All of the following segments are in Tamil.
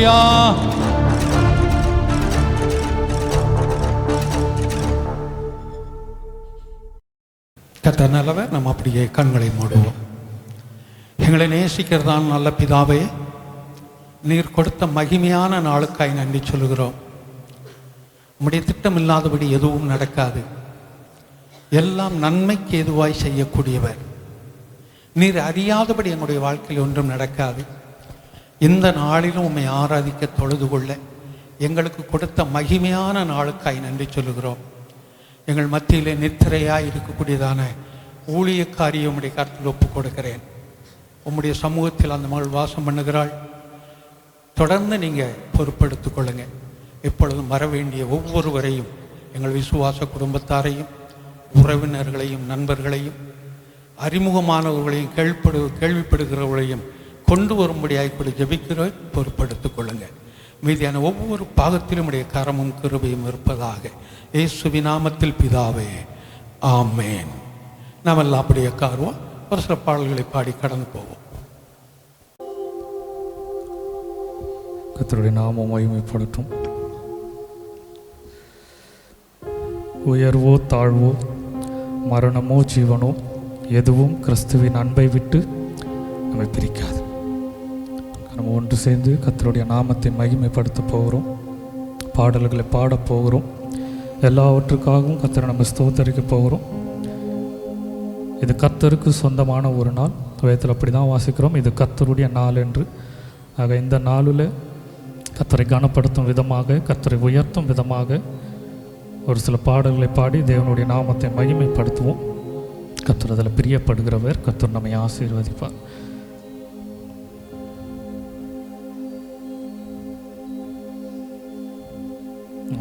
ஹல்லேலூயா. கர்த்தர் நல்லவர். நம்ம அப்படியே கண்களை மூடுவோம். எங்களை நேசிக்கிறதான் நல்ல பிதாவே, நீர் கொடுத்த மகிமையான நாளுக்காய் நன்றி சொல்கிறோம். உம்முடைய திட்டம் இல்லாதபடி எதுவும் நடக்காது. எல்லாம் நன்மைக்கு எதுவாய் செய்யக்கூடியவர். நீர் அறியாதபடி எங்களுடைய வாழ்க்கையில் ஒன்றும் நடக்காது. இந்த நாளிலும் உம்மை ஆராதிக்க தொழுது கொள்ள எங்களுக்கு கொடுத்த மகிமையான நாளுக்காய் நன்றி சொல்லுகிறோம். எங்கள் மத்தியிலே நித்திரையாக இருக்கக்கூடியதான ஊழியக்காரியை உம்முடைய கருத்தில் ஒப்புக் கொடுக்கிறேன். உம்முடைய சமூகத்தில் அந்த மகள் வாசம் பண்ணுகிறாள். தொடர்ந்து நீங்கள் பொறுப்பெடுத்துக் கொள்ளுங்கள். எப்பொழுதும் வர வேண்டிய ஒவ்வொருவரையும், எங்கள் விசுவாச குடும்பத்தாரையும், உறவினர்களையும், நண்பர்களையும், அறிமுகமானவர்களையும், கேள்விப்படுகிறவர்களையும் கொண்டு வரும்படியாக கூட ஜெபிக்கிறோம். பொறுப்பெடுத்துக் கொள்ளுங்கள். மீதியான ஒவ்வொரு பாகத்திலும் உடைய கரமும் கிருபையும் இருப்பதாக இயேசுவின் நாமத்தில் பிதாவே, ஆமேன். நாம் எல்லாம் அப்படியே காருவோம். ஒரு சில பாடல்களை பாடி கடந்து போவோம். கர்த்தருடைய நாமம் மகிமைப்படட்டும். உயர்வோ தாழ்வோ, மரணமோ ஜீவனோ, எதுவும் கிறிஸ்துவின் அன்பை விட்டு நம்மை பிரிக்காது. நம்ம ஒன்று சேர்ந்து கர்த்தருடைய நாமத்தை மகிமைப்படுத்த போகிறோம். பாடல்களை பாடப் போகிறோம். எல்லாவற்றுக்காகவும் கர்த்தரை நம்ம ஸ்தோத்தரிக்க போகிறோம். இது கர்த்தருக்கு சொந்தமான ஒரு நாள். வேதத்தில் அப்படி தான் வாசிக்கிறோம், இது கர்த்தருடைய நாள் என்று. ஆக இந்த நாளில் கர்த்தரை கனப்படுத்தும் விதமாக, கர்த்தரை உயர்த்தும் விதமாக ஒரு சில பாடல்களை பாடி தேவனுடைய நாமத்தை மகிமைப்படுத்துவோம். கர்த்தர் அதில் பிரியப்படுகிறவர். கர்த்தர் நம்மை ஆசீர்வதிப்பார்.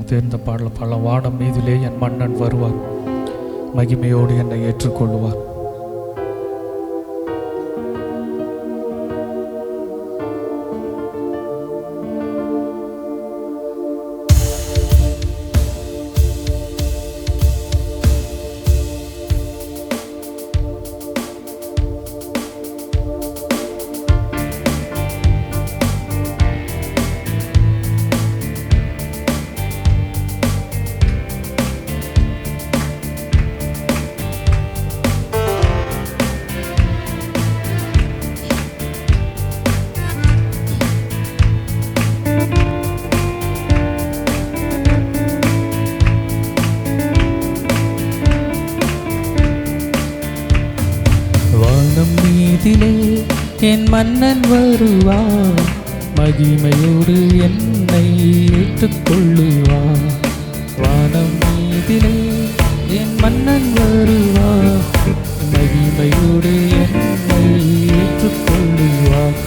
தேர்ந்த பாடல் பல வானம் மீதிலே என் மன்னன் வருவார், மகிமையோடு என்னை ஏற்றுக்கொள்வார். என் மன்னன் வருவார், மகிமையோடு என்னை ஏற்றுக்கொள்ளுவார். வானம் மீதிலே என் மன்னன் வருவார், மகிமையோடு என்னை ஏற்றுக்கொள்ளுவார்.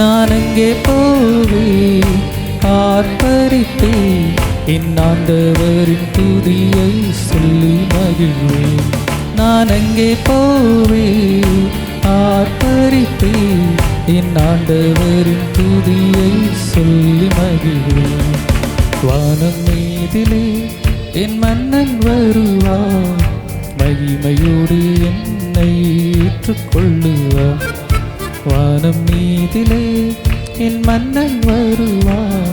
நான் அங்கே போவேன், ஆர்ப்பரிப்பேன், என் ஆண்டவரின் துதியை சொல்லி மகிழ்வேன். நான் அங்கே போவேன், ஆர்ப்பரிப்பேன், என் ஆண்டவரின் துதியை சொல்லி மகிழ்வேன். வானம் மீதிலே என் மன்னன் வருவார், மகிமையோடு என்னை ஏற்றுக்கொள்ளுவார். வானம் மீதிலே என் மன்னன் வருவார்,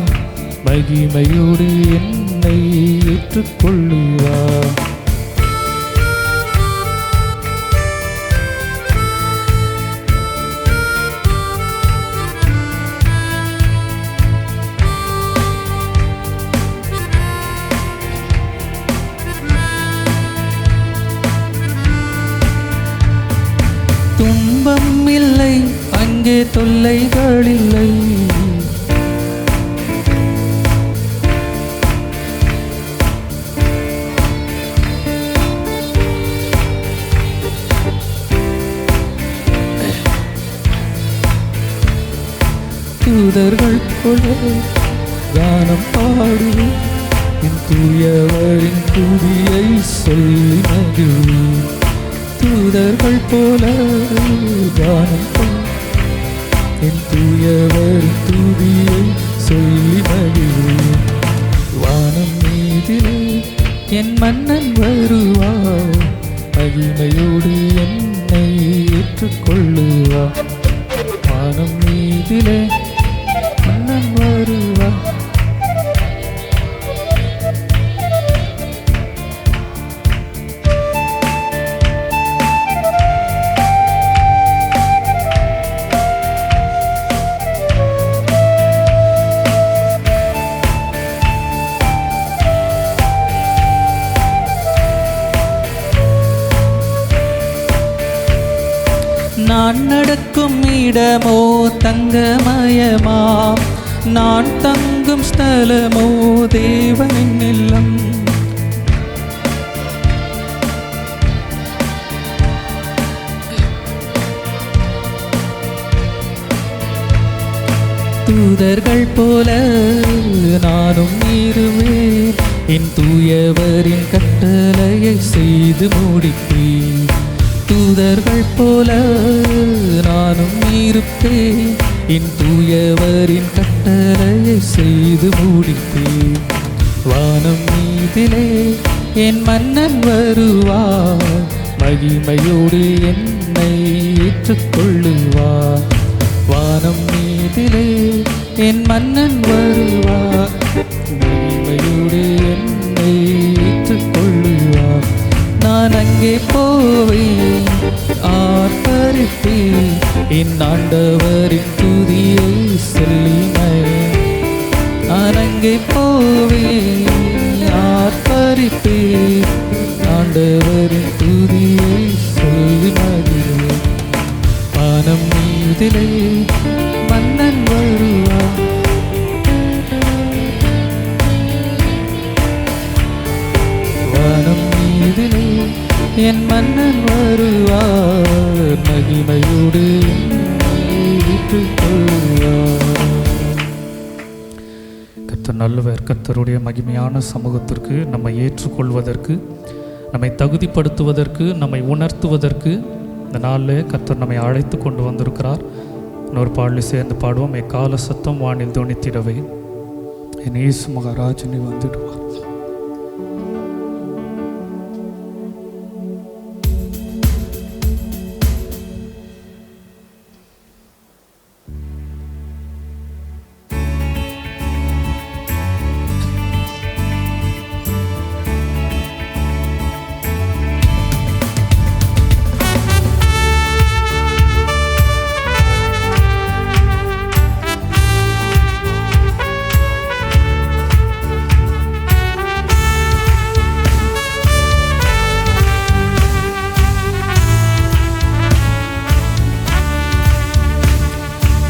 மகிமையோடு என்னை ஏற்றுக்கொள்ளுவார். துன்பம் இல்லை, அங்கே தொல்லைகள் இல்லை. தூதர்கள் போல கானம் பாடுவேன், என் தூயவரின் துதியை சொல்லி மகிழ்வேன். தூதர்கள் போல கானம் என் தூயவரின் துதியை சொல்லி மகிழ்வேன். வானம் மீதிலே என் மன்னன் வருவார், மகிமையோடு என்னை ஏற்றுக்கொள்ளுவார். வானம் மீதிலே மன்னன் வருவார், நான் நடக்கும் இடமோ தங்கமயமாம், நான் தங்கும் ஸ்தலமோ தேவனின் இல்லம். தூதர்கள் போல நானும் இருவேன், என் தூயவரின் கட்டளையை செய்து முடிப்பேன். தூதர்கள் போல நானும் இருப்பேன், என் தூயவரின் கட்டளையை செய்து முடிப்பேன். வானம் மீதிலே என் மன்னன் வருவார், மகிமையோடு என்னை ஏற்றுக்கொள்ளுவார். வானம் மீதிலே என் மன்னன் வருவார், மகிமையோடு என்னை ஏற்றுக்கொள்ளுவார். நான் அங்கே போவேன், ஆர்ப்பரிப்பேன், என் ஆண்டவரின் துதியை சொல்லினேன். நான் அங்கே போவேன், ஆர்ப்பரிப்பேன், ஆண்டவரின் துதியை சொல்லினேன். வானம் மீதிலே மன்னன் வருவார், வானம் மீதிலே என் மன்னன் வருவார், மகிமையோடு ஏற்றுக்கொள்வார். கர்த்தர் நல்லவர். கர்த்தருடைய மகிமையான சமூகத்திற்கு நம்மை ஏற்றுக்கொள்வதற்கு, நம்மை தகுதிப்படுத்துவதற்கு, நம்மை உணர்த்துவதற்கு இந்த நாளில் கர்த்தர் நம்மை அழைத்து கொண்டு வந்திருக்கிறார். இன்னொரு பாடலில் சேர்ந்து பாடுவோம். எக்கால சத்தம் வானில் தொனித்திடவே என் இயேசு மகாராஜனை வந்துடுவார்.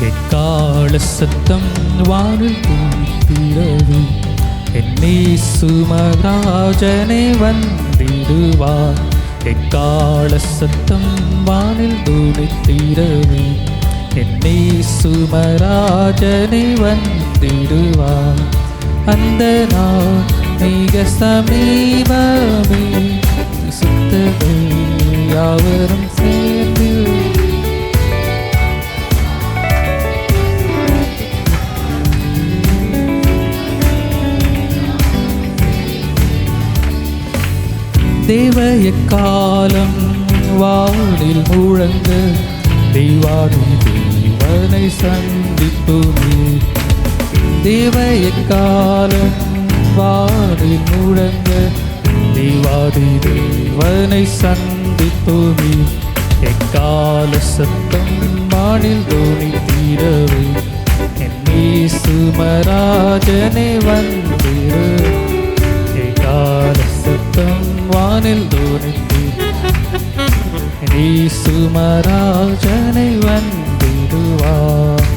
எக்கால சத்தம் வானில் தொனித்திடவே என் இயேசு மகாராஜனே வந்திடுவார். எக்கால சத்தம் வானில் தொனித்திடவே என் இயேசு மகாராஜனே வந்திடுவார். அந்த நாள் மிக சமீபமே, சுத்தர்கள் யாவரும் சேர்ந்து தேவ எக்காலம் வானில் முழங்க, தெய்வாதி தேவனை சந்திப்புமே. தேவ எக்காலம் வானில் முழங்க, தெய்வாதி தேவனை சந்திப்புமே. எக்கால சத்தம் வானில் தொனித்திடவே என் இயேசு மகாராஜனே வந்திடு. எக்கால சத்தம் வானில் தொனித்திடவே என் இயேசு மகாராஜனே வந்திடுவார்.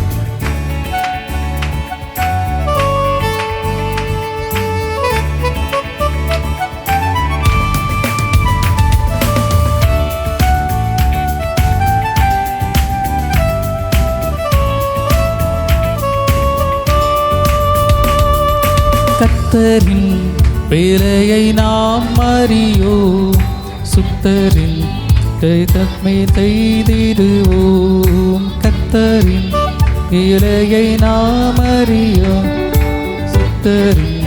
கர்த்தரின் வேலையை நாம் அறியோம், சுத்தரின் கைதம்மை செய்திடுவோம். கர்த்தரின் வேலையை நாம் அறியோம், சுத்தரின்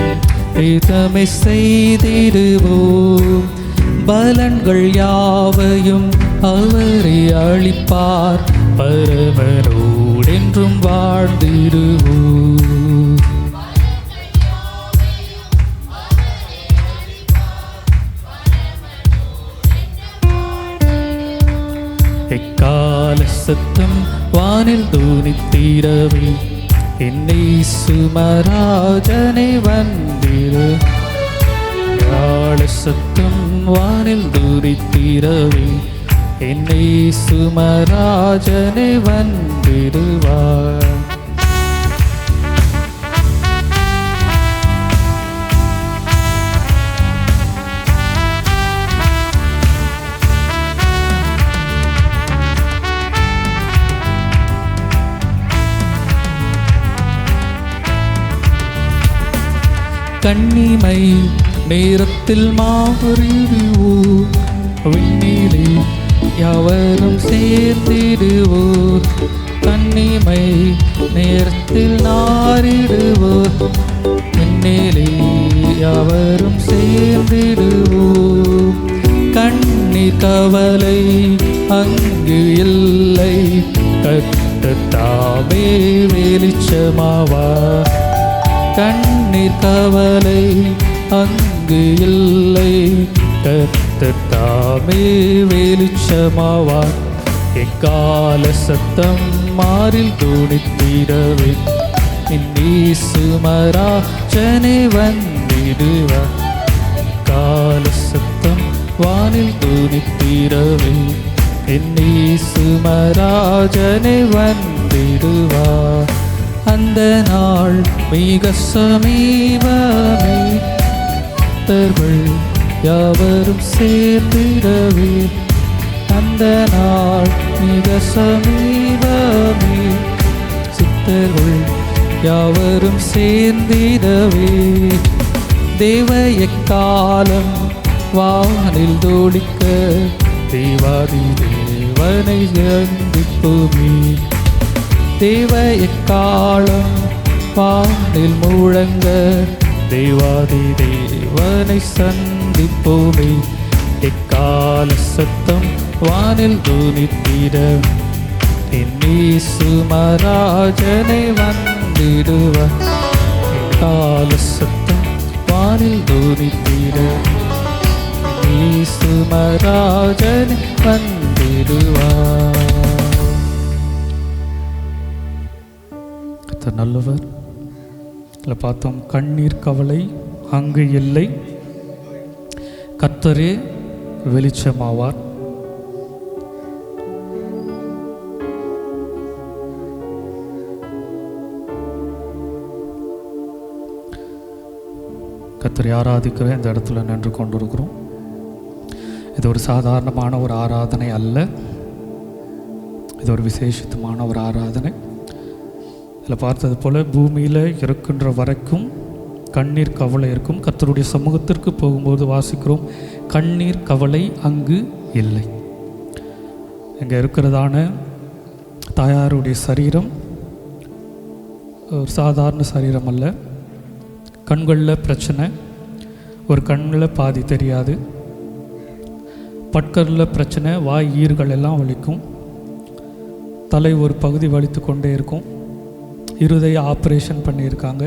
கைதம்மை செய்திடுவோம். பலன்கள் யாவையும் அவரே அளிப்பார், பரமனோடென்றும் வாழ்ந்திடுவோம். எக்கால சத்தம் வானில் தொனித்திடவே என் இயேசு மகாராஜனே வந்திடு. எக்கால சத்தம் வானில் தொனித்திடவே என் இயேசு மராஜனே வந்திடுவார். கண்ணிமை நேரத்தில் மாறிடுவோர், விண்ணிலே யாவரும் சேர்ந்திடுவோர். கண்ணிமை நேரத்தில் நாரிடுவோர், விண்ணிலே யாவரும் சேர்ந்திடுவோர். கண்ணீர் கவலை அங்கு இல்லை, கர்த்தர் தாமே வெளிச்சமாவார். கண்ணீர் கவலை அங்கு இல்லை, கர்த்தர் தாமே வெளிச்சமாவார். எக்கால சத்தம் மாறில் துணித்திடவே என் இயேசு மராஜனே வந்திடுவார். கால சத்தம் வானில் துணித்திடவே என் இயேசு மராஜனே வந்திடுவார். அந்த நாள் மிக சமீபமே, கர்த்தர்கள் யாவரும் சேர்ந்திடவே. அந்த நாள் மிக சமீபமே, சித்தர்கள் யாவரும் சேர்ந்திடவே. தேவ எக்காலம் வானில் தோடிக்க, தேவாதி தேவனை சந்திப்போமே. தேவ எக்காலம் வானில் முழங்க, தேவாதி தேவனை சந்திப்போமே. எக்கால சத்தம் வானில் துணித்திட என் இயேசு மராஜனே வந்திடுவார். எக்கால சத்தம் வானில் துணித்திட என் இயேசு மராஜனே வந்திடுவார். நல்லவர். இதில் பார்த்தோம், கண்ணீர் கவலை அங்கு இல்லை, கர்த்தரே வெளிச்சமாவார். கர்த்தரை ஆராதிக்கிற இந்த இடத்துல நின்று கொண்டிருக்கிறோம். இது ஒரு சாதாரணமான ஒரு ஆராதனை அல்ல, இது ஒரு விசேஷித்தமான ஒரு ஆராதனை. இதில் பார்த்தது போல் பூமியில் இருக்கின்ற வரைக்கும் கண்ணீர் கவலை இருக்கும். கர்த்தருடைய சமூகத்திற்கு போகும்போது வாசிக்கிறோம், கண்ணீர் கவலை அங்கு இல்லை. இங்கே இருக்கிறதான தாயாருடைய சரீரம் ஒரு சாதாரண சரீரம் அல்ல. கண்களில் பிரச்சனை, ஒரு கண்ணில் பாதி தெரியாது, பட்கரில் பிரச்சனை, வாய் ஈர்கள் எல்லாம் வலிக்கும், தலை ஒரு பகுதி வலித்து கொண்டே இருக்கும், இருதய ஆப்ரேஷன் பண்ணியிருக்காங்க,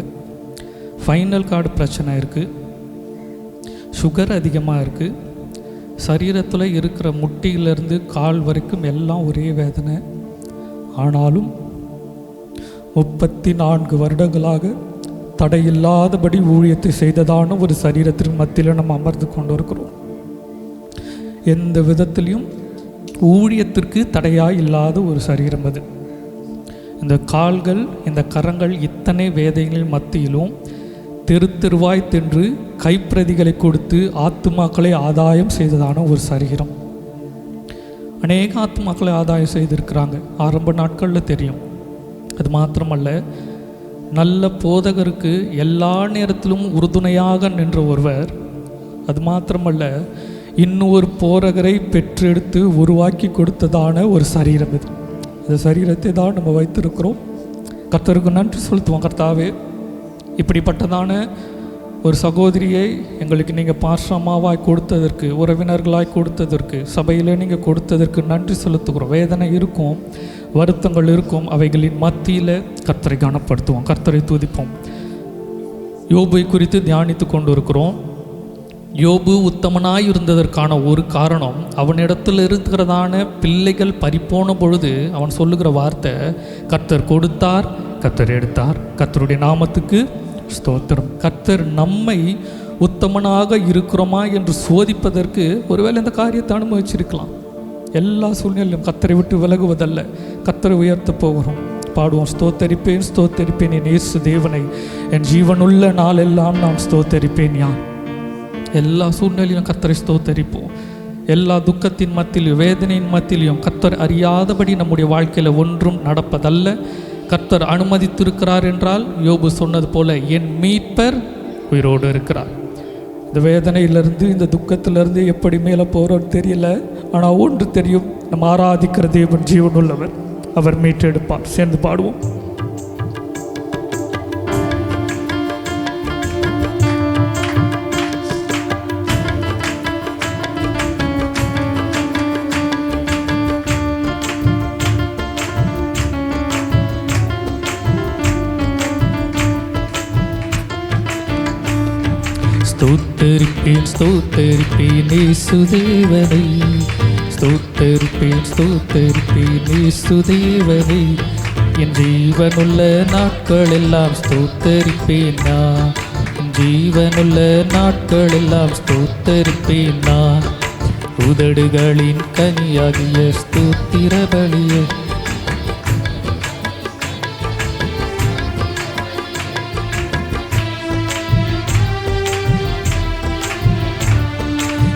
ஃபைனல் கார்டு பிரச்சனை இருக்குது, சுகர் அதிகமாக இருக்குது, சரீரத்தில் இருக்கிற முட்டியிலிருந்து கால் வரைக்கும் எல்லாம் ஒரே வேதனை. ஆனாலும் 34 வருடங்களாக தடையில்லாதபடி ஊழியத்தை செய்ததான ஒரு சரீரத்திற்கு மத்தியில் நம்ம அமர்ந்து கொண்டு இருக்கிறோம். எந்த விதத்திலையும் ஊழியத்திற்கு தடையாக இல்லாத ஒரு சரீரம் அது. இந்த கால்கள், இந்த கரங்கள் இத்தனை வேதனைகளின் மத்தியிலும் தெரு தெருவாய் தின்று கைப்பிரதிகளை கொடுத்து ஆத்துமாக்களை ஆதாயம் செய்ததான ஒரு சரீரம். அநேக ஆத்துமாக்களை ஆதாயம் செய்திருக்கிறாங்க, ஆரம்ப நாட்களில் தெரியும். அது மாத்திரமல்ல, நல்ல போதகருக்கு எல்லா நேரத்திலும் உறுதுணையாக நின்ற ஒருவர். அது மாத்திரமல்ல, இன்னொரு போதகரை பெற்றெடுத்து உருவாக்கி கொடுத்ததான ஒரு சரீரம் இது. இந்த சரீரத்தை தான் நம்ம வைத்திருக்கிறோம். கர்த்தருக்கு நன்றி செலுத்துவோம். கர்த்தாவே, இப்படிப்பட்டதான ஒரு சகோதரியை எங்களுக்கு நீங்கள் பாஸ்டமாவாய் கொடுத்ததற்கு, உறவினர்களாய் கொடுத்ததற்கு, சபையில் நீங்கள் கொடுத்ததற்கு நன்றி செலுத்துகிறோம். வேதனை இருக்கும், வருத்தங்கள் இருக்கும், அவைகளின் மத்தியில் கர்த்தரை கனப்படுத்துவோம், கர்த்தரை துதிப்போம். யோபை குறித்து தியானித்து கொண்டு இருக்கிறோம். யோபு உத்தமனாய் இருந்ததற்கான ஒரு காரணம், அவனிடத்தில் இருக்கிறதான பிள்ளைகள் பறிப்போன பொழுது அவன் சொல்லுகிற வார்த்தை, கர்த்தர் கொடுத்தார், கர்த்தர் எடுத்தார், கர்த்தருடைய நாமத்துக்கு ஸ்தோத்திரம். கர்த்தர் நம்மை உத்தமனாக இருக்கிறோமா என்று சோதிப்பதற்கு ஒருவேளை இந்த காரியத்தை அனுபவிச்சிருக்கலாம். எல்லா சூழ்நிலையும் கர்த்தரை விட்டு விலகுவதல்ல, கர்த்தரை உயர்த்த போகிறோம். பாடுவோம். ஸ்தோத்தரிப்பேன் ஸ்தோத்தரிப்பேன் என் இயேசு தேவனை, என் ஜீவனுள்ள நாளெல்லாம் நான் ஸ்தோத்தரிப்பேன். யான் எல்லா சூழ்நிலையிலும் கர்த்தரை ஸ்தோத்தரிப்போம். எல்லா துக்கத்தின் மத்தியிலும் வேதனையின் மத்தியிலும் கர்த்தர் அறியாதபடி நம்முடைய வாழ்க்கையில் ஒன்றும் நடப்பதல்ல. கர்த்தர் அனுமதித்திருக்கிறார் என்றால் யோபு சொன்னது போல என் மீட்பர் உயிரோடு இருக்கிறார். இந்த வேதனையிலிருந்து, இந்த துக்கத்திலிருந்து எப்படி மேலே போகிறோன்னு தெரியல. ஆனால் ஒன்று தெரியும், நம்ம ஆராதிக்கிற தேவன் ஜீவனுள்ளவர், அவர் மீட்டெடுப்பார். சேர்ந்து பாடுவோம். ஸ்தோத்தரிப்பேன் ஸ்தோத்தரிப்பேன் இயேசு தேவனை, ஸ்தோத்தரிப்பேன் ஸ்தோத்தரிப்பேன் இயேசு தேவனை, என் ஜீவனுள்ள நாட்கள் எல்லாம் ஸ்தோத்தரிப்பேன் நான், என் ஜீவனுள்ள நாட்கள் எல்லாம் ஸ்தோத்தரிப்பேன் நான். உதடுகளின் கனியாகிய ஸ்தோத்திர பலியை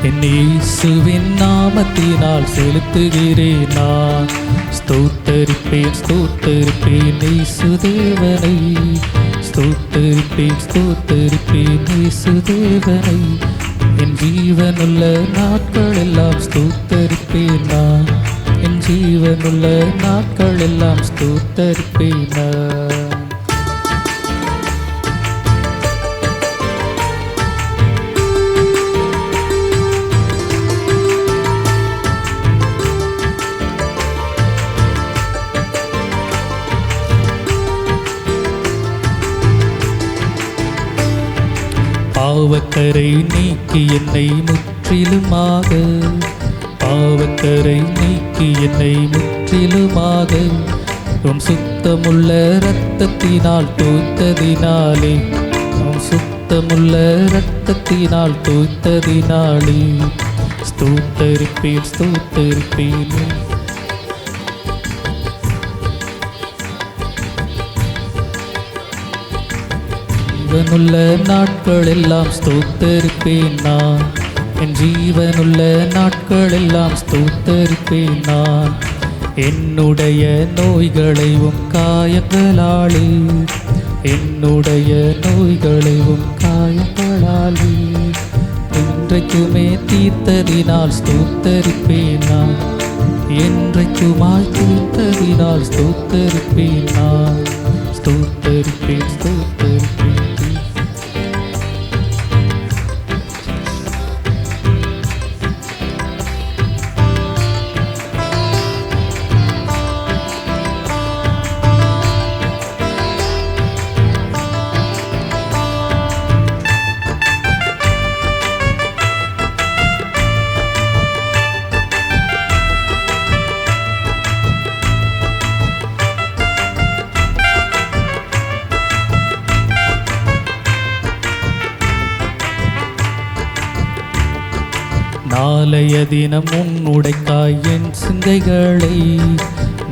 என் இயேசுவின் நாமத்தினால் செலுத்துகிறேன் நான். ஸ்தோத்தரிப்பேன் ஸ்தோத்தரிப்பேன் இயேசு தேவனை, ஸ்தோத்தரிப்பேன் ஸ்தோத்தரிப்பேன் இயேசு தேவனை, என் ஜீவனுள்ள நாட்கள் எல்லாம் ஸ்தோத்தரிப்பேன் நான், என் ஜீவனுள்ள நாட்கள் எல்லாம் ஸ்தோத்தரிப்பேன் நான். பாவக்கரை நீக்கி என்னை முற்றிலுமாக, பாவக்கரை நீக்கி என்னை முற்றிலுமாக, உம் சுத்தமுள்ள இரத்தத்தினால் தோய்த்ததினாலே, உம் சுத்தமுள்ள இரத்தத்தினால் தோய்த்ததினாலே, ஸ்தோத்தரிப்பேன் ஸ்தோத்தரிப்பேன். ஜீவனுள்ள நாட்கள் எல்லாம் ஸ்தோத்தரிப்பேன் நான், என் ஜீவனுள்ள நாட்கள் எல்லாம் ஸ்தோத்தரிப்பேன் நான். என்னுடைய நோய்களையும் காயங்களாலே, என்னுடைய நோய்களையும் காயங்களாலே, என்றைக்குமே தீர்த்ததினால் ஸ்தோத்தரிப்பேன் நான், என்றைக்குமாய் தீர்த்ததினால் ஸ்தோத்தரிப்பேன் நான். ஸ்தோத்தரிப்பேன் ஸ்தோத்தரிப்பேன். நாளைய தினம் உன்னுடைக்காய் என் சிந்தைகளை,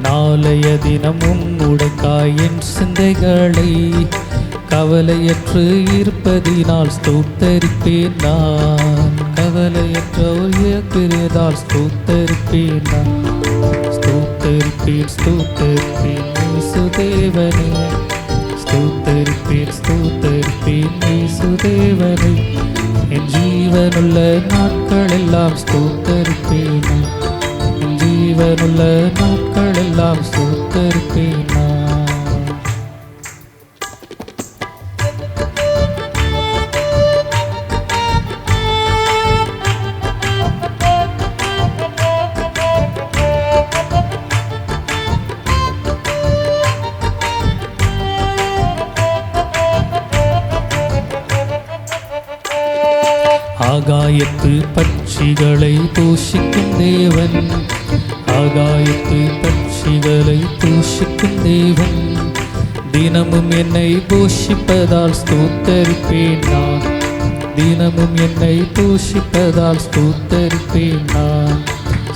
நாளைய தினம் உன்னுடைக்காய் என் சிந்தைகளை, கவலையற்று இருப்பதினால் ஸ்தோத்தரிப்பேன் நான், கவலையற்ற இருக்கிறதால் ஸ்தோத்தரிப்பேன் நான். ஸ்தோத்தரிப்பேன் ஸ்தோத்தரிப்பேன் இயேசு தேவனே, ஸ்தோத்தரிப்பேன் ஸ்தோத்தரிப்பேன் இயேசு தேவனே, என் ஜீவனுள்ள நாட்கள் எல்லாம் ஸ்தோத்தரிப்பேன் நான், என் ஜீவனுள்ள நாட்கள் எல்லாம் ஸ்தோத்தரிப்பேன் நான். ஆகாயத்து பட்சிகளை தூஷிக்கும் தேவன், ஆகாயத்து பட்சிகளை தூஷிக்கும் தேவன், தினமும் என்னை போஷிப்பதால் ஸ்தோத்தரிப்பேன் நான், தினமும் என்னை போஷிப்பதால் ஸ்தோத்தரிப்பேன் நான்.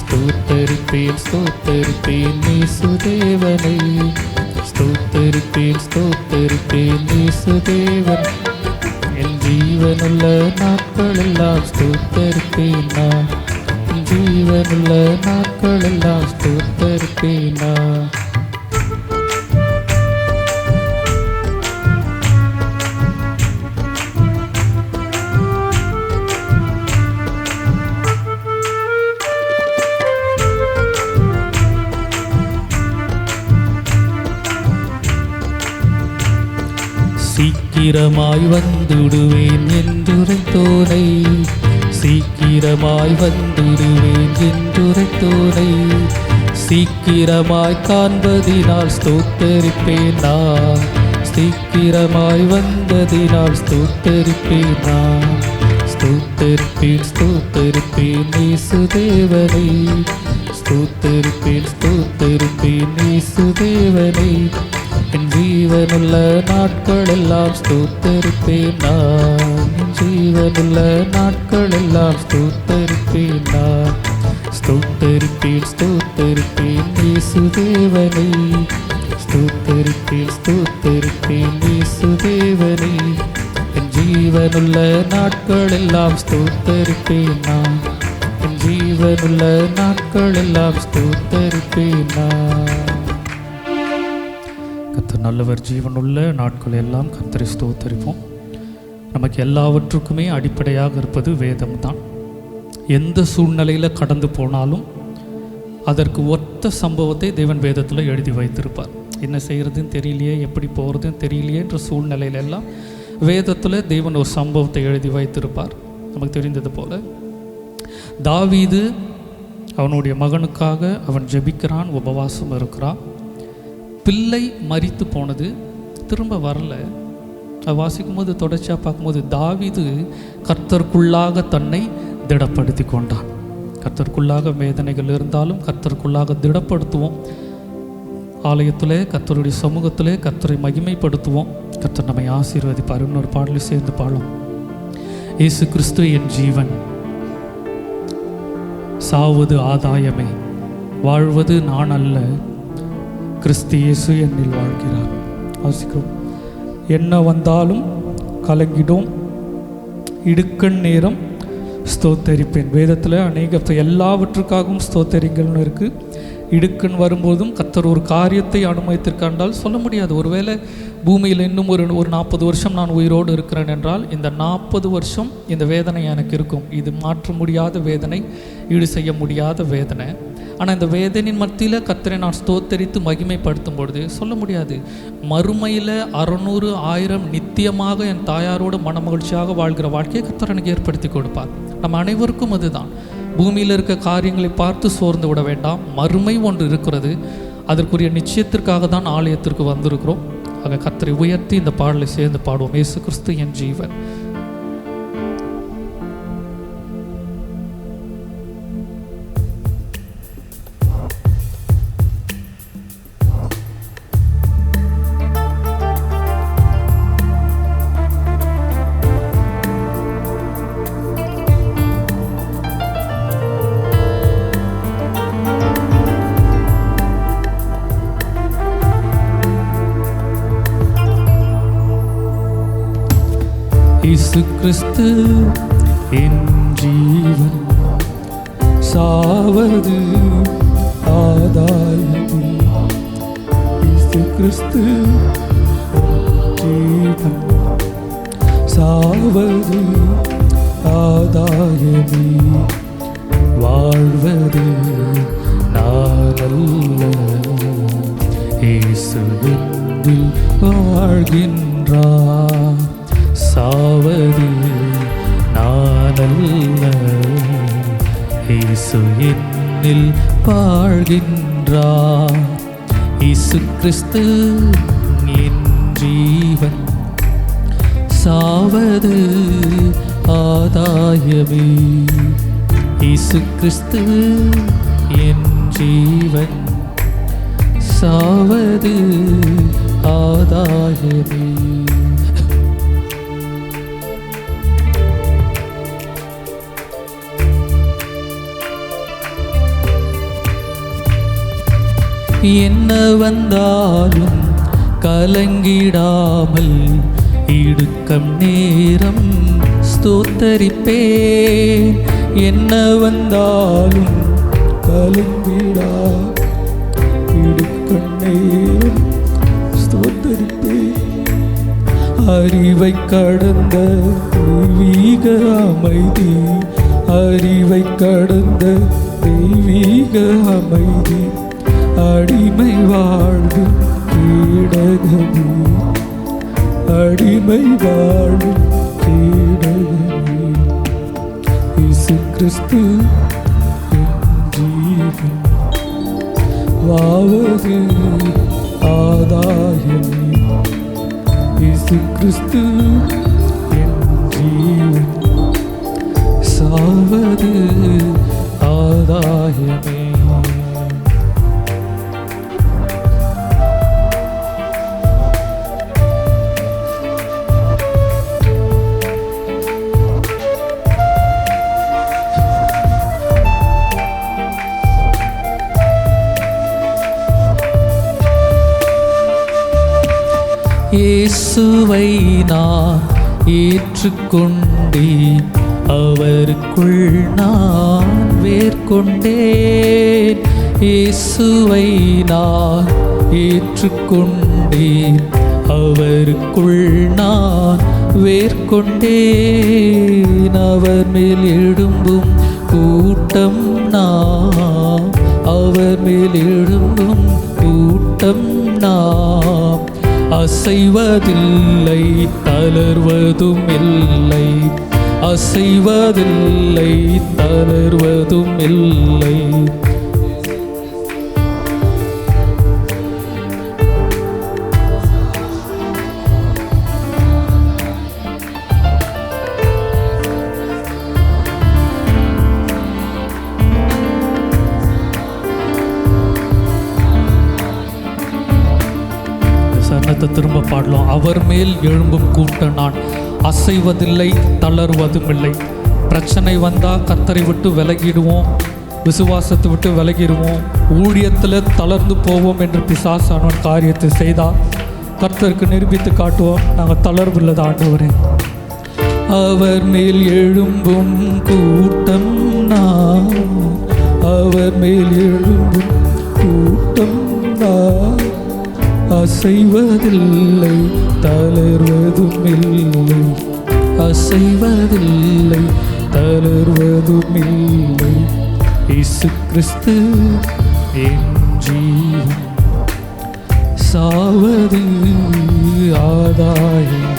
ஸ்தோத்தரிப்பேன் ஸ்தோத்தரிப்பேன் இயேசுதேவனை. ஸ்தோத்தரிப்பேன் ஸ்தோத்தரிப்பேன் இயேசுதேவன். என் ஜீவனுள்ள நாட்களெல்லாம் ஸ்தோத்தரிப்பேன் நான். என் ஜீவனுள்ள நாட்களெல்லாம் ஸ்தோத்தரிப்பேன் நான். சீக்கிரமாய் வந்துடுவேன் என்றுரைத்தோனை. சீக்கிரமாய் வந்துடுவேன் என்றுரைத்தோனை. சீக்கிரமாய் காண்பதினால் ஸ்தோத்தரிப்பேன் நான். சீக்கிரமாய் வந்ததினால் ஸ்தோத்தரிப்பேன் நான். ஸ்தோத்தரிப்பேன் ஸ்தோத்தரிப்பேன் இயேசுதேவனை. ஸ்தோத்தரிப்பேன் ஸ்தோத்தரிப்பேன் இயேசுதேவனை. என் ஜீவனுள்ள நாட்களெல்லாம் ஸ்தோத்தரிப்பேன் நான். என் ஜீவனுள்ள நாட்களெல்லாம் ஸ்தோத்தரிப்பேன் நான். ஸ்தோத்தரிப்பேன் ஸ்தோத்தரிப்பேன் இயேசுதேவனை. ஸ்தோத்தரிப்பேன் ஸ்தோத்தரிப்பேன் இயேசுதேவனை. என் ஜீவனுள்ள நாட்களெல்லாம் ஸ்தோத்தரிப்பேன் நான். என் ஜீவனுள்ள நாட்களெல்லாம் ஸ்தோத்தரிப்பேன் நான். கர்த்தர் நல்லவர். ஜீவனுள்ள நாட்கள் எல்லாம் கர்த்தரை ஸ்தோத்தரிப்போம். நமக்கு எல்லாவற்றுக்குமே அடிப்படையாக இருப்பது வேதம் தான். எந்த சூழ்நிலையில் கடந்து போனாலும் அதற்கு ஒத்த சம்பவத்தை தேவன் வேதத்தில் எழுதி வைத்திருப்பார். என்ன செய்கிறதுன்னு தெரியலையே, எப்படி போகிறதுன்னு தெரியலையே என்ற சூழ்நிலையிலெல்லாம் வேதத்தில் தேவன் ஒரு சம்பவத்தை எழுதி வைத்திருப்பார். நமக்கு தெரிந்தது போல தாவீது அவனுடைய மகனுக்காக அவன் ஜெபிக்கிறான், உபவாசம் இருக்கிறான். பிள்ளை மரித்து போனது, திரும்ப வரல. வாசிக்கும் போது தொடர்ச்சியாக பார்க்கும்போது தாவீது கர்த்தருக்குள்ளாக தன்னை திடப்படுத்தி கொண்டான். கர்த்தருக்குள்ளாக வேதனைகள் இருந்தாலும் கர்த்தருக்குள்ளாக திடப்படுத்துவோம். ஆலயத்திலே கர்த்தருடைய சமூகத்திலே கர்த்தரை மகிமைப்படுத்துவோம். கர்த்தர் நம்மை ஆசீர்வதிப்பார். இன்னொரு பாடலில் சேர்ந்து பாடும். இயேசு கிறிஸ்து என் ஜீவன், சாவது ஆதாயமே, வாழ்வது நான் அல்ல, கிறிஸ்து இயேசு என்னில் வாழ்கிறார். வாசிக்கிறோம். என்ன வந்தாலும் கலங்கிடும், இடுக்கண் நேரம் ஸ்தோத்தரிப்பேன். வேதத்தில் அநேக எல்லாவற்றுக்காகவும் ஸ்தோத்தரிங்கள்னு இருக்குது. இடுக்கண் வரும்போதும் கர்த்தர் ஒரு காரியத்தை அனுமதித்திருக்காண்டால் சொல்ல முடியாது. ஒருவேளை பூமியில் இன்னும் ஒரு 40 வருஷம் நான் உயிரோடு இருக்கிறேன் என்றால் இந்த 40 வருஷம் இந்த வேதனை எனக்கு இருக்கும். இது மாற்ற முடியாத வேதனை, ஈடு செய்ய முடியாத வேதனை. ஆனால் இந்த வேதனையின் மத்தியில் கர்த்தரை நான் ஸ்தோத்தரித்து மகிமைப்படுத்தும் பொழுது சொல்ல முடியாது. மறுமையில் 600 1000 நித்தியமாக என் தாயாரோடு மனமகிழ்ச்சியாக வாழ்கிற வாழ்க்கையை கர்த்தர் எனக்கு ஏற்படுத்தி கொடுப்பார். நம்ம அனைவருக்கும் அதுதான். பூமியில் இருக்க காரியங்களை பார்த்து சோர்ந்து விட வேண்டாம். மறுமை ஒன்று இருக்கிறது. அதற்குரிய நிச்சயத்திற்காக தான் ஆலயத்திற்கு வந்திருக்கிறோம். ஆக கர்த்தரை உயர்த்தி இந்த பாடலை சேர்ந்து பாடுவோம். இயேசு கிறிஸ்து என் ஜீவன். இயேசு கிறிஸ்து என் ஜீவன், சாவது ஆதாயமே. இயேசு கிறிஸ்து ஜீவன், சாவது ஆதாயமே. வாழ்வது நானல்ல, இயேசு என்னில் வாழ்கின்றார். சாவது நானல்ல, இயேசு என்னில் வாழ்கின்றார். இயேசு கிறிஸ்து என் ஜீவன், சாவது ஆதாயமே. இயேசு கிறிஸ்து என் ஜீவன், சாவது ஆதாயமே. என்ன வந்தாலும் கலங்கிடாமல் இடுக்கம் நேரம் ஸ்தோத்தரிப்பேன். என்ன வந்தாலும் கலங்கிடா இடுக்கம் நேரம் ஸ்தோத்தரிப்பேன். அறிவை கடந்த தெய்வீக அமைதி, அறிவை கடந்த தெய்வீக அமைதி, அடிமை வாழ்வு கீடகமே, அடிமை வாழ்வு கீடகமே. இயேசு கிறிஸ்து என் ஜீவன், வாவது ஆதாயமே. இயேசு கிறிஸ்து என் ஜீவன், சாவது ஆதாயமே. இயேசுவை நான் ஏற்றுக்கொண்டேன், அவருக்குள் நான் வேர்கொண்டேன். இயேசுவை நான் ஏற்றுக்கொண்டேன், அவருக்குள் நான் வேர்கொண்டேன். அவர் மேல் எழும்பும் கூட்டம் நாம், அவர் மேல் எழும்பும் கூட்டம் நாம். அசைவதில்லை தளர்வதும் இல்லை, அசைவதில்லை தளர்வதும் இல்லை. சரணத்தை திரும்ப பாடலாம். அவர் மேல் எழும்பும் கூட்டம் நான், அசைவதில்லை தளர்வதும் இல்லை. பிரச்சனை வந்தால் கர்த்தரை விட்டு விலகிடுவோம், விசுவாசத்தை விட்டு விலகிடுவோம், ஊழியத்தில் தளர்ந்து போவோம் என்று பிசாசானவன் காரியத்தை செய்தால் கர்த்தருக்கு நிரூபித்து காட்டுவோம், நாங்கள் தளர்வுள்ளது ஆண்டவரே. அவர் மேல் எழும்பும் கூட்டம் நான், அவர் மேல் எழும்பும் கூட்டம் நான். அசைவதில்லை தளர்வதும் இல்லை, அசைவதில்லை தளர்வதும் இல்லை. இயேசு கிறிஸ்து என் ஜீவன், சாவது ஆதாயம்.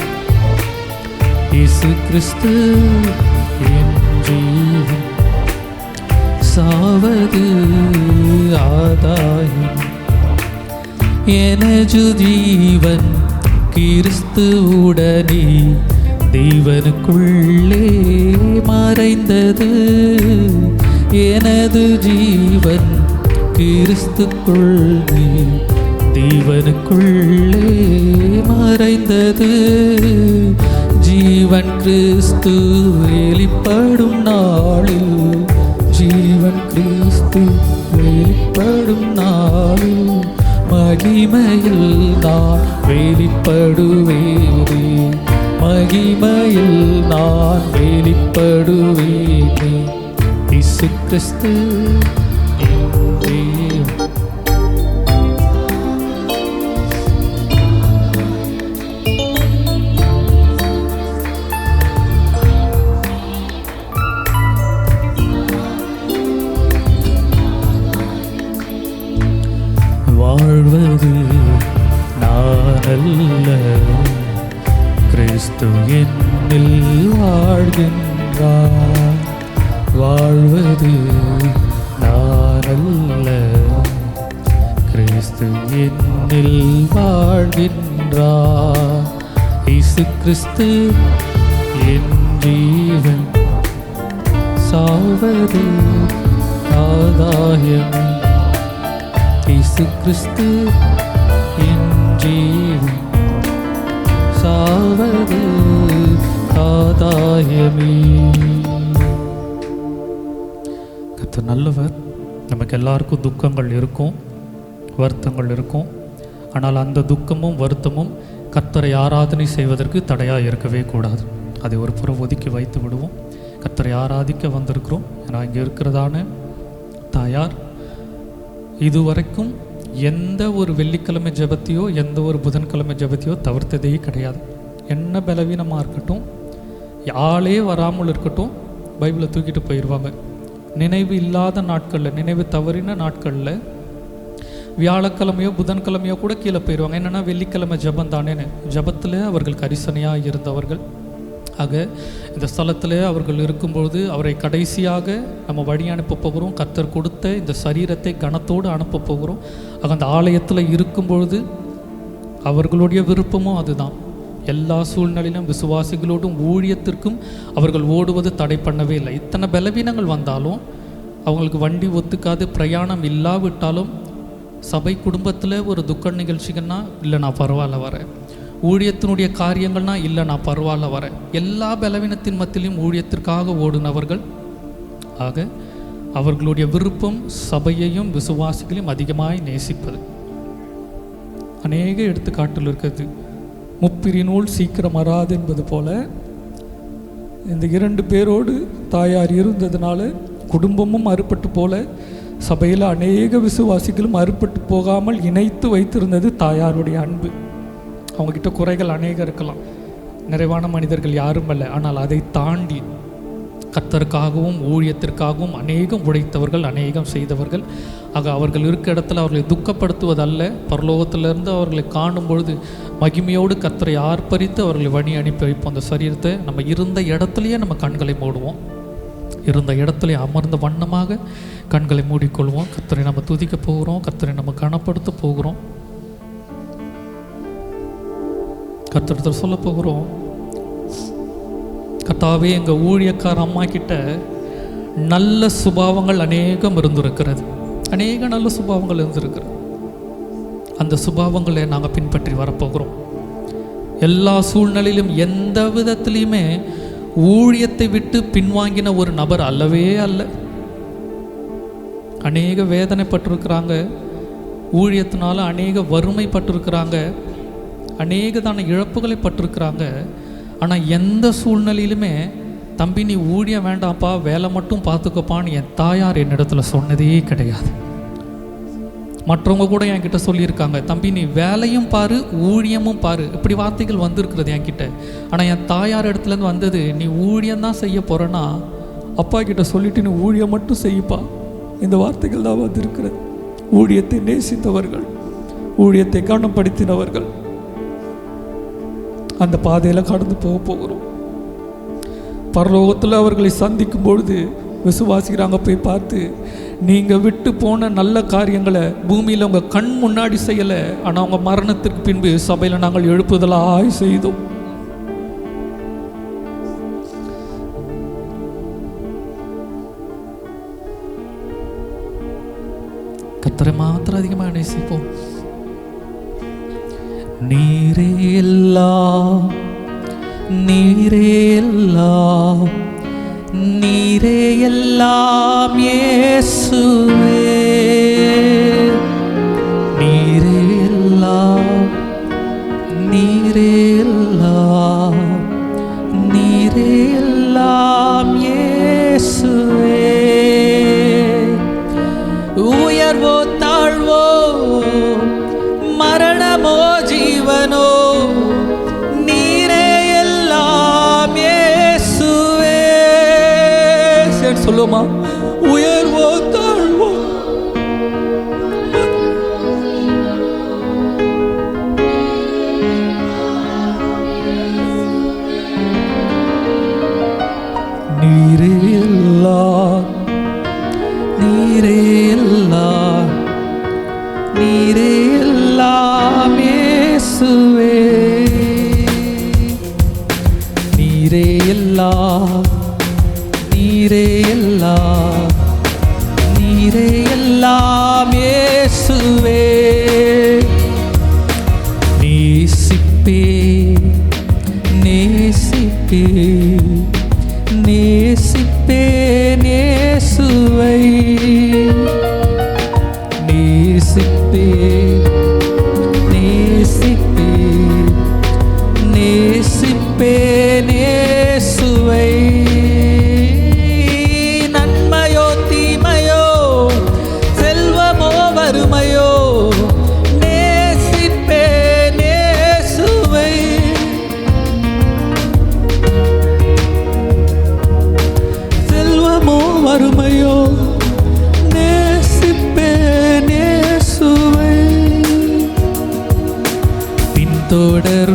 இயேசு கிறிஸ்து என் ஜீவன், சாவது ஆதாயம். எனது ஜீவன் கிறிஸ்துவுடனே தேவனுக்குள்ளே மறைந்தது. எனது ஜீவன் கிறிஸ்துக்குள்ளே தேவனுக்குள்ளே மறைந்தது. ஜீவன் கிறிஸ்து வெளிப்படும் நாளில், ஜீவன் கிறிஸ்து வெளிப்படும் நாளில் மகிமையில் நான் வெளிப்படுவேனே, மகிமையில் நான் வெளிப்படுவேனே. இயேசு கிறிஸ்து என் தேவன். வாழ்வது நானல்ல, கிறிஸ்து என்னில் வாழ்கின்றார். வாழ்வது நானல்ல, கிறிஸ்து என்னில் வாழ்கின்றார். இயேசு கிறிஸ்து என் ஜீவன், சாவது ஆதாயமே. இயேசு கிறிஸ்து என் ஜீவன், சாவது ஆதாயமே. கர்த்தர் நல்லவர். நமக்கு எல்லாருக்கும் துக்கங்கள் இருக்கும், வருத்தங்கள் இருக்கும். ஆனால் அந்த துக்கமும் வருத்தமும் கர்த்தரை ஆராதனை செய்வதற்கு தடையாக இருக்கவே கூடாது. அதை ஒரு புறம் ஒதுக்கி வைத்து விடுவோம். கர்த்தரை ஆராதிக்க வந்திருக்கிறோம். ஏன்னா இங்கே இருக்கிறதான தாயார் இதுவரைக்கும் எந்த ஒரு வெள்ளிக்கிழமை ஜெபத்தையோ எந்த ஒரு புதன்கிழமை ஜெபத்தையோ தவிர்த்ததே கிடையாது. என்ன பலவீனமாக இருக்கட்டும், ஆளே வராமல் இருக்கட்டும், பைபிளை தூக்கிட்டு போயிடுவாங்க. நினைவு இல்லாத நாட்களில், நினைவு தவறின நாட்களில் வியாழக்கிழமையோ புதன்கிழமையோ கூட கீழே போயிடுவாங்க. என்னென்னா வெள்ளிக்கிழமை ஜெபம் தானேன்னு. ஜெபத்தில் அவர்கள் கரிசனையாக இருந்தவர்கள். ஆக இந்த ஸ்தலத்தில் அவர்கள் இருக்கும்பொழுது அவரை கடைசியாக நம்ம வழி அனுப்ப போகிறோம். கர்த்தர் கொடுத்த இந்த சரீரத்தை கனத்தோடு அனுப்ப போகிறோம். ஆக அந்த ஆலயத்தில் இருக்கும்பொழுது அவர்களுடைய விருப்பமும் அதுதான். எல்லா சூழ்நிலையிலும் விசுவாசிகளோடும் ஊழியத்திற்கும் அவர்கள் ஓடுவது தடை பண்ணவே இல்லை. இத்தனை பலவீனங்கள் வந்தாலும், அவங்களுக்கு வண்டி ஒத்துக்காது, பிரயாணம் இல்லாவிட்டாலும், சபை குடும்பத்தில் ஒரு துக்க நிகழ்ச்சிகள்னா இல்லை நான் பரவாயில்ல வரேன், ஊழியத்தினுடைய காரியங்கள்னா இல்லை நான் பரவாயில்ல வரேன், எல்லா பலவீனத்தின் மத்தியிலும் ஊழியத்திற்காக ஓடுனவர்கள். ஆக அவர்களுடைய விருப்பம் சபையையும் விசுவாசிகளையும் அதிகமாய் நேசிப்பது. அநேக எடுத்துக்காட்டில் இருக்கிறது. முப்பிரி நூல் சீக்கிரம் வராது என்பது போல இந்த 2 பேரோடு தாயார் இருந்ததுனால குடும்பமும் அறுபட்டு போல சபையில் அநேக விசுவாசிகளும் அறுபட்டு போகாமல் இணைத்து வைத்திருந்தது தாயாருடைய அன்பு. அவங்கக்கிட்ட குறைகள் அநேகம் இருக்கலாம், நிறைவான மனிதர்கள் யாரும் அல்ல. ஆனால் அதை தாண்டி கர்த்தருக்காகவும் ஊழியத்திற்காகவும் அநேகம் உழைத்தவர்கள், அநேகம் செய்தவர்கள். ஆக அவர்கள் இருக்க இடத்துல அவர்களை துக்கப்படுத்துவதல்ல, பரலோகத்திலிருந்து அவர்களை காணும் பொழுது மகிமையோடு கர்த்தரை ஆர்ப்பரித்து அவர்களை வழி அனுப்பி வைப்போம். அந்த சரீரத்தை நம்ம இருந்த இடத்துலையே நம்ம கண்களை மூடுவோம். இருந்த இடத்துல அமர்ந்த வண்ணமாக கண்களை மூடிக்கொள்வோம். கர்த்தரை நம்ம துதிக்க போகிறோம், கர்த்தரை நம்ம கனப்படுத்த போகிறோம், கர்த்தரை சொல்ல போகிறோம். கர்த்தாவே, எங்கள் ஊழியக்கார அம்மா கிட்ட நல்ல சுபாவங்கள் அநேகம் இருந்திருக்கிறது, அநேக நல்ல சுபாவங்கள் இருந்திருக்கிறது. அந்த சுபாவங்களை நாங்கள் பின்பற்றி வரப்போகிறோம். எல்லா சூழ்நிலையிலும் எந்த விதத்திலையுமே ஊழியத்தை விட்டு பின்வாங்கின ஒரு நபர் அல்லவே அல்ல. அநேக வேதனைப்பட்டிருக்கிறாங்க, ஊழியத்தினால அநேக வறுமைப்பட்டிருக்கிறாங்க, அநேகதான இழப்புகளை பட்டிருக்கிறாங்க. ஆனால் எந்த சூழ்நிலையிலுமே தம்பி நீ ஊழியம் வேண்டாம்ப்பா, வேலை மட்டும் பார்த்துக்கப்பான்னு என் தாயார் என்னிடத்துல சொன்னதே கிடையாது. மற்றவங்க கூட என்கிட்ட சொல்லியிருக்காங்க, தம்பி நீ வேலையும் பாரு ஊழியமும் பாரு, இப்படி வார்த்தைகள் வந்திருக்கிறது என்கிட்ட. ஆனால் என் தாயார் இடத்துலேருந்து வந்தது, நீ ஊழியம்தான் செய்ய போகிறேன்னா அப்பா கிட்ட சொல்லிட்டு நீ ஊழியம் மட்டும் செய்யப்பா, இந்த வார்த்தைகள் தான் வந்திருக்கிறது. ஊழியத்தை நேசித்தவர்கள், ஊழியத்தை கனப்படுத்தினவர்கள். அந்த பாதையில் கடந்து போகிறோம். பரலோகத்தில் அவர்களை சந்திக்கும் பொழுது விசுவாசிக்கிறாங்க போய் பார்த்து, நீங்கள் விட்டு போன நல்ல காரியங்களை பூமியில் உங்கள் கண் முன்னாடி செய்யலை, ஆனால் உங்கள் மரணத்திற்கு பின்பு சபையில் நாங்கள் எழுப்புதலாய் செய்தோம். கர்த்தரை மாத்திரம் அதிகமாக நேசிப்போம். நீரே எல்லாம், நீரே எல்லாம், நீரே எல்லாம் இயேசுவே. நீரே எல்லாம், நீரே எல்லாம், நீரே எல்லாம் இயேசுவே. உயர்வோ தாழ்வோ, மரணமோ ஜீவனோ, நீரே எல்லாம் இயேசுவே. சரி சொல்லுமா, உயர்வோ தாழ்வோ, நீரே எல்லாம், நீரே எல்லாம், நீரே எல்லாம் இயேசுவே. நீரே எல்லாம், நீரே எல்லாம், நீரே எல்லாம் இயேசுவே. நேசிப்பே, நேசிப்பே, நேசிப்பே இயேசுவை. நேசிப்பே,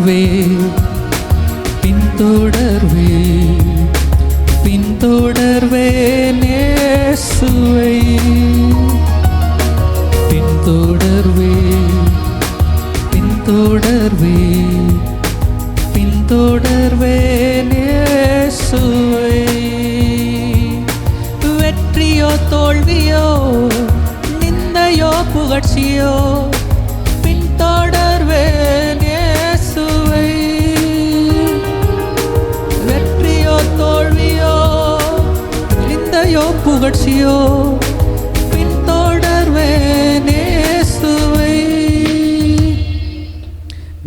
பின்தொடர்வே பின்தொடர்வே பின்தொடர்வே இயேசுவை பின்தொடர்வே பின்தொடர்வே பின்தொடர்வே இயேசுவை வெற்றியோ தோல்வியோ நிந்தையோ புகழ்ச்சியோ பின்தொடர்வே இயேசுவை வெற்றியோ தோல்வியோ நிந்தையோ புகழ்ச்சியோ பின்தொடர்வே இயேசுவை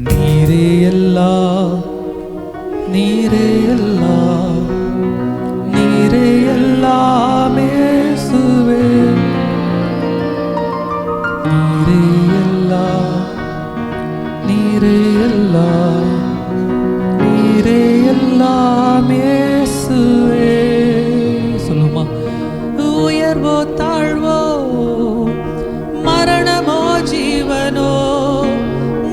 நீரே எல்லாம் நீரே எல்லாம் நீரே எல்லாம் இயேசுவே நீரே எல்லாம் நீரே எல்லாம் நீரே எல்லாம் இயேசுவே சொல்லுமா உயர்வோ தாழ்வோ மரணமோ ஜீவனோ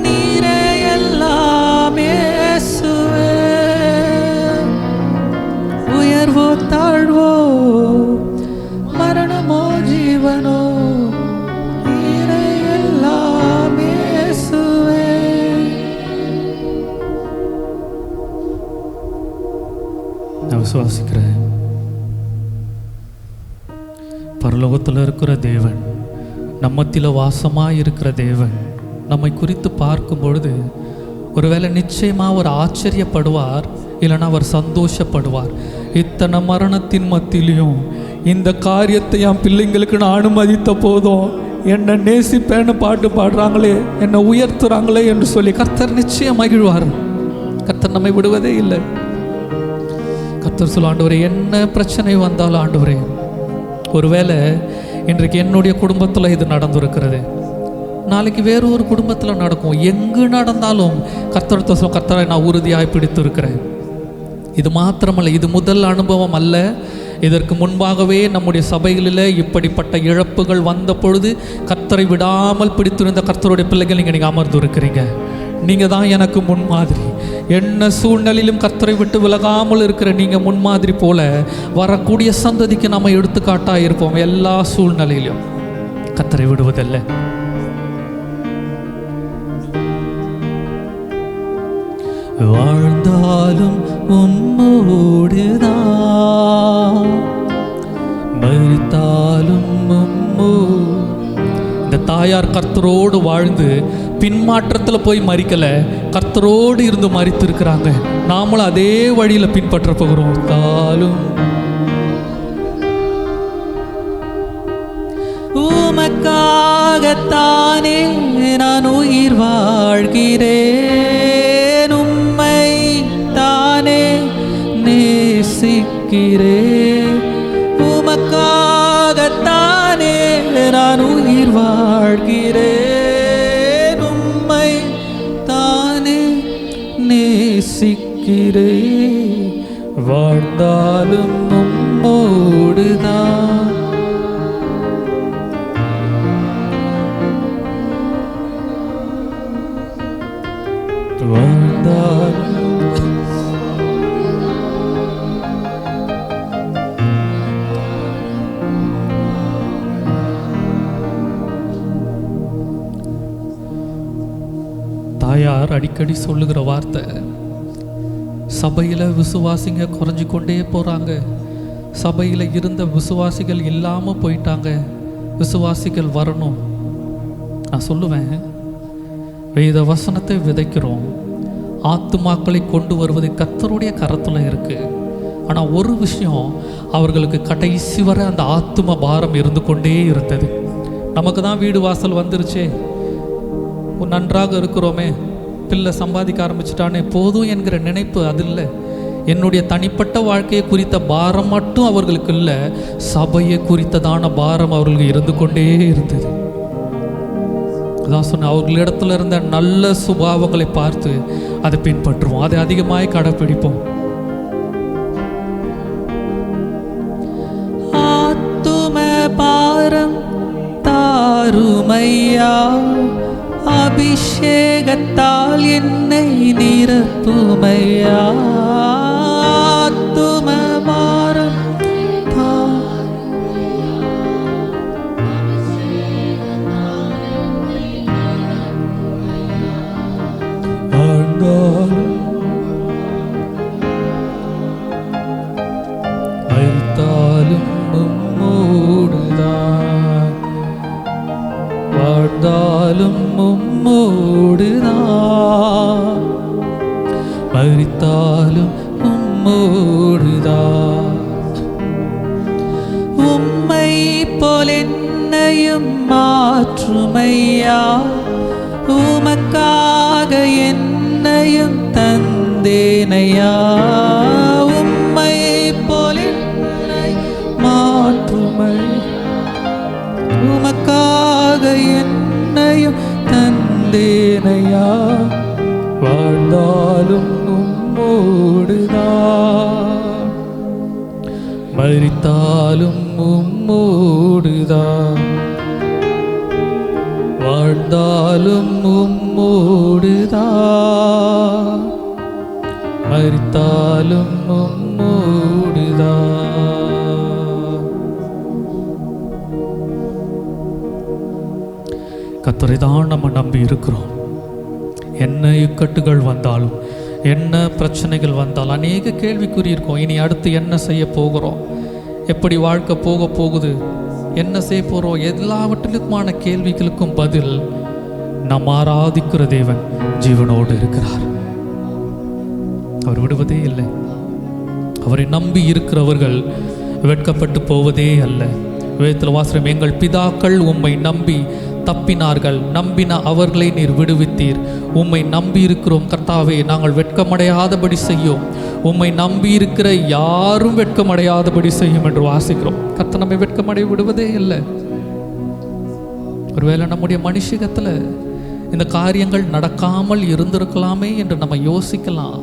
நீரே எல்லாம் இயேசுவே உயர்வோ தாழ்வோ மரணமோ ஜீவனோ நீரே எல்லாம் இயேசுவே நான் விசுவாசிக்கிறேன் பரலோகத்தில் இருக்கிற தேவன் நம்மத்தில் வாசமாக இருக்கிற தேவன் நம்மை குறித்து பார்க்கும் பொழுது ஒருவேளை நிச்சயமாக அவர் ஆச்சரியப்படுவார், இல்லைன்னா அவர் சந்தோஷப்படுவார். இத்தனை மரணத்தின் மத்தியிலையும் இந்த காரியத்தை என் பிள்ளைங்களுக்கு நான் அனுமதித்த போதும் என்னை நேசிப்பேன்னு பாட்டு பாடுறாங்களே, என்னை உயர்த்துறாங்களே என்று சொல்லி கர்த்தர் நிச்சயம் மகிழ்வார். கர்த்தர் நம்மை விடுவதே இல்லை. கர்த்தர் சொல்ல, ஆண்டவரே என்ன பிரச்சனை வந்தாலும் ஆண்டவரே, ஒருவேளை இன்றைக்கு என்னுடைய குடும்பத்தில் இது நடந்திருக்கிறது, நாளைக்கு வேறு ஒரு குடும்பத்தில் நடக்கும். எங்கு நடந்தாலும் கர்த்தர் சொல்ல, கர்த்தரை நான் உறுதியாய் பிடித்திருக்கிறேன். இது மாத்திரமல்ல, இது முதல் அனுபவம் அல்ல. இதற்கு முன்பாகவே நம்முடைய சபைகளில் இப்படிப்பட்ட இழப்புகள் வந்த பொழுது கர்த்தரை விடாமல் பிடித்திருந்த கர்த்தருடைய பிள்ளைகள் நீங்கள் அமர்ந்து இருக்கிறீங்க. நீங்கள் தான் எனக்கு முன்மாதிரி. என்ன சூழ்நிலையிலும் கர்த்தரை விட்டு விலகாமல் இருக்கிற நீங்கள் முன்மாதிரி போல வரக்கூடிய சந்ததிக்கு நம்ம எடுத்துக்காட்டாக இருப்போம். எல்லா சூழ்நிலையிலும் கர்த்தரை விடுவதில்லை. வாழ்ந்தாலும் உம்மோடுதான், மரித்தாலும் உம்மோ. இந்த தாயார் கர்த்தரோடு வாழ்ந்து பின்மாற்றத்தில் போய் மறிக்கலை, கர்த்தரோடு இருந்து மறித்து இருக்கிறாங்க. நாமளும் அதே வழியில் பின்பற்ற போகிறோம். தாலும் உமக்காகத்தானே நான் உயிர் வாழ்கிறேன், உம்மை தானே நேசிக்கிறேன். உமக்காகத்தானே நான் உயிர் வாழ்கிறேன், உம்மை தானே நேசிக்கிறேன். வாழ்ந்தாலும் உம்மோடுதான், தாயார் அடிக்கடி சொல்லுகிற வார்த்தை, சபையில் விசுவாசிங்க குறைஞ்சி கொண்டே போகிறாங்க, சபையில் இருந்த விசுவாசிகள் இல்லாமல் போயிட்டாங்க, விசுவாசிகள் வரணும். நான் சொல்லுவேன், வேத வசனத்தை விதைக்கிறோம், ஆத்துமாக்களை கொண்டு வருவது கர்த்தருடைய கரத்தில் இருக்குது. ஆனால் ஒரு விஷயம், அவர்களுக்கு கடைசி வரை அந்த ஆத்தும பாரம் இருந்து கொண்டே இருந்தது. நமக்கு தான் வீடு வாசல் வந்துருச்சே, நன்றாக இருக்கிறோமே, பிள்ளை சம்பாதிக்க ஆரம்பிச்சிட்டானே போதும் என்கிற நினைப்பு அது இல்லை. என்னுடைய தனிப்பட்ட வாழ்க்கையை குறித்த பாரம் மட்டும் அவர்களுக்கு இல்லை, சபையை குறித்ததான பாரம் அவர்களுக்கு இருந்து கொண்டே இருந்தது. அதான் சொன்ன, அவர்களிடத்துல இருந்த நல்ல சுபாவங்களை பார்த்து அதை பின்பற்றுவோம், அதை அதிகமாய் கடைப்பிடிப்போம். ஆத்தும பாரம் தாருமையா, அபிஷேகத்தால் என்னை நிரப்புமையா துமபாரம் மரித்தாலும் உம்மோடுதான், வாழ்ந்தாலும் உம்மோடுதான், மரித்தாலும் உம்மோடுதான். உம்மை போல் என்னையும் மாற்றுமையா உமக்காக என்னையும் தந்தேனையா. உம்மை போல் என்னை மாற்றுமை உமக்காக என்னையும் தந்தேனையா. வாழ்ந்தாலும் உம்மோடுதான், மரித்தாலும் உம்மோடுதான், வாழ்ந்தாலும் உம்மோடுதான், மரித்தாலும் உம்மோடுதான். கர்த்தரை தான் நம்ம நம்பி இருக்கிறோம். என்ன இக்கட்டுகள் வந்தாலும், என்ன பிரச்சனைகள் வந்தாலும், அநேக கேள்விக்குறி இருக்கும். இனி அடுத்து என்ன செய்ய போகிறோம், எப்படி வாழ்க்கை போக போகுது, என்ன செய்ய போகிறோம், எல்லாவற்றிலுக்குமான கேள்விகளுக்கும் பதில் நாம் ஆராதிக்கிற தேவன் ஜீவனோடு இருக்கிறார். அவர் விடுவதே இல்லை. அவரை நம்பி இருக்கிறவர்கள் வெட்கப்பட்டு போவதே அல்ல. வேதத்தில் வாசனம், எங்கள் பிதாக்கள் உம்மை நம்பி தப்பினார்கள், நம்பின அவர்களை நீர் விடுவித்தீர். உம்மை நம்பி இருக்கிறோம் கர்த்தாவே, நாங்கள் வெட்கமடையாதபடி செய்யும். உம்மை நம்பி இருக்கிற யாரும் வெட்கமடையாதபடி செய்யும் என்று வாசிக்கிறோம். கர்த்தர் நம்மை வெட்கமடைய விடுவதே இல்லை. ஒருவேளை நம்முடைய மனுஷகத்தில் இந்த காரியங்கள் நடக்காமல் இருந்திருக்கலாமே என்று நம்ம யோசிக்கலாம்.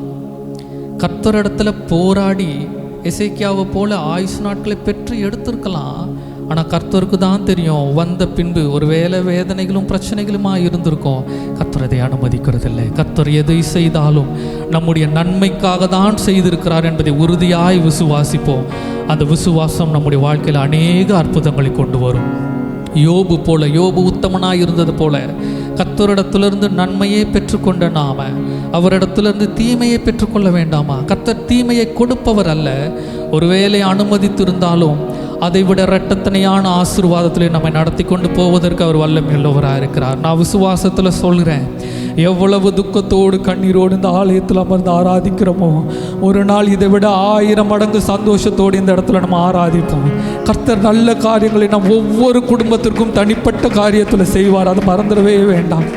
கர்த்தரிடத்துல போராடி எசேக்கியாவை போல ஆயுசு நாட்களை பெற்று எடுத்திருக்கலாம். ஆனால் கர்த்தருக்கு தான் தெரியும், வந்த பின்பு ஒரு வேதனைகளும் பிரச்சனைகளுமா இருந்திருக்கும். கர்த்தர் அதை அனுமதிக்கிறதில்லை. கர்த்தர் எதை செய்தாலும் நம்முடைய நன்மைக்காக தான் செய்திருக்கிறார் என்பதை உறுதியாய் விசுவாசிப்போம். அந்த விசுவாசம் நம்முடைய வாழ்க்கையில் அநேக அற்புதங்களை கொண்டு வரும். யோபு போல, யோபு உத்தமனாய் இருந்தது போல கர்த்தரிடத்திலிருந்து நன்மையை பெற்றுக்கொண்ட நாம அவரிடத்திலிருந்து தீமையை பெற்றுக்கொள்ள வேண்டாமா? கர்த்தர் தீமையை கொடுப்பவர் அல்ல. ஒருவேளை அனுமதித்திருந்தாலும் அதை விட இரட்டத்தனையான ஆசீர்வாதத்திலே நம்மை நடத்தி கொண்டு போவதற்கு அவர் வல்லமையுள்ளவராக இருக்கிறார். நான் விசுவாசத்தில் சொல்கிறேன், எவ்வளவு துக்கத்தோடு கண்ணீரோடு இந்த ஆலயத்தில் அமர்ந்து ஆராதிக்கிறோமோ, ஒரு நாள் இதை விட 1000 மடங்கு சந்தோஷத்தோடு இந்த இடத்துல நம்ம ஆராதிப்போம். கர்த்தர் நல்ல காரியங்களை நம் ஒவ்வொரு குடும்பத்திற்கும் தனிப்பட்ட காரியத்தில் செய்வார். அதை மறந்துடவே வேண்டாம்.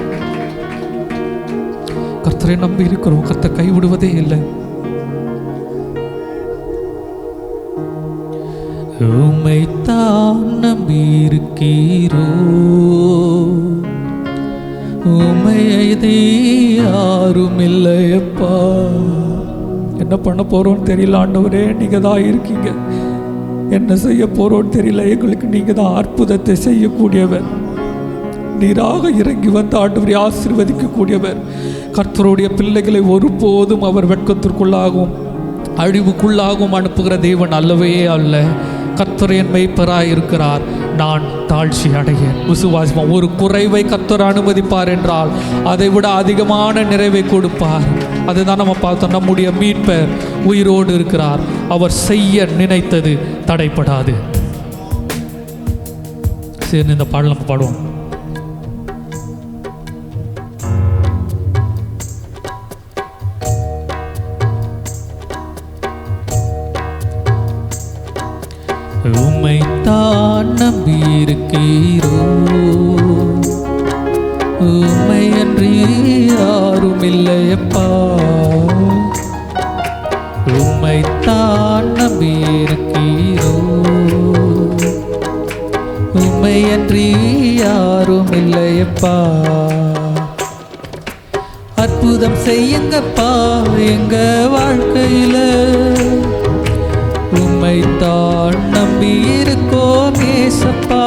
கர்த்தரை நம்பி இருக்கிறோம். கர்த்தர் கைவிடுவதே இல்லை. உம்மைத்தான் நம்பியிருக்கிறோ, உம்மையதே யாரும் இல்லையப்பா. என்ன பண்ண போறோம்னு தெரியல ஆண்டவரே, நீங்க தான் இருக்கீங்க. என்ன செய்ய போறோம்னு தெரியல. எங்களுக்கு நீங்க தான் அற்புதத்தை செய்யக்கூடியவர். நீராக இறங்கி வந்து ஆண்டவரை ஆசீர்வதிக்கக்கூடியவர். கர்த்தருடைய பிள்ளைகளை ஒருபோதும் அவர் வெட்கத்திற்குள்ளாகவும் அழிவுக்குள்ளாகவும் அனுப்புகிற தேவன் அல்லவே அல்ல. கர்த்தர் என் மேய்ப்பராய் இருக்கிறார், நான் தாழ்ச்சி அடையேன். விசுவாசம், ஒரு குறைவை கர்த்தர் அனுமதிப்பார் என்றால் அதை விட அதிகமான நிறைவை கொடுப்பார். அதுதான் நம்ம பார்த்தோம். நம்முடைய மீட்பர் உயிரோடு இருக்கிறார். அவர் செய்ய நினைத்தது தடைப்படாது. சரி, இந்த பாடல் நம்ம பாடுவோம். உம்மைத்தான் நம்பியிருக்கிறோ, உம்மையன்றி யாரும் இல்லையப்பா. உம்மைத்தான் நம்பியிருக்கிறோ, உம்மையன்றி யாரும் இல்லையப்பா. அற்புதம் செய்யுங்கப்பா எங்க வாழ்க்கையில, உம்மைத்தான் நம்பி இருக்கோம் ஏசப்பா.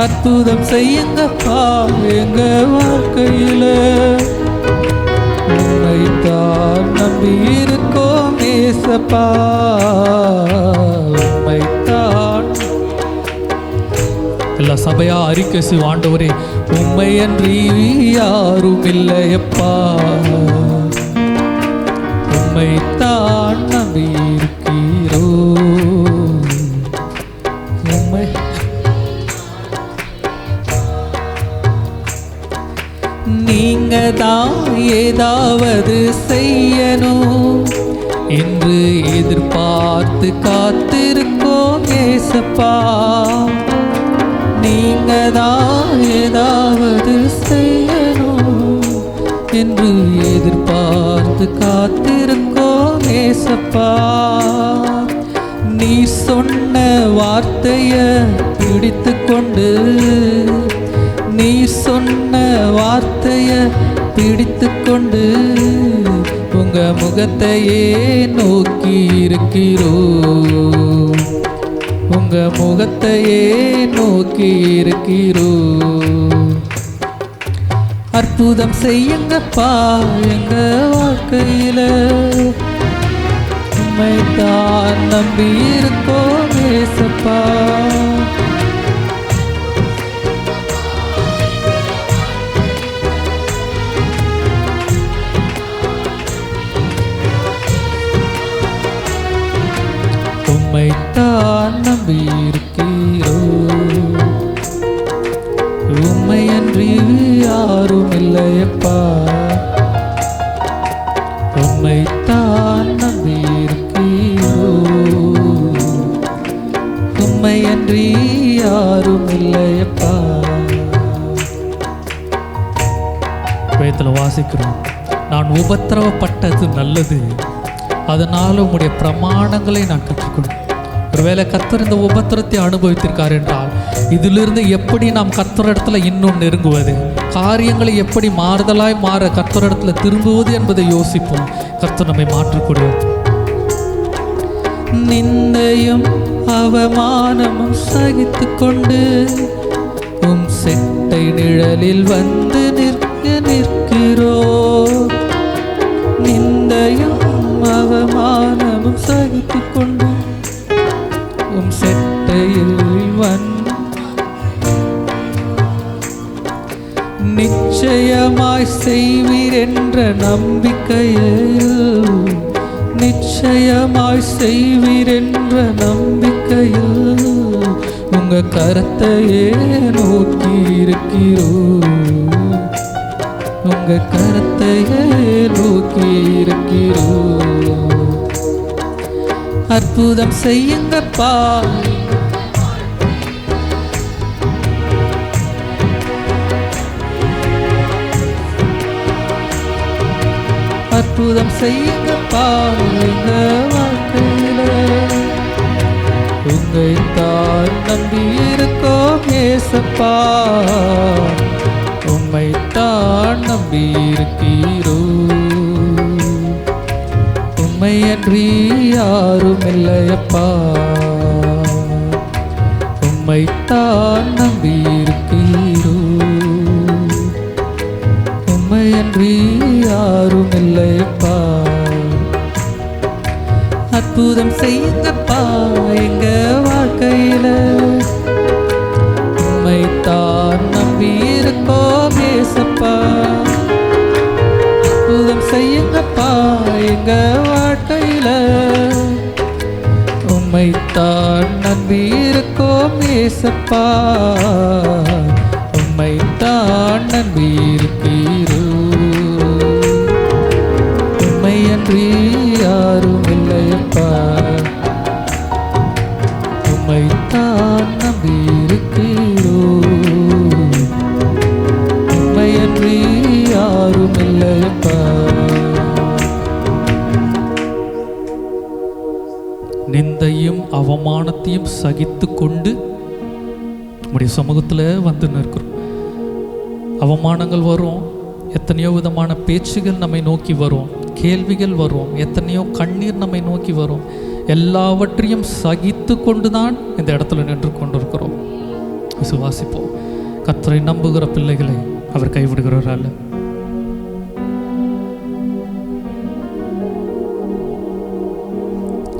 அற்புதம் செய்யுங்கப்பா எங்க வாழ்க்கையில. உம்மைத்தான் நம்பி இருக்கோம் ஏசப்பா, உம்மைத்தான். எல்லா சபையா அறிக்கை செய்வோம், ஆண்டவரே உம்மையன்றி யாரும் இல்லையப்பா, உம்மைத்தான் நம்பி இருக்கிறோ. உம்மை நீங்க தான் ஏதாவது செய்யணும் என்று எதிர்பார்த்து காத்திருக்கோம் ஏசப்பா. நீங்க தான் ஏதாவது செய்யணும் என்று எதிர்பார்த்து காத்திருக்கோம் ஏசப்பா. நீ சொன்ன வார்த்தைய பிடித்து கொண்டு, நீ சொன்ன வார்த்தைய பிடித்து கொண்டு உங்க முகத்தையே நோக்கி இருக்கிறோம், உங்க முகத்தையே நோக்கி இருக்கிறோம். அற்புதம் செய்யுங்கப்பா எங்க வாழ்க்கையில, உம்மைத்தான் நம்பி இருக்கோம் ஏசப்பா. உம்மைத்தான் நம்பி இருக்கிறோம், உம்மையன்றி யாரும் இல்லையப்பா, உம்மைத்தான் நம்பி இருக்கிறோம், உம்மையன்றி யாரும் இல்லையப்பா. வேதத்தில் வாசிக்கிறோம், நான் உபத்திரவப்பட்டது நல்லது, அதனால் உம்முடைய பிரமாணங்களை நான் கற்றுக்கொண்டேன். ஒருவேளை கர்த்தர் இந்த உபத்திரத்தை அனுபவித்திருக்கார் என்றால் இதிலிருந்து எப்படி நாம் கர்த்தரிடத்துல இன்னும் நெருங்குவது, காரியங்களை எப்படி மாறுதலாய் மாற கர்த்தரிடத்துல திரும்புவது என்பதை யோசிப்போம். கர்த்தர் நம்மை மாற்றக்கூடிய நிந்தையும் அவமானமும் சகித்து கொண்டு உம் செட்டை நிழலில் வந்து நிற்கிறோம். நிந்தையும் அவமானமும் சகித்து கொண்டு உம் செட்டையில் நிச்சயமாய் செய்வீர் என்ற நம்பிக்கையில், நிச்சயமாய் செய்வீர் என்ற நம்பிக்கையில் உங்க கரத்தையே நோக்கி இருக்கிறோம், உங்க கரத்தையே நோக்கி இருக்கிறோம். அற்புதம் செய்யுங்கப்பா, அற்புதம் செய்யுங்கப்பா எங்க வாழ்க்கையில, உம்மைத்தான் நம்பி இருக்கோம் ஏசப்பா, உம்மைத்தான் நம்பி இருக்கிறோம், உம்மையன்றி யாரும் இல்லையப்பா, உம்மைத்தான் நம்பி இருக்கிறோம், உம்மையன்றி யாரும் இல்லையப்பா. அற்புதம் செய்யுங்கப்பா எங்க வாழ்க்கையில, உம்மைத்தான் நம்பி இருக்கோம் ஏசப்பா. அற்புதம் செய்யுங்கப்பா எங்க வாழ்க்கையில, உம்மைத்தான் நம்பி இருக்கோம் ஏசப்பா, உம்மைத்தான் நம்பி இருக்கிறோம், உம்மையன்றி யாரும் இல்லையப்பா, உம்மைத்தான் நம்பி இருக்கிறோம், உம்மையன்றி யாரும் இல்லையப்பா. நிந்தையும் அவமானத்தையும் சகித்து கொண்டு நம்முடைய சமூகத்தில் வந்து நிற்கிறோம். அவமானங்கள் வரும், எத்தனையோ விதமான பேச்சுகள் நம்மை நோக்கி வரும், கேள்விகள் வரும், எத்தனையோ கண்ணீர் நம்மை நோக்கி வரும். எல்லாவற்றையும் சகித்து கொண்டு தான் இந்த இடத்துல நின்று கொண்டிருக்கிறோம். விசுவாசிப்போம். கர்த்தரை நம்புகிற பிள்ளைகளை அவர் கைவிடுகிறவர் அல்ல.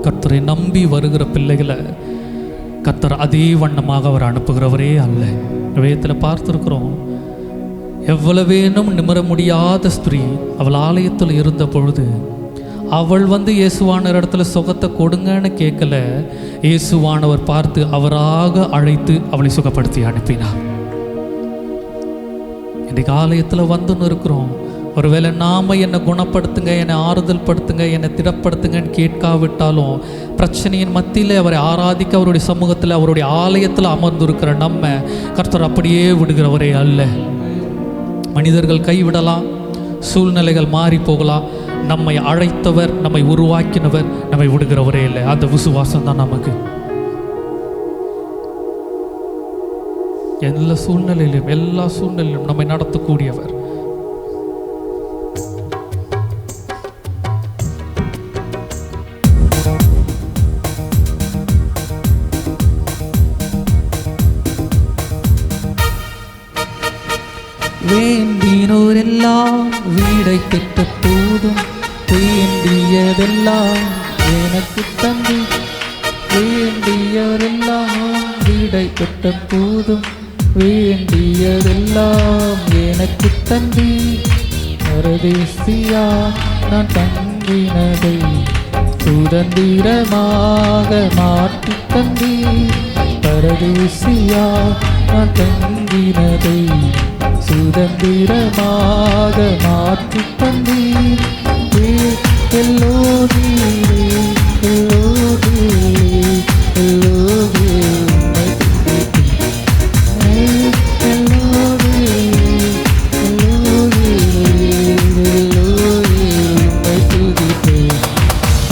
கர்த்தரை நம்பி வருகிற பிள்ளைகளை கர்த்தர் அதே வண்ணமாக அவர் அனுப்புகிறவரே அல்ல. வேதத்தில் பார்த்துருக்கிறோம், எவ்வளவேனும் நிமிர முடியாத ஸ்திரீ அவள் ஆலயத்தில் இருந்த பொழுது அவள் இயேசுவான இடத்துல சுகத்தை கொடுங்கன்னு கேட்கல. இயேசுவானவர் பார்த்து அவராக அழைத்து அவளை சுகப்படுத்தி அனுப்பினார். இன்றைக்கு ஆலயத்தில் வந்துன்னு இருக்கிறோம். ஒருவேளை நாம என்னை குணப்படுத்துங்க, என்னை ஆறுதல் படுத்துங்க, என்னை திடப்படுத்துங்கன்னு கேட்காவிட்டாலும் பிரச்சனையின் மத்தியில் அவரை ஆராதிக்க அவருடைய சமூகத்தில் அவருடைய ஆலயத்தில் அமர்ந்திருக்கிற நம்ம கர்த்தர் அப்படியே விடுகிறவரே அல்ல. மனிதர்கள் கைவிடலாம், சூழ்நிலைகள் மாறி போகலாம், நம்மை அழைத்தவர், நம்மை உருவாக்கினவர் நம்மை விடுகிறவரே இல்லை. அந்த விசுவாசம் தான் நமக்கு எல்லா சூழ்நிலையிலும் நம்மை நடத்தக்கூடியவர். வேண்டினோரெல்லாம் வீடை பெற்ற போதும் வேண்டியதெல்லாம் எனக்கு தந்தி. வேண்டியவரெல்லாம் வீடை பெற்ற போதும் வேண்டியதெல்லாம் எனக்கு தந்தி. பரதேசியா நான் தங்கினதை சுதந்திரமாக மாற்றி தந்தி. பரதேசியா நான் தங்கினதை சுதந்திரமாக மாற்றி தந்தி.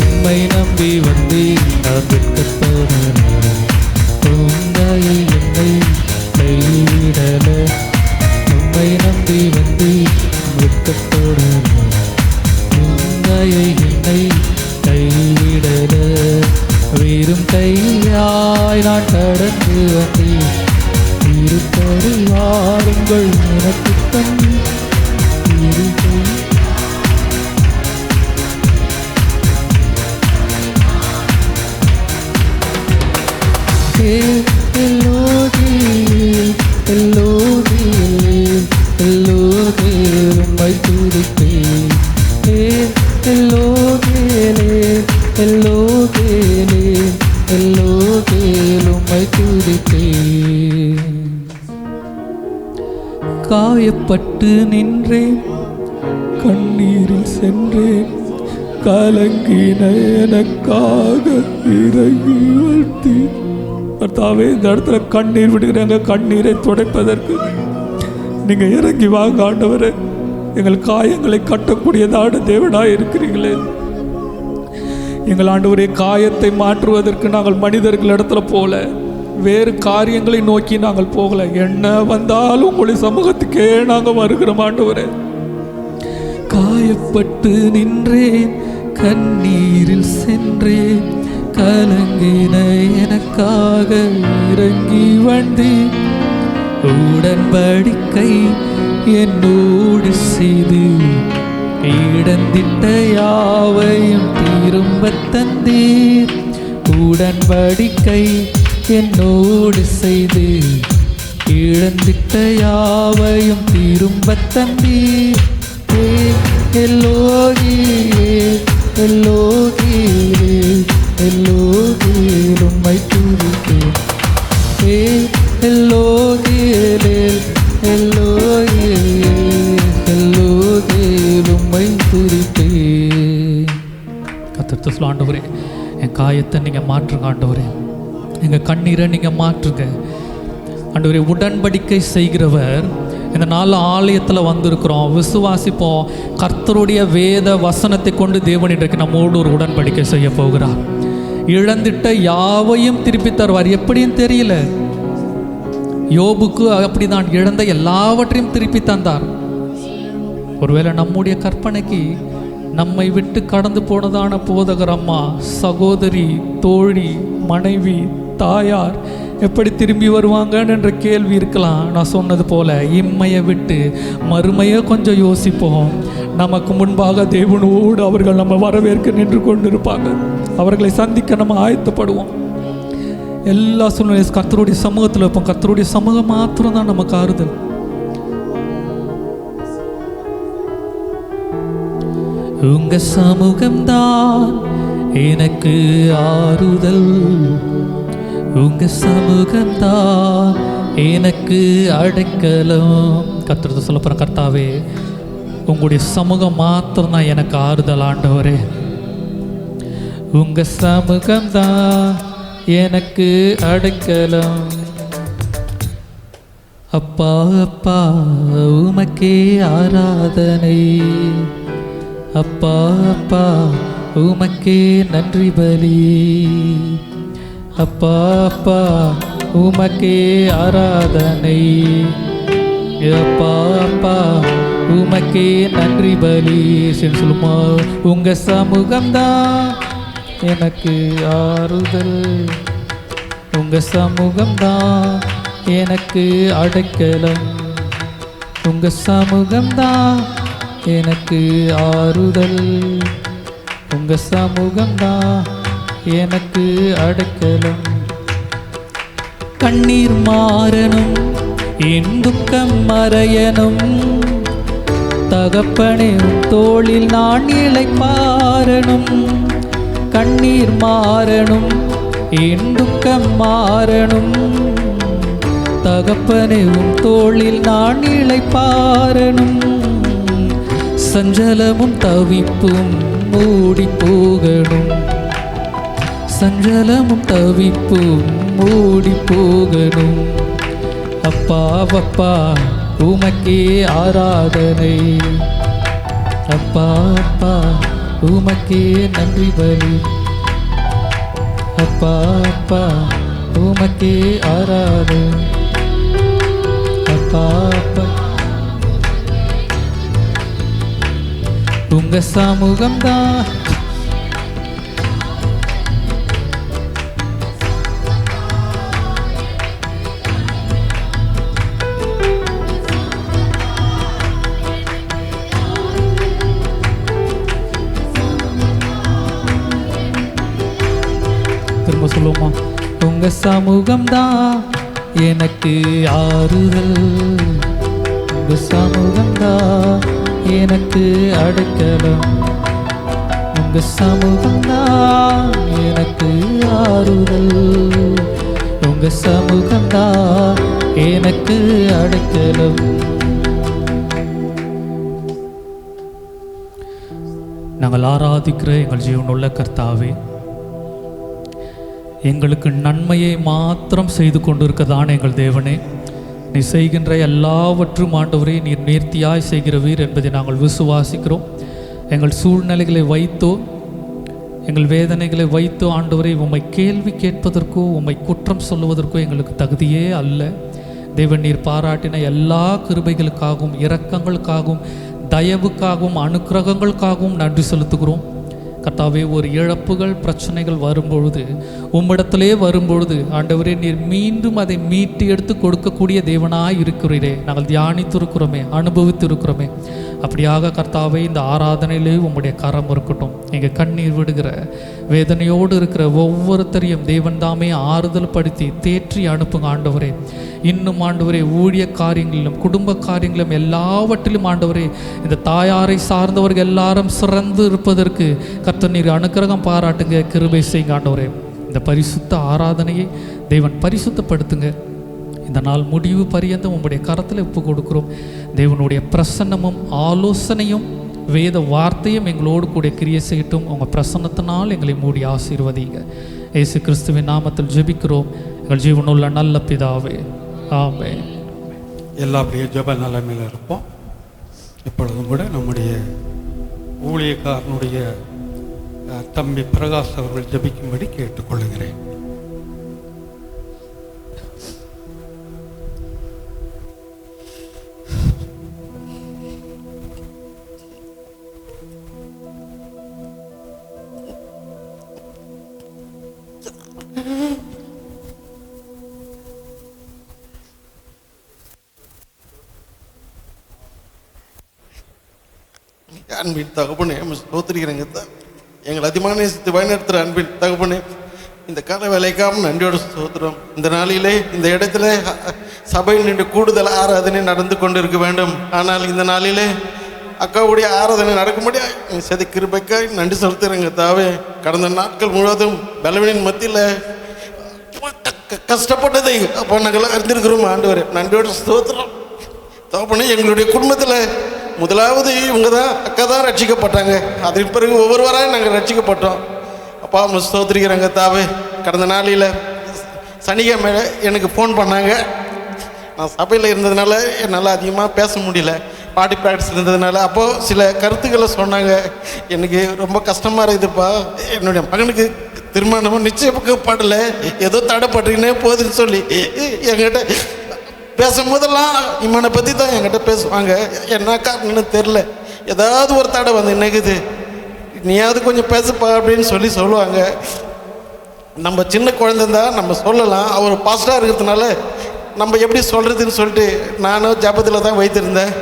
உம்மை நம்பி வந்தேன் நான் வெட்கப்பட, உம்மை என்னை கைவிடல. உம்மை நம்பி வந்தேன் வெட்கப்பட, உம்மை என்னை கைவிடல. வெறும் கையாய் நான் கடந்து வந்தேன், இருப்பது வாருங்கள் எனக்கு தந்தி. உம்மை துதிப்பேன். உம்மை துதிப்பேன். காயப்பட்டு நின்றேன், கண்ணீரில் சென்றேன், கலங்கின எனக்காக இறங்கி வாழ்த்தி. கர்த்தாவே, இந்த இடத்துல கண்ணீர் விடுகிறாங்க, கண்ணீரை துடைப்பதற்கு நீங்க இறங்கி வாங்க ஆண்டவரே. எங்கள் காயங்களை கட்டக்கூடியதான தேவனாய் இருக்கிறீங்களே. எங்கள் ஆண்டவரே, காயத்தை மாற்றுவதற்கு நாங்கள் மனிதர்கள் இடத்துல போல, வேறு காரியங்களை நோக்கி நாங்கள் போகல. என்ன வந்தாலும் உங்களுடைய சமூகத்துக்கே நாங்கள் வருகிறோம் ஆண்டவரே. காயப்பட்டு நின்றேன், கண்ணீரில் சென்றேன், கலங்கின எனக்காக இறங்கி வந்தேன். உடன்படிக்கை என்னோடு செய்து இழந்திட்ட யாவையும் திரும்ப தந்தீர். உடன்படிக்கை என்னோடு செய்து இழந்திட்ட யாவையும் திரும்ப தந்தீர். எல்லோகி எல்லோகி எல்லோகி உம்மை துதிப்பேன். எல்லோகி எல்லோகி எல்லோகி உம்மை துதிப்பேன். கர்த்தர் சொல்ல, ஆண்டவரே என் காயத்தை நீங்கள் மாற்றுங்க ஆண்டவரே, எங்கள் கண்ணீரை நீங்கள் மாற்றுங்க ஆண்டவரே. உடன்படிக்கை செய்கிறவர். இந்த நாள் ஆலயத்தில் வந்திருக்கிறோம், விசுவாசிப்போம். கர்த்தருடைய வேத வசனத்தை கொண்டு தேவன் இன்றைக்கு நம்மோடு ஒரு உடன்படிக்கை செய்ய போகிறார். இழந்திட்ட யாவையும் திருப்பி தருவார். எப்படின்னு தெரியல, யோபுக்கு அப்படிதான், இழந்த எல்லாவற்றையும் திருப்பி தந்தார். ஒருவேளை நம்முடைய கற்பனைக்கு நம்மை விட்டு கடந்து போனதான போதகர் அம்மா, சகோதரி, தோழி, மனைவி, தாயார் எப்படி திரும்பி வருவாங்கன்னு என்ற கேள்வி இருக்கலாம். நான் சொன்னது போல இம்மையை விட்டு மறுமையை கொஞ்சம் யோசிப்போம். நமக்கு முன்பாக தேவனோடு அவர்கள் நம்ம வரவேற்க நின்று கொண்டிருப்பாங்க. அவர்களை சந்திக்க நம்ம ஆயத்தப்படுவோம். எல்லா சூழ்நிலையும் கர்த்தருடைய சமூகத்தில் இருப்போம். கர்த்தருடைய சமூகம் மாத்திரம் தான் நமக்கு ஆறுதல். உங்க சமூகம்தான் எனக்கு ஆறுதல், உங்க சமூகம்தான் எனக்கு அடைக்கலம். கர்த்தர் சொல்ல போற, கர்த்தாவே உங்களுடைய சமூகம் மாத்திரம் தான் எனக்கு ஆறுதல் ஆண்டவரே. உங்க சமூகம்தான் எனக்கு அடைக்கலம். அப்பா அப்பா உமக்கே ஆராதனை, அப்பா அப்பா உமக்கே நன்றி பலி, அப்பா அப்பா உமக்கே ஆராதனை, அப்பா அப்பா உமக்கே நன்றி பலி. சொல்லுமா, உங்க சமூகம்தான் எனக்கு ஆறுதல், உங்க சமூகம்தான் எனக்கு அடைக்கலம், உங்க சமூகம்தான் எனக்கு ஆறுதல், உங்க சமூகம்தான் எனக்கு அடைக்கலம். கண்ணீர் மாறணும், என் துக்கம் மறையணும், தகப்பனே உன் தோளில் நான் இளைப்பாறணும். கண்ணீர் மாறணும், என் துக்கம் மாறணும், தகப்பனே உன் தோளில் நான் இளைப்பாறணும். சஞ்சலமும் தவிப்பும் மூடி போகணும், சஞ்சலமும் தவிப்பும் மூடி போகணும். அப்பா அப்பா உமக்கே ஆராதனை, அப்பா அப்பா உமக்கே நன்றி பலி, அப்பா அப்பா உமக்கே ஆராதனை, அப்பா அப்பா உங்க சமூகம்தான் திரும்ப சொல்லுவோமா, உங்க சமூகம்தான் எனக்கு ஆறுதல், உங்க சமூகம்தான் எனக்கு அடைக்கலம், உங்க சமூகம்தான் எனக்கு ஆறுதல், உங்க சமூகம்தான் எனக்கு அடைக்கலம். நாங்கள் ஆராதிக்கிற எங்கள் ஜீவனுள்ள கர்த்தாவே, எங்களுக்கு நன்மையை மாத்திரம் செய்து கொண்டிருக்கதான எங்கள் தேவனே, நீ செய்கின்ற எல்லாவற்றும் ஆண்டவரே நீர் நேர்த்தியாய் செய்கிறவீர் என்பதை நாங்கள் விசுவாசிக்கிறோம். எங்கள் சூழ்நிலைகளை வைத்தோ எங்கள் வேதனைகளை வைத்தோ ஆண்டவரே உம்மை கேள்வி கேட்பதற்கோ உம்மை குற்றம் சொல்லுவதற்கோ எங்களுக்கு தகுதியே அல்ல. தேவன் நீர் பாராட்டின எல்லா கிருபைகளுக்காகவும் இரக்கங்களுக்காகவும் தயவுக்காகவும் அனுக்கிரகங்களுக்காகவும் நன்றி செலுத்துகிறோம். கர்த்தாவே, ஒரு இழப்புகள் பிரச்சனைகள் வரும்பொழுது உம்மிடத்திலே வரும்பொழுது ஆண்டவரே நீர் மீண்டும் அதை மீட்டு எடுத்து கொடுக்கக்கூடிய தேவனாய் இருக்கிறீரே. நாங்கள் தியானித்திருக்கிறோமே, அனுபவித்திருக்கிறோமே. அப்படியாக கர்த்தாவே, இந்த ஆராதனையிலே உம்முடைய கரம் இருக்கட்டும். எங்கள் கண்ணீர் விடுகிற வேதனையோடு இருக்கிற ஒவ்வொருத்தரையும் தேவன் தாமே ஆறுதல் படுத்தி தேற்றி அனுப்புங்க ஆண்டவரே. இன்னும் ஆண்டவரே ஊழிய காரியங்களிலும் குடும்ப காரியங்களிலும் எல்லாவற்றிலும் ஆண்டவரே இந்த தாயாரை சார்ந்தவர்கள் எல்லாரும் சிறந்து இருப்பதற்கு கர்த்தர் நீர் அனுக்கிரகம் பாராட்டுங்க, கிருபை செய்யுங்க ஆண்டவரே. இந்த பரிசுத்த ஆராதனையை தேவன் பரிசுத்தப்படுத்துங்க. இந்த நாள் முடிவு பரியந்தம் உங்களுடைய கரத்தில் ஒப்பு கொடுக்கிறோம். தேவனுடைய பிரசன்னமும் ஆலோசனையும் வேத வார்த்தையும் எங்களோடு கூட கிரியை செய்யட்டும். உங்கள் பிரசன்னத்தினால் எங்களை மூடி ஆசீர்வதிங்க. இயேசு கிறிஸ்துவின் நாமத்தில் ஜெபிக்கிறோம் எங்கள் ஜீவனுள்ள நல்ல பிதாவே, ஆமென். எல்லா அப்படியே ஜெப நிலைமையில் இருப்போம். இப்பொழுதும் கூட நம்முடைய ஊழியக்காரனுடைய தம்பி பிரகாஷ் அவர்கள் ஜெபிக்கும்படி கேட்டுக்கொள்கிறேன். அன்பின் தகப்பனே ஸ்தோத்திரிக்கிறேங்க. எங்கள் அதிகமான நேசித்து வழிநடத்துகிற அன்பின் தகப்பனே, இந்த கால வேலைக்காக நன்றியோடு ஸ்தோத்திரம். இந்த நாளிலே இந்த இடத்துல சபையில் நின்று கூடுதல் ஆராதனை நடந்து கொண்டு இருக்க வேண்டும். ஆனால் இந்த நாளிலே அக்காவுடைய ஆராதனை நடக்க முடியாது. சதி கிருபைக்காய் நன்றி செலுத்துகிறேங்க தாவே. கடந்த நாட்கள் முழுவதும் பலவீனின் மத்தியில் கஷ்டப்பட்டதை அப்போ நாங்கள் அறிந்திருக்கிறோம். ஆண்டவரே நன்றியோடு ஸ்தோத்திரம். தகப்பனே, எங்களுடைய குடும்பத்தில் முதலாவது இவங்க தான், அக்கா தான் ரட்சிக்கப்பட்டாங்க. அதன் பிறகு ஒவ்வொருவராக நாங்கள் ரட்சிக்கப்பட்டோம். அப்பா ஸ்தோத்திரிக்கிறேங்க தாவே. கடந்த நாளில் சனிக்கிழமை எனக்கு ஃபோன் பண்ணாங்க. நான் சபையில் இருந்ததுனால என்னால் அதிகமாக பேச முடியல, பாடி ப்ராக்டிஸ் இருந்ததுனால. அப்போது சில கருத்துக்களை சொன்னாங்க. எனக்கு ரொம்ப கஷ்டமாக இருக்குதுப்பா, என்னுடைய மகனுக்கு திருமணமும் நிச்சயப்படலை, ஏதோ தடைப்பட்டுக்கினே போகுதுன்னு சொல்லி என்கிட்ட பேசும்போதெல்லாம் இவனை பற்றி தான் என்கிட்ட பேசுவாங்க. என்ன காரணம்னு தெரில, ஏதாவது ஒரு தடை வந்து நினைக்குது, நீயாவது கொஞ்சம் பேசுப்பா அப்படின்னு சொல்லுவாங்க. நம்ம சின்ன குழந்தைந்தான், நம்ம சொல்லலாம். அவர் பாஸ்டாக இருக்கிறதுனால நம்ம எப்படி சொல்கிறதுன்னு சொல்லிட்டு நானும் ஜபத்தில் தான் வைத்திருந்தேன்.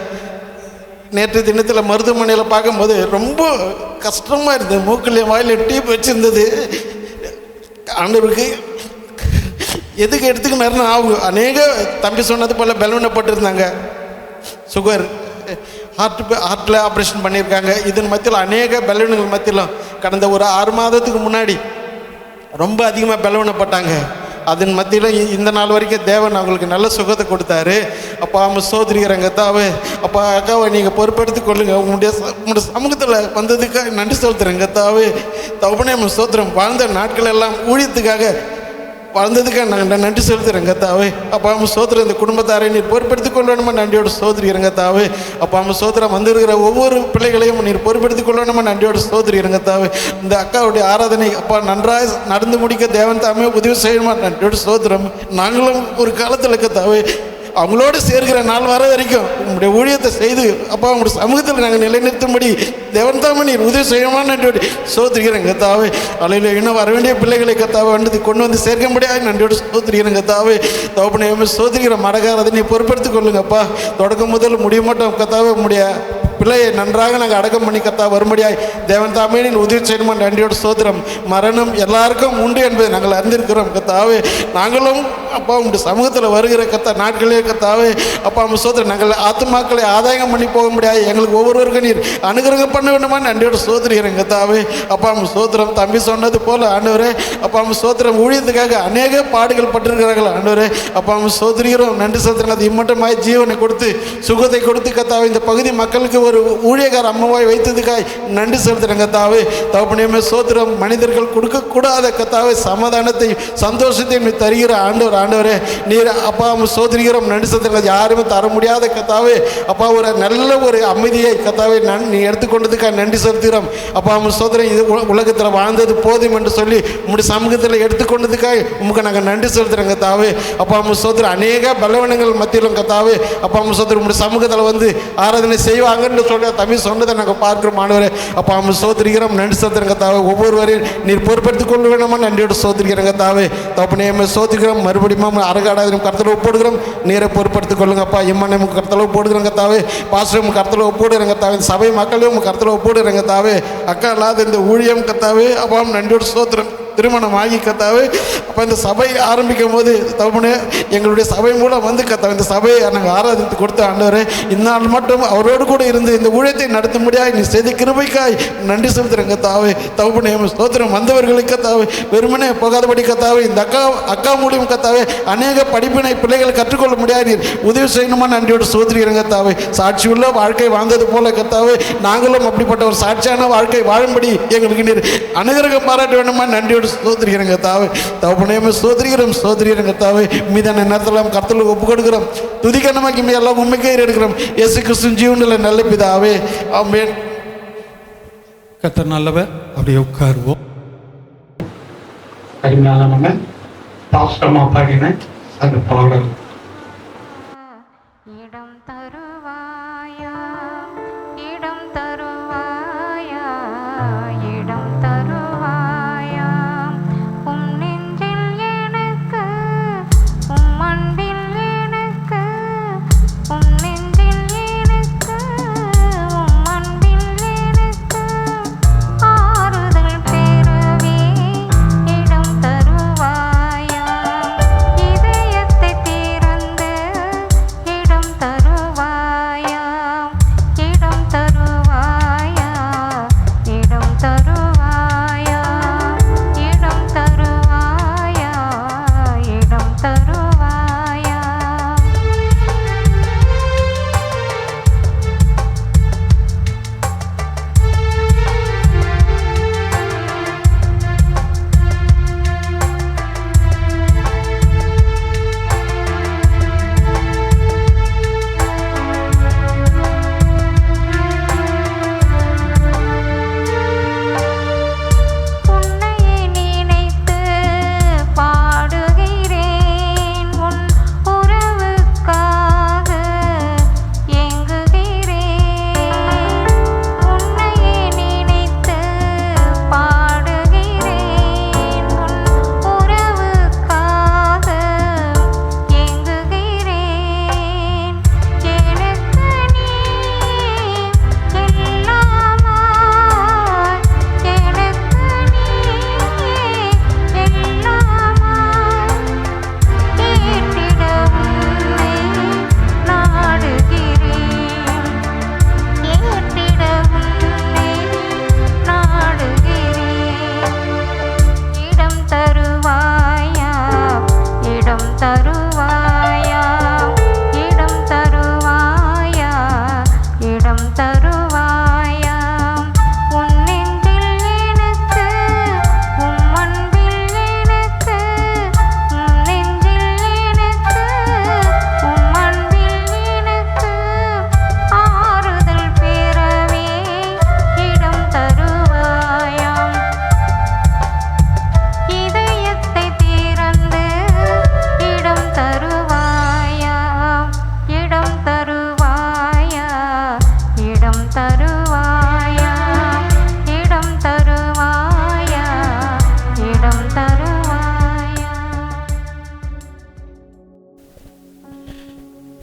நேற்று தினத்தில் மருத்துவமனையில் பார்க்கும்போது ரொம்ப கஷ்டமாக இருந்தது. மூக்கில் வாயில் டீப் வச்சுருந்தது. ஆண்டவருக்கு எதுக்கு எடுத்துக்கினாருன்னு அவங்க அநேக தம்பி சொன்னது போல் பலவீனப்பட்டிருந்தாங்க. சுகர், ஹார்ட்டில் ஆப்ரேஷன் பண்ணியிருக்காங்க. இதன் மத்தியில் அநேக பலவீனங்கள் மத்தியிலும் கடந்த ஒரு 6 மாதத்துக்கு முன்னாடி ரொம்ப அதிகமாக பலவீனப்பட்டாங்க. அதன் மத்தியில் இந்த நாள் வரைக்கும் தேவன் அவங்களுக்கு நல்ல சுகத்தை கொடுத்தாரு. அப்போ அவங்க சோதரிக்கிறாங்க தாவே. அப்போ அக்காவை நீங்கள் பொறுப்பெடுத்துக் கொள்ளுங்க. உங்களுடைய சமூகத்தில் வந்ததுக்காக நன்றி செலுத்துறேங்க தாவே. தகப்பனே சோத்திரம். வாழ்ந்த நாட்கள் எல்லாம் ஊழியத்துக்காக வாழ்ந்ததுக்காக நாங்கள் நன்றி செலுத்துகிறேங்க தாவே. அப்போ அவங்க சோதரம் இந்த குடும்பத்தாரை நீர் பொறுப்பெடுத்துக் கொள்ளணுமா நன்றியோடு சோதரிக்கிறேங்க தாவே. அப்போ அவங்க சோதரம் வந்திருக்கிற ஒவ்வொரு பிள்ளைகளையும் நீர் பொறுப்பெடுத்துக் கொள்ளணுமா நன்றியோடு சோதரிக்கிறேங்க தாவே. இந்த அக்காவுடைய ஆராதனை அப்பா நன்றாக நடந்து முடிக்க தேவன் தாமே உதவி செய்யணுமா நன்றியோடு சோதரம். நாங்களும் ஒரு காலத்தில் இருக்க தாவே அவங்களோடு சேர்க்கிற நாள் வர வரைக்கும் உங்களுடைய ஊழியத்தை செய்து அப்பா உங்களுடைய சமூகத்தில் நாங்கள் நிலைநிறுத்தும்படி தேவன் தாமே நீர் உதவி செய்யணுமான்னு நன்றியோடு சோதரிக்கிறேன் கத்தாவே. அலையில் இன்னும் வர வேண்டிய பிள்ளைகளை கத்தாவை வந்து கொண்டு வந்து சேர்க்க முடியாது நன்றியோடு சோதரிக்கிறேன் கத்தாவே. தகப்பனே சோதரிக்கிற மடகாரதை நீ பொறுப்பெடுத்துக் கொள்ளுங்கப்பா. தொடக்கம் முதல் முடிய மாட்டோம் கத்தாவே. உங்களுடைய பிள்ளையை நன்றாக நாங்கள் அடக்கம் பண்ணி கத்தா வரும்படியாய் தேவன் தாமே நீ உதவி செய்யணுமா நன்றியோடு சோதரம். மரணம் எல்லாருக்கும் உண்டு என்பதை நாங்கள் அறிந்திருக்கிறோம் கத்தாவே. நாங்களும் அப்பா உங்களுடைய சமூகத்தில் வருகிற கத்தா நாட்களே கத்தாவே அப்பா நம்ம சோதரம் நாங்கள் ஆத்மாக்களை ஆதாயம் பண்ணி போக முடியாது. எங்களுக்கு ஒவ்வொருவருக்கும் நீர் அனுகிரகம் பண்ண வேண்டுமா நன்றியோடு சோதரிக்கிறேன் கத்தாவே. அப்பா நம்ம சோதரம் தம்பி சொன்னது போல் ஆண்டவரே அப்பா நம்ம சோதரம் ஊழியத்துக்காக அநேக பாடுகள் பட்டிருக்கிறார்கள் ஆண்டவரே. அப்பா நம்ம சோதரிக்கிறோம் நன்றி செலுத்துறோம். அது இம்மட்டமாய் ஜீவனை கொடுத்து சுகத்தை கொடுத்து கத்தாவே இந்த பகுதி மக்களுக்கு ஒரு ஊழியக்கார அம்மாவாய் வைத்ததுக்காய் நன்றி செலுத்துறேன் கத்தாவே. தகப்பனே சோத்திரம். மனிதர்கள் கொடுக்கக்கூடாத கத்தாவே சமாதானத்தை சந்தோஷத்தை நீ தருகிற ஆண்டவரே நீர் அப்பா சோதரிக்கிறோம் நன்றி செலுத்துறேன். யாருமே தர முடியாத கத்தாவே அப்பா ஒரு நல்ல ஒரு அமைதியை கத்தாவே நீ எடுத்துக்கொண்டதுக்காக நன்றி செலுத்துகிறோம். அப்பா சோதரன் இது உலகத்தில் வாழ்ந்தது போதும் என்று சொல்லி உங்களுடைய சமூகத்தில் எடுத்துக்கொண்டதுக்காக உங்களுக்கு நாங்கள் நன்றி செலுத்துறோம் கத்தாவே. அப்பா சோதரன் அநேக பலவீனங்கள் மத்தியிலும் கத்தாவே அப்பா சோதரன் உங்களுடைய சமூகத்தில் வந்து ஆராதனை செய்வாங்கன்னு சொல்ல தமிழ் சொன்னதை நாங்கள் பார்க்கிறோம் ஆண்டவரே. அப்போ அவங்க சோதரிக்கிறோம் நன்றி செலுத்துறேன் கத்தாவே. ஒவ்வொருவரையும் நீர் பொறுப்படுத்திக் கொள்ள வேணுமா நன்றியோடு சோதரிக்கிறேன் கத்தாவே. தகப்பனே சோதரிக்கிறோம். மறுபடியும் அரகாடாதிரம் கருத்தில் ஒப்புடுகிறோம். நீரை பொறுப்படுத்திக் கொள்ளுங்கப்பா. இம்மனை கருத்தில் ஒப்புடுகிறேன் கத்தாவே. பாஸ்டரும் கருத்தில் ஒப்புடுறேன் கத்தாவே. சபை மக்களையும் கருத்தில் ஒப்புடுறேன் கத்தாவே. அக்கா இல்லாத இந்த ஊழியம் கத்தாவே அப்பா நன்றியோடு சோத்திரம். திருமணம் ஆகி கத்தாவே அப்போ இந்த சபை ஆரம்பிக்கும் போது தகப்பனே எங்களுடைய சபை மூலம் வந்து கத்தாவே இந்த சபையை நாங்கள் ஆராதித்து கொடுத்த ஆண்டவரே இந்நாள் மட்டும் அவரோடு கூட இருந்து இந்த ஊழியத்தை நடத்த முடியாது நீ செய்த கிருபைக்காய் நன்றி செலுத்துறேன் கத்தாவே. தகப்பனே ஸ்தோத்திரம். வந்தவர்களுக்கு கத்தாவே வெறுமனே போகாதபடி கத்தாவே இந்த அக்கா மூலியம் கத்தாவே அநேக படிப்பினை பிள்ளைகள் கற்றுக்கொள்ள முடியாது நீர் உதவி செய்யணுமா நன்றியோடு சோதரிக்கிறேன் கத்தாவே. சாட்சியுள்ள வாழ்க்கை வாழ்ந்தது போல கத்தாவே நாங்களும் அப்படிப்பட்ட ஒரு சாட்சியான வாழ்க்கை வாழும்படி எங்களுக்கு நீர் அனுகிரகம் பாராட்ட வேண்டுமா நன்றியோடு சோதரிக்கிறேன் கத்தாவே. தகப்பனே சோதரிக்கிறேன் கத்தாவே. மீதான நேரத்தில் கர்த்தருக்கு ஒப்பு கொடுக்கிறோம். துதிக்க நமக்கு எல்லாம் உண்மைக்கே எடுக்கிறோம். இயேசு கிறிஸ்து ஜீவனில் நல்ல பிதாவே ஆமென். கர்த்தர் நல்லவர். அப்படியே உட்காருவோம். அருமையான நம்ம பாஸ்டமா பாடின அந்த பாடல் இடம் தருவாயா இடம் தருவாயா இடம் தருவாயா உம் நெஞ்சில் எனக்கு உம் அன்பில் எனக்கு உம் நெஞ்சில் எனக்கு உம் அன்பில்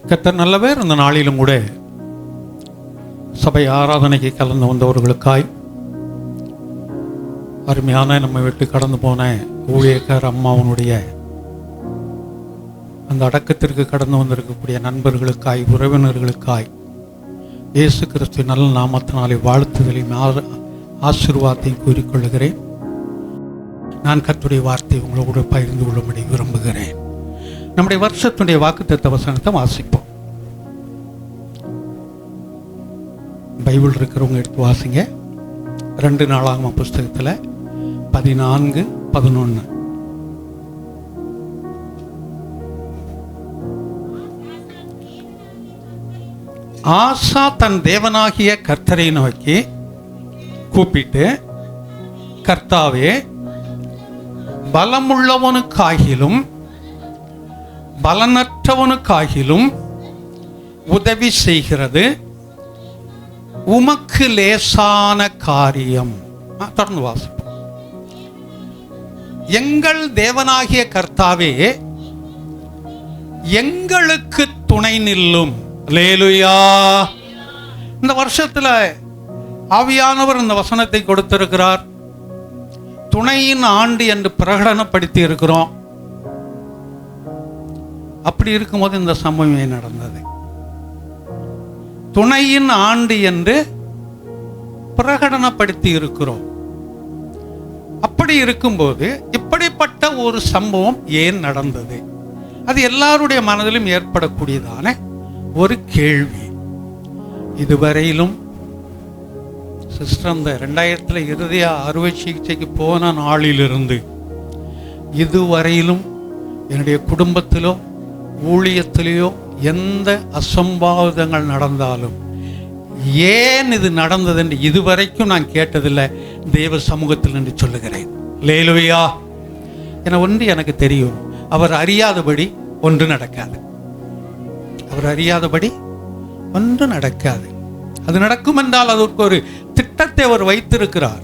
கர்த்தர் நல்லவர். இந்த நாளிலும் கூட சபை ஆராதனைக்கு கலந்து வந்தவர்களுக்காய், அருமையான நம்ம விட்டு கடந்து போன ஊழியக்கார அம்மாவனுடைய அந்த அடக்கத்திற்கு கடந்து வந்திருக்கக்கூடிய நண்பர்களுக்காய், உறவினர்களுக்காய் இயேசு கிறிஸ்து நல்ல நாமத்தினாலே வாழ்த்துதலையும் ஆசீர்வாதத்தையும் கூறிக்கொள்கிறேன். நான் கர்த்தருடைய வார்த்தையை உங்களோடு பகிர்ந்து கொள்ளும்படி விரும்புகிறேன். நம்முடைய வருஷத்துடைய வாக்குத்தத்த வசனத்தை வாசிப்போம். பைபிள் இருக்கிறவங்க எடுத்து வாசிங்க. 2 நாளாகம புஸ்தகத்தில் 14:11. ஆசா தன் தேவனாகிய கர்த்தரை நோக்கி கூப்பிட்டு, கர்த்தாவே, பலமுள்ளவனுக்காகிலும் பலனற்றவனுக்காகிலும் உதவி செய்கிறது உமக்கு லேசான காரியம். தொடர்ந்து வாசிப்போம். எங்கள் தேவனாகிய கர்த்தாவே, எங்களுக்கு துணை நில்லும். அல்லேலூயா. இந்த வருஷத்துல ஆவியானவர் இந்த வசனத்தை கொடுத்திருக்கிறார். துணையின் ஆண்டு என்று பிரகடனப்படுத்தி இருக்கிறோம். அப்படி இருக்கும்போது இந்த சம்பவம் நடந்தது. துணையின் ஆண்டு என்று பிரகடனப்படுத்தி இருக்கிறோம். அப்படி இருக்கும்போது இப்படிப்பட்ட ஒரு சம்பவம் ஏன் நடந்தது? அது எல்லாருடைய மனதிலும் ஏற்படக்கூடியதான ஒரு கேள்வி. இதுவரையிலும் சிஸ்டர் அந்த 2000 இறுதியா அறுவை சிகிச்சைக்கு போன நாளிலிருந்து இதுவரையிலும் என்னுடைய குடும்பத்திலோ ஊழியத்திலேயோ எந்த அசம்பாவிதங்கள் நடந்தாலும் ஏன் இது நடந்தது என்று இதுவரைக்கும் நான் கேட்டதில்லை. தேவ சமூகத்தில் என்று சொல்லுகிறேன். அல்லேலூயா. என ஒன்று எனக்கு தெரியும், அவர் அறியாதபடி ஒன்று நடக்காது. அவர் அறியாதபடி ஒன்று நடக்காது. அது நடக்கும் என்றால் அதற்கு ஒரு திட்டத்தை அவர் வைத்திருக்கிறார்.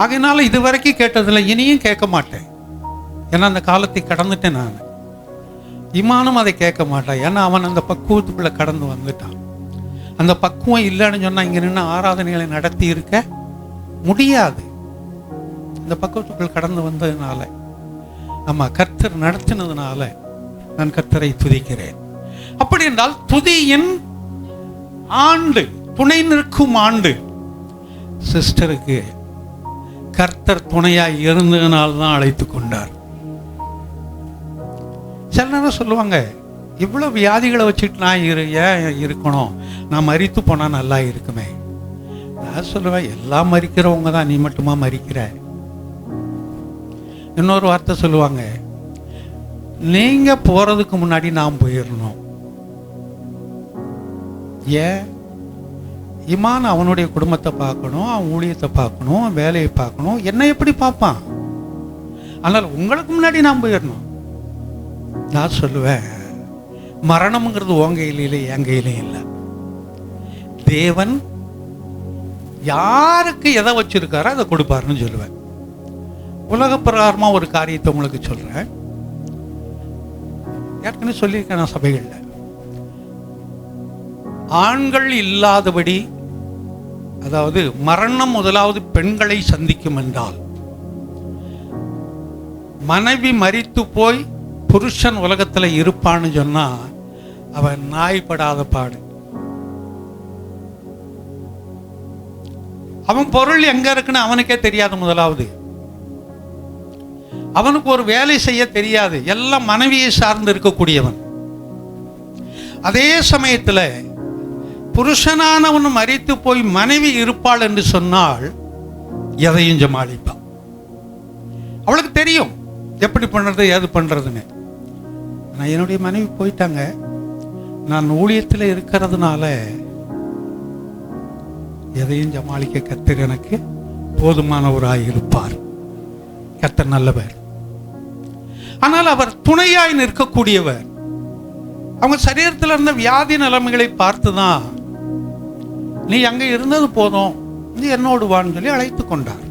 ஆகையினால இதுவரைக்கும் கேட்டதில்லை, இனியும் கேட்க மாட்டேன். ஏன்னா அந்த காலத்தை கடந்துட்டேன் நான். இமானும் அதை கேட்க மாட்டான். ஏன்னா அவன் அந்த பக்குவத்துக்குள்ள கடந்து வந்துட்டான். அந்த பக்குவம் இல்லைன்னு சொன்னா இங்க நின்று ஆராதனைகளை நடத்தி இருக்க முடியாது. இந்த பக்குவத்துக்குள் கடந்து வந்ததுனால, நம்ம கர்த்தர் நடத்தினதுனால நான் கர்த்தரை துதிக்கிறேன். அப்படி என்றால் துதியின் ஆண்டு, துணை நிற்கும் ஆண்டு. சிஸ்டருக்கு கர்த்தர் துணையாய் இருந்ததுனால்தான் அழைத்து கொண்டார். சில நேரம் சொல்லுவாங்க, இவ்வளவு வியாதிகளை வச்சுட்டு நான் ஏன் இருக்கணும், நான் மரித்து போனா நல்லா இருக்குமே. நான் சொல்லுவேன், எல்லாம் மரிக்கிறவங்க தான், நீ மட்டுமா மரிக்கிற? இன்னொரு வார்த்தை சொல்லுவாங்க, நீங்க போறதுக்கு முன்னாடி நான் போயிடணும். ஏன்? இமான் அவனுடைய குடும்பத்தை பார்க்கணும், அவன் ஊழியத்தை பார்க்கணும், அவன் வேலையை பார்க்கணும். என்ன எப்படி பார்ப்பான்? ஆனால் உங்களுக்கு முன்னாடி நான் போயிடணும். நான் சொல்லுவேன், மரணம்ங்கிறது உன் கையில இல்லை, என் கையிலே இல்லை. தேவன் யாருக்கு எதை வச்சிருக்காரோ அதை கொடுப்பாருன்னு சொல்லுவேன். உலக பிரகாரமா ஒரு காரியத்தை உங்களுக்கு சொல்றேன். ஏற்கனவே சொல்லியிருக்கேன் நான் சபைகளில். ஆண்கள் இல்லாதபடி, அதாவது மரணம் முதலாவது பெண்களை சந்திக்கும் என்றால், மனைவி மரித்து போய் புருஷன் உலகத்துல இருப்பான்னு சொன்னா அவன் நாய்படாத பாடு. அவன் பொருள் எங்க இருக்குன்னு அவனுக்கே தெரியாது. முதலாவது அவனுக்கு ஒரு வேலை செய்ய தெரியாது. எல்லாம் மனைவியை சார்ந்து இருக்கக்கூடியவன். அதே சமயத்துல புருஷனானவன் மரித்து போய் மனைவி இருப்பாள் என்று சொன்னால் எதையும் சமாளிப்பான். அவளுக்கு தெரியும் எப்படி பண்றது, ஏது பண்றதுன்னு. நான் என்னுடைய மனைவி போயிட்டாங்க, நான் ஊழியத்தில் இருக்கிறதுனால எதையும் சமாளிக்க கர்த்தர் எனக்கு போதுமானவராய் இருப்பார். கர்த்தர் நல்லவர். ஆனால் அவர் துணையாய் நிற்கக்கூடியவர். அவங்க சரீரத்தில் இருந்த வியாதி நிலைமைகளை பார்த்துதான், நீ அங்க இருந்தது போதும், நீ என்னோடு வான்னு சொல்லி அழைத்து கொண்டார்.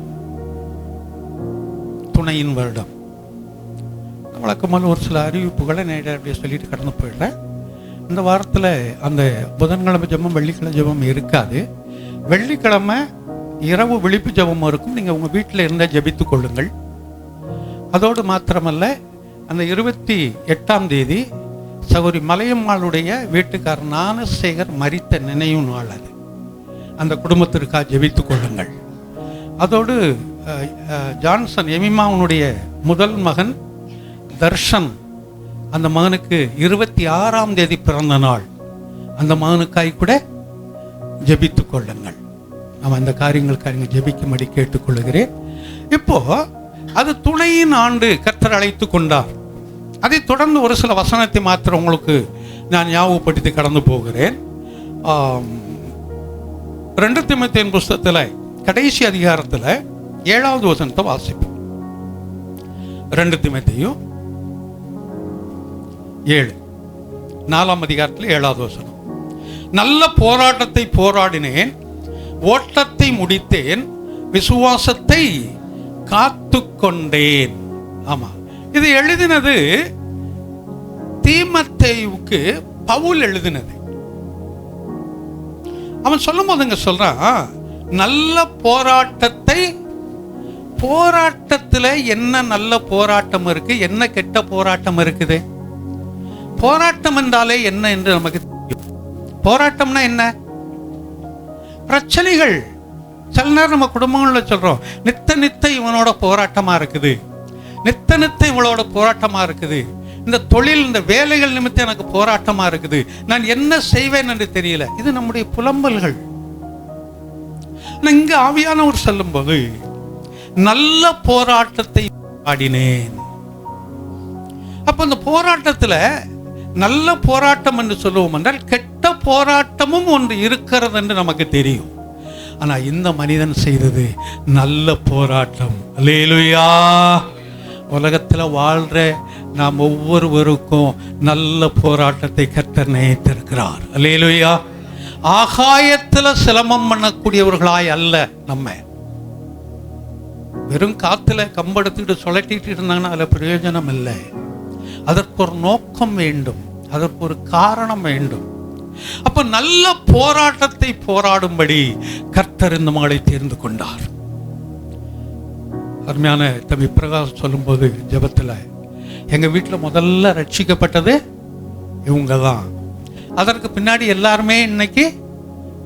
துணையின் வருடம். வழக்கமான ஒரு சில அறிவிப்புகளை நேரடியாக அப்படியே சொல்லிட்டு கடந்து போயிடுறேன். இந்த வாரத்தில் அந்த புதன்கிழமை ஜெபம் வெள்ளிக்கிழமை ஜெபம் இருக்காது. வெள்ளிக்கிழமை இரவு விழிப்பு ஜெபம் இருக்கும். நீங்கள் உங்கள் வீட்டில் இருந்தால் ஜெபித்து கொள்ளுங்கள். அதோடு மாத்திரமல்ல, அந்த 28ஆம் தேதி சகோதரி மலையம்மாளுடைய வீட்டுக்காரர் ஞானசேகர் மரித்த நினைவு நாள். அது அந்த குடும்பத்திற்காக ஜெபித்து கொள்ளுங்கள். அதோடு ஜான்சன் எமிமாவுடைய முதல் மகன் தர்ஷன், அந்த மகனுக்கு 26ஆம் தேதி பிறந்த நாள். அந்த மகனுக்காய் கூட ஜெபித்து கொள்ளுங்கள். நம்ம அந்த காரியங்களுக்காக ஜெபிக்கும்படி கேட்டுக்கொள்கிறேன். இப்போ அது துணையின் ஆண்டு கர்த்தர் அழைத்து கொண்டார். அதை தொடர்ந்து ஒரு சில வசனத்தை மாத்திரம் உங்களுக்கு நான் ஞாபகப்படுத்தி கடந்து போகிறேன். 2 தீமோத்தேயுவின் புஸ்தகத்தில் கடைசி அதிகாரத்தில் 7வது வசனத்தை வாசிப்போம். 2 தீமோத்தேயு 7 4ஆம் அதிகாரத்தில் 7வது வசனம். நல்ல போராட்டத்தை போராடினேன், ஓட்டத்தை முடித்தேன், விசுவாசத்தை காத்து கொண்டேன். ஆமா, இது எழுதினது தீமோத்தேயுவுக்கு பவுல் எழுதினது. அவன் சொல்லும் போதுங்க சொல்றான், நல்ல போராட்டத்தில் என்ன நல்ல போராட்டம் இருக்கு, என்ன கெட்ட போராட்டம் இருக்குது? போராட்டம் என்றாலே என்ன என்று நமக்கு தெரியும். போராட்டம்னா என்ன? பிரச்சனைகள். சில நேரம் நம்ம குடும்பங்களில் சொல்றோம், நித்த இவனோட போராட்டமா இருக்குது, நித்த இவளோட போராட்டமா இருக்குது, இந்த தொழில் இந்த வேலைகள் நிமித்தம் எனக்கு போராட்டமா இருக்குது, நான் என்ன செய்வேன் என்று தெரியல. இது நம்முடைய புலம்பல்கள். இங்க ஆவியானவர் சொல்லும் போது நல்ல போராட்டத்தை ஆடினேன். அப்ப இந்த போராட்டத்துல நல்ல போராட்டம் என்று சொல்லுவோம் என்றால் கெட்ட போராட்டமும் ஒன்று இருக்கிறது என்று நமக்கு தெரியும். ஆனா இந்த மனிதன் செய்தது நல்ல போராட்டம். அல்லேலூயா. உலகத்துல வாழ்ற நாம் ஒவ்வொருவருக்கும் நல்ல போராட்டத்தை கர்த்தர் நியமித்திருக்கிறார். அல்லேலூயா. ஆகாயத்துல சிலமம் பண்ணக்கூடியவர்களாய் அல்ல. நம்ம வெறும் காத்துல கம்பெடுத்துட்டு சுழட்டிட்டு இருந்தாங்கன்னா அதுல பிரயோஜனம் இல்லை. அதற்கு ஒரு நோக்கம் வேண்டும், அதற்கு ஒரு காரணம் வேண்டும். அப்ப நல்ல போராட்டத்தை போராடும்படி கர்த்தர் இந்த மகளை தேர்ந்து கொண்டார். அருமையான தம்பி பிரகாஷ் சொல்லும்போது ஜெபத்தில், எங்க வீட்டில் முதல்ல ரட்சிக்கப்பட்டது இவங்க தான். அதற்கு பின்னாடி எல்லாருமே இன்னைக்கு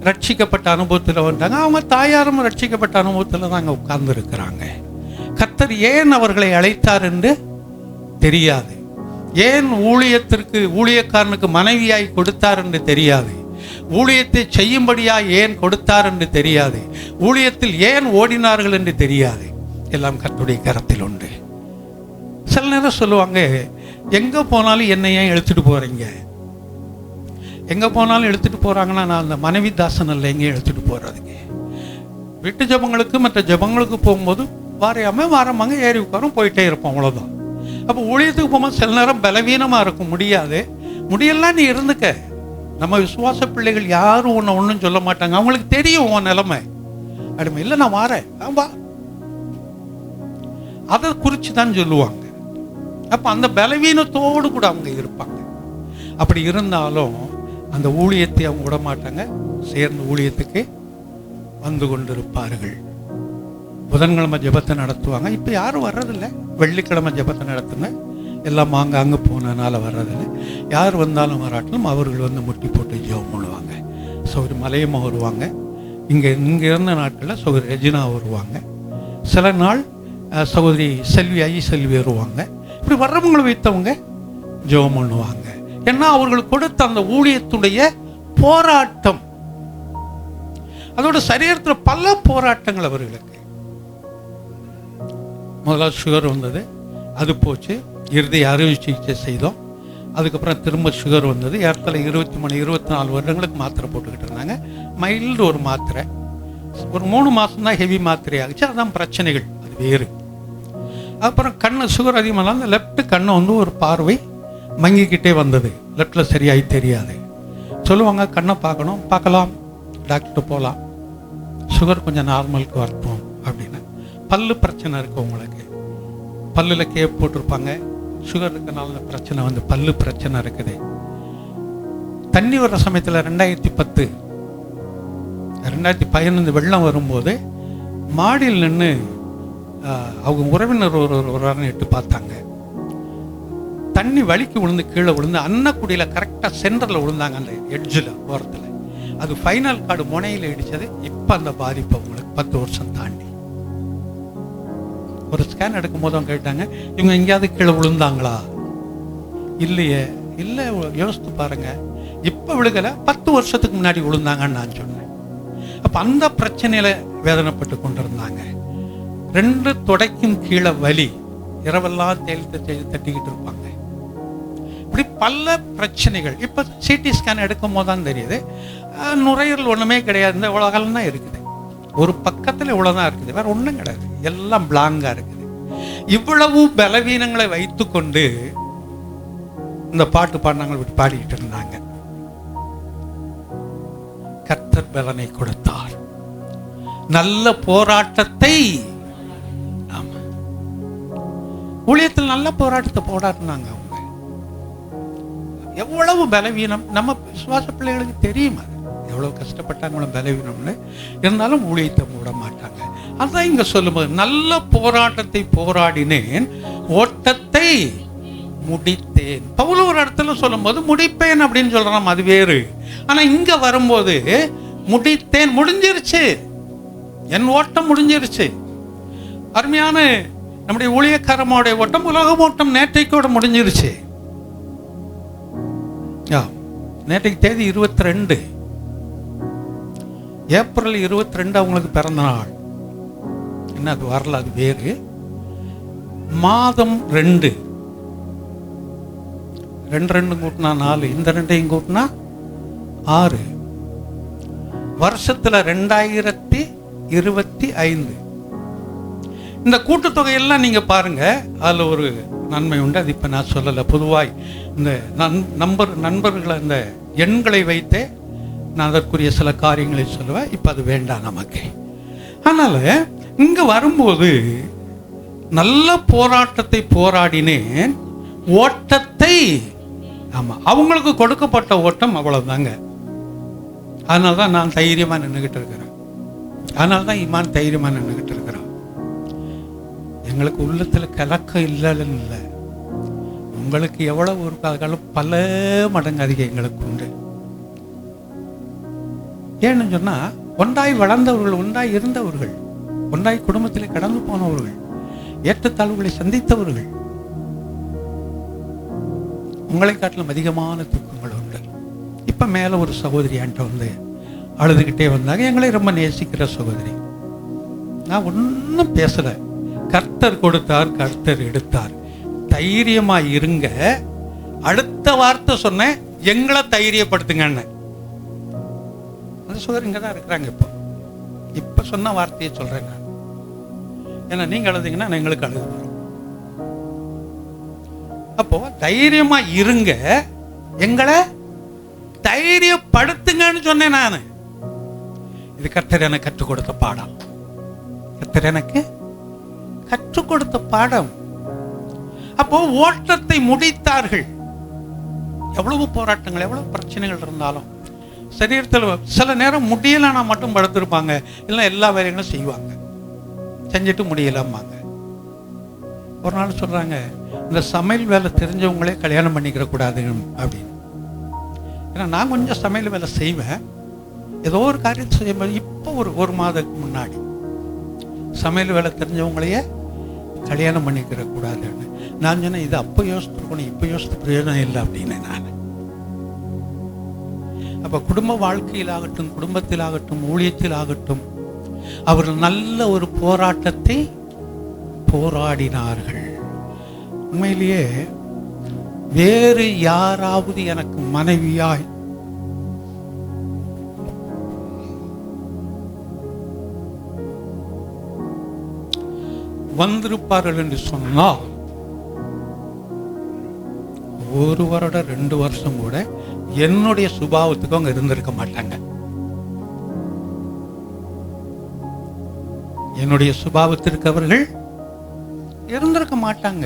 ரட்சிக்கப்பட்ட அனுபவத்தில் வந்தாங்க. அவங்க தாயாரும் ரட்சிக்கப்பட்ட அனுபவத்தில் தான் அங்கே உட்கார்ந்து இருக்கிறாங்க. கர்த்தர் ஏன் அவர்களை அழைத்தார் என்று தெரியாது, ஏன் ஊழியக்காரனுக்கு மனைவியாய் கொடுத்தார் என்று தெரியாது, ஊழியத்தை செய்யும்படியா ஏன் கொடுத்தார் என்று தெரியாது, ஊழியத்தில் ஏன் ஓடினார்கள் என்று தெரியாது. எல்லாம் கர்த்தருடைய கரத்தில் உண்டு. சில நேரம் சொல்லுவாங்க, எங்க போனாலும் என்னை ஏன் இழுத்துட்டு போறீங்க? எங்க போனாலும் இழுத்துட்டு போறாங்கன்னா நான் அந்த மனைவி தாசன் அல்ல, எங்கே இழுத்துட்டு போறதுங்க. வீட்டு ஜபங்களுக்கு மற்ற ஜபங்களுக்கு போகும்போது வாரமாங்க ஏறி உட்காரும் போயிட்டே இருப்போம், அவ்வளோதான். அப்போ ஊழியத்துக்கு போகும்போது சில நேரம் பலவீனமாக இருக்கும், முடியலாம், நீ இருந்துக்க. நம்ம விசுவாச பிள்ளைகள் யாரும் உன்னை ஒன்றும் சொல்ல மாட்டாங்க, அவங்களுக்கு தெரியும் உன் நிலைமை. அடிமை இல்லை, நான் வாரேன், வா, அதை குறித்து தான் சொல்லுவாங்க. அப்போ அந்த பலவீனத்தோடு கூட அவங்க இருப்பாங்க. அப்படி இருந்தாலும் அந்த ஊழியத்தை அவங்க விட மாட்டாங்க, சேர்ந்து ஊழியத்துக்கு வந்து கொண்டிருப்பார்கள். புதன்கிழமை ஜெபத்தை நடத்துவாங்க. இப்போ யாரும் வர்றதில்லை. வெள்ளிக்கிழமை ஜெபத்தை நடத்துங்க. எல்லாம் அங்கே போனதுனால வர்றதில்லை. யார் வந்தாலும் வராட்டிலும் அவர்கள் வந்து முட்டி போட்டு ஜெபம் பண்ணுவாங்க. சௌரி மலையம்மா வருவாங்க. இங்கே இருந்த நாட்களில் சௌரி ரெஜினா வருவாங்க. சில நாள் சகோதரி செல்வி வருவாங்க. இப்படி வர்றவங்களை வைத்தவங்க ஜெபம் பண்ணுவாங்க. ஏன்னா அவர்கள் கொடுத்த அந்த ஊழியத்துடைய போராட்டம், அதோட சரீரத்தில் பல போராட்டங்கள் அவர்களுக்கு. முதல்ல சுகர் வந்தது, அது போச்சு. இருதய அறுவை சிகிச்சை செய்தோம். அதுக்கப்புறம் திரும்ப சுகர் வந்தது. இடத்துல 23-24 வருடங்களுக்கு மாத்திரை போட்டுக்கிட்டு இருந்தாங்க. மைல்டு ஒரு மாத்திரை, ஒரு 3 மாதம் தான் ஹெவி மாத்திரை ஆகிச்சு. அதுதான் பிரச்சனைகள், அது வேறு. அப்புறம் கண்ணு சுகர் அதிகமாக அந்த லெஃப்ட் கண்ணை வந்து ஒரு பார்வை மங்கிக்கிட்டே வந்தது. லெஃப்டில் சரியாகி தெரியாது. சொல்லுவாங்க, கண்ணை பார்க்கலாம், டாக்டர் போகலாம், சுகர் கொஞ்சம் நார்மலுக்கு வரட்டும் அப்படின்னு. பல்லு பிரச்சனை இருக்குது உங்களுக்கு, பல்லில் கேப் போட்டிருப்பாங்க. சுகர் இருக்கனால பிரச்சனை வந்து பல்லு பிரச்சனை இருக்குது. தண்ணி வர்ற சமயத்தில் 2010 2015 வெள்ளம் வரும்போது மாடியில் நின்று அவங்க உறவினர் ஒரு எட்டு பார்த்தாங்க. தண்ணி வலிக்கு விழுந்து கீழே விழுந்து அன்னக்குடியில் கரெக்டாக சென்டரில் விழுந்தாங்க, அந்த எட்ஜில் ஓரத்தில். அது ஃபைனல் கார்டு முனையில் இடித்தது. இப்போ அந்த பாதிப்பு அவங்களுக்கு 10 வருஷம் தாண்டி. ஒரு ஸ்கேன் எடுக்கும் போது அவங்க கேட்டாங்க, இவங்க எங்கேயாவது கீழே விழுந்தாங்களா? இல்லையே. இல்லை, யோசித்து பாருங்க, இப்போ விழுகலை, 10 வருஷத்துக்கு முன்னாடி விழுந்தாங்கன்னு நான் சொன்னேன். அப்போ அந்த பிரச்சனையில் வேதனைப்பட்டு கொண்டிருந்தாங்க. 2 தொடைக்கும் கீழே வலி, இரவெல்லாம் தேய்த்து தட்டிக்கிட்டு இருப்பாங்க. இப்படி பல பிரச்சனைகள். இப்போ சிடி ஸ்கேன் எடுக்கும் போது தான் தெரியுது, நுரையீரல் ஒன்றுமே கிடையாது, இந்த இவ்வளோகலாம் தான் இருக்குது. ஒரு பக்கத்தில் இவ்வளோதான் இருக்குது, வேற ஒன்றும் கிடையாது, எல்லாம் பிளாங்காக இருக்குது. இவ்வளவு பலவீனங்களை வைத்து கொண்டு இந்த பாட்டு பாடினாங்க, பாடிக்கிட்டு இருந்தாங்க. கர்த்தர் பலனை கொடுத்தார், நல்ல போராட்டத்தை. ஆமா, ஊழியத்தில் நல்ல போராட்டத்தை போராடினாங்க அவங்க. எவ்வளவு பலவீனம் நம்ம விசுவாச பிள்ளைகளுக்கு தெரியும், அது எவ்வளவு கஷ்டப்பட்டாங்களோ பலவீனம்னு. இருந்தாலும் ஊழியத்தை மூட மாட்டாங்க. அதான் இங்க சொல்லும்போது, நல்ல போராட்டத்தை போராடினேன், ஓட்டத்தை முடித்தேன். பவுல் ஒரு இடத்துல சொல்லும்போது முடிப்பேன் அப்படின்னு சொல்றான், அது வேறு. ஆனா இங்க வரும்போது முடித்தேன், முடிஞ்சிருச்சு, என் ஓட்டம் முடிஞ்சிருச்சு. அருமையான நம்முடைய ஊழியக்காரமாவுடைய ஓட்டம், உலக ஓட்டம் நேற்றைக்கோட முடிஞ்சிருச்சு. நேற்றைக்கு தேதி 22 ஏப்ரல் 22 அவங்களுக்கு பிறந்த நாள். என்ன அது வரல, அது வேறு. மாதம் 2 கூட்டினா 4, இந்த 2ஐயும் கூட்டினா 6. வருஷத்துல 2025. இந்த கூட்டுத்தொகையெல்லாம் நீங்க பாருங்க, அதுல ஒரு நன்மை உண்டு. அது இப்ப நான் சொல்லலை. பொதுவாய் இந்த நண்பர்களை இந்த எண்களை வைத்தே நான் அதற்குரிய சில காரியங்களை சொல்லுவேன். இப்ப அது வேண்டாம் நமக்கு. அதனால இங்க வரும்போது, நல்ல போராட்டத்தை போராடினேன், ஓட்டத்தை. ஆமா, அவங்களுக்கு கொடுக்கப்பட்ட ஓட்டம் அவ்வளவுதாங்க. அதனால்தான் நான் தைரியமா நின்றுகிட்டு இருக்கிறேன். அதனால்தான் இமான் தைரியமா நின்றுகிட்டு இருக்கிறான். எங்களுக்கு உள்ளத்துல கலக்கம் இல்லைன்னு இல்லை. உங்களுக்கு எவ்வளவு இருக்காலும் பல மடங்கு அதிகம் எங்களுக்கு உண்டு. ஏன்னு சொன்னா, ஒன்றாய் வளர்ந்தவர்கள், ஒன்றாய் இருந்தவர்கள், ஒன்றாய் குடும்பத்தில் கடந்து போனவர்கள், ஏற்றத்தாழ்வுகளை சந்தித்தவர்கள். உங்களை காட்டிலும் அதிகமான துக்கங்கள் உண்டு. இப்ப மேல ஒரு சகோதரி என்கிட்ட வந்து அழுதுகிட்டே வந்தாங்க. எங்களை ரொம்ப நேசிக்கிற சகோதரி. நான் ஒன்றும் பேசல. கர்த்தர் கொடுத்தார், கர்த்தர் எடுத்தார், தைரியமா இருங்க. அடுத்த வார்த்தை சொன்னேன், எங்களை தைரியப்படுத்துங்கன்னு. அந்த சகோதரி இங்க தான் இருக்கிறாங்க. இப்ப சொன்ன வார்த்தையை சொல்றேன் நான். ஏன்னா நீங்க அழுதீங்கன்னா எங்களுக்கு அழுது வரும். அப்போ தைரியமா இருங்க, எங்களை தைரியப்படுத்துங்கன்னு சொன்னேன் நான். இது கர்த்தர் எனக்கு கற்றுக் கொடுத்த பாடம். கர்த்தர் எனக்கு கற்றுக் கொடுத்த பாடம். அப்போ ஓட்டத்தை முடித்தார்கள். எவ்வளவு போராட்டங்கள், எவ்வளவு பிரச்சனைகள் இருந்தாலும் சரீரத்தில் சில நேரம் முடியலன்னா மட்டும் படுத்திருப்பாங்க, இல்லை எல்லா வேலைகளும் செய்வாங்க, செஞ்சுட்டு முடியலாமாங்க. ஒரு நாள் சொல்றாங்க, இந்த சமையல் வேலை தெரிஞ்சவங்களே கல்யாணம் பண்ணிக்கிற கூடாது அப்படின்னு. ஏன்னா நான் கொஞ்சம் சமையல் வேலை செய்வேன். ஏதோ ஒரு காரியத்தை செய்யும்போது, இப்போ ஒரு மாதத்துக்கு முன்னாடி சமையல் வேலை தெரிஞ்சவங்களையே கல்யாணம் பண்ணிக்கிற கூடாதுன்னு நான் சொன்னேன். இது அப்போ யோசித்துருக்கணும், இப்போ யோசித்து பிரயோஜனம் இல்லை அப்படின்னு நான். அப்போ குடும்ப வாழ்க்கையிலாகட்டும், குடும்பத்திலாகட்டும், ஊழியத்தில் ஆகட்டும், அவர்கள் நல்ல ஒரு போராட்டத்தை போராடினார்கள். உண்மையிலேயே வேறு யாராவது எனக்கு மனைவியாய் வந்திருப்பார்கள் என்று சொன்னால் 1 வருடம் 2 வருஷம் கூட என்னுடைய சுபாவத்துக்கு அவங்க இருந்திருக்க மாட்டாங்க. என்னுடைய சுபாவத்திற்கு அவர்கள் இருந்திருக்க மாட்டாங்க.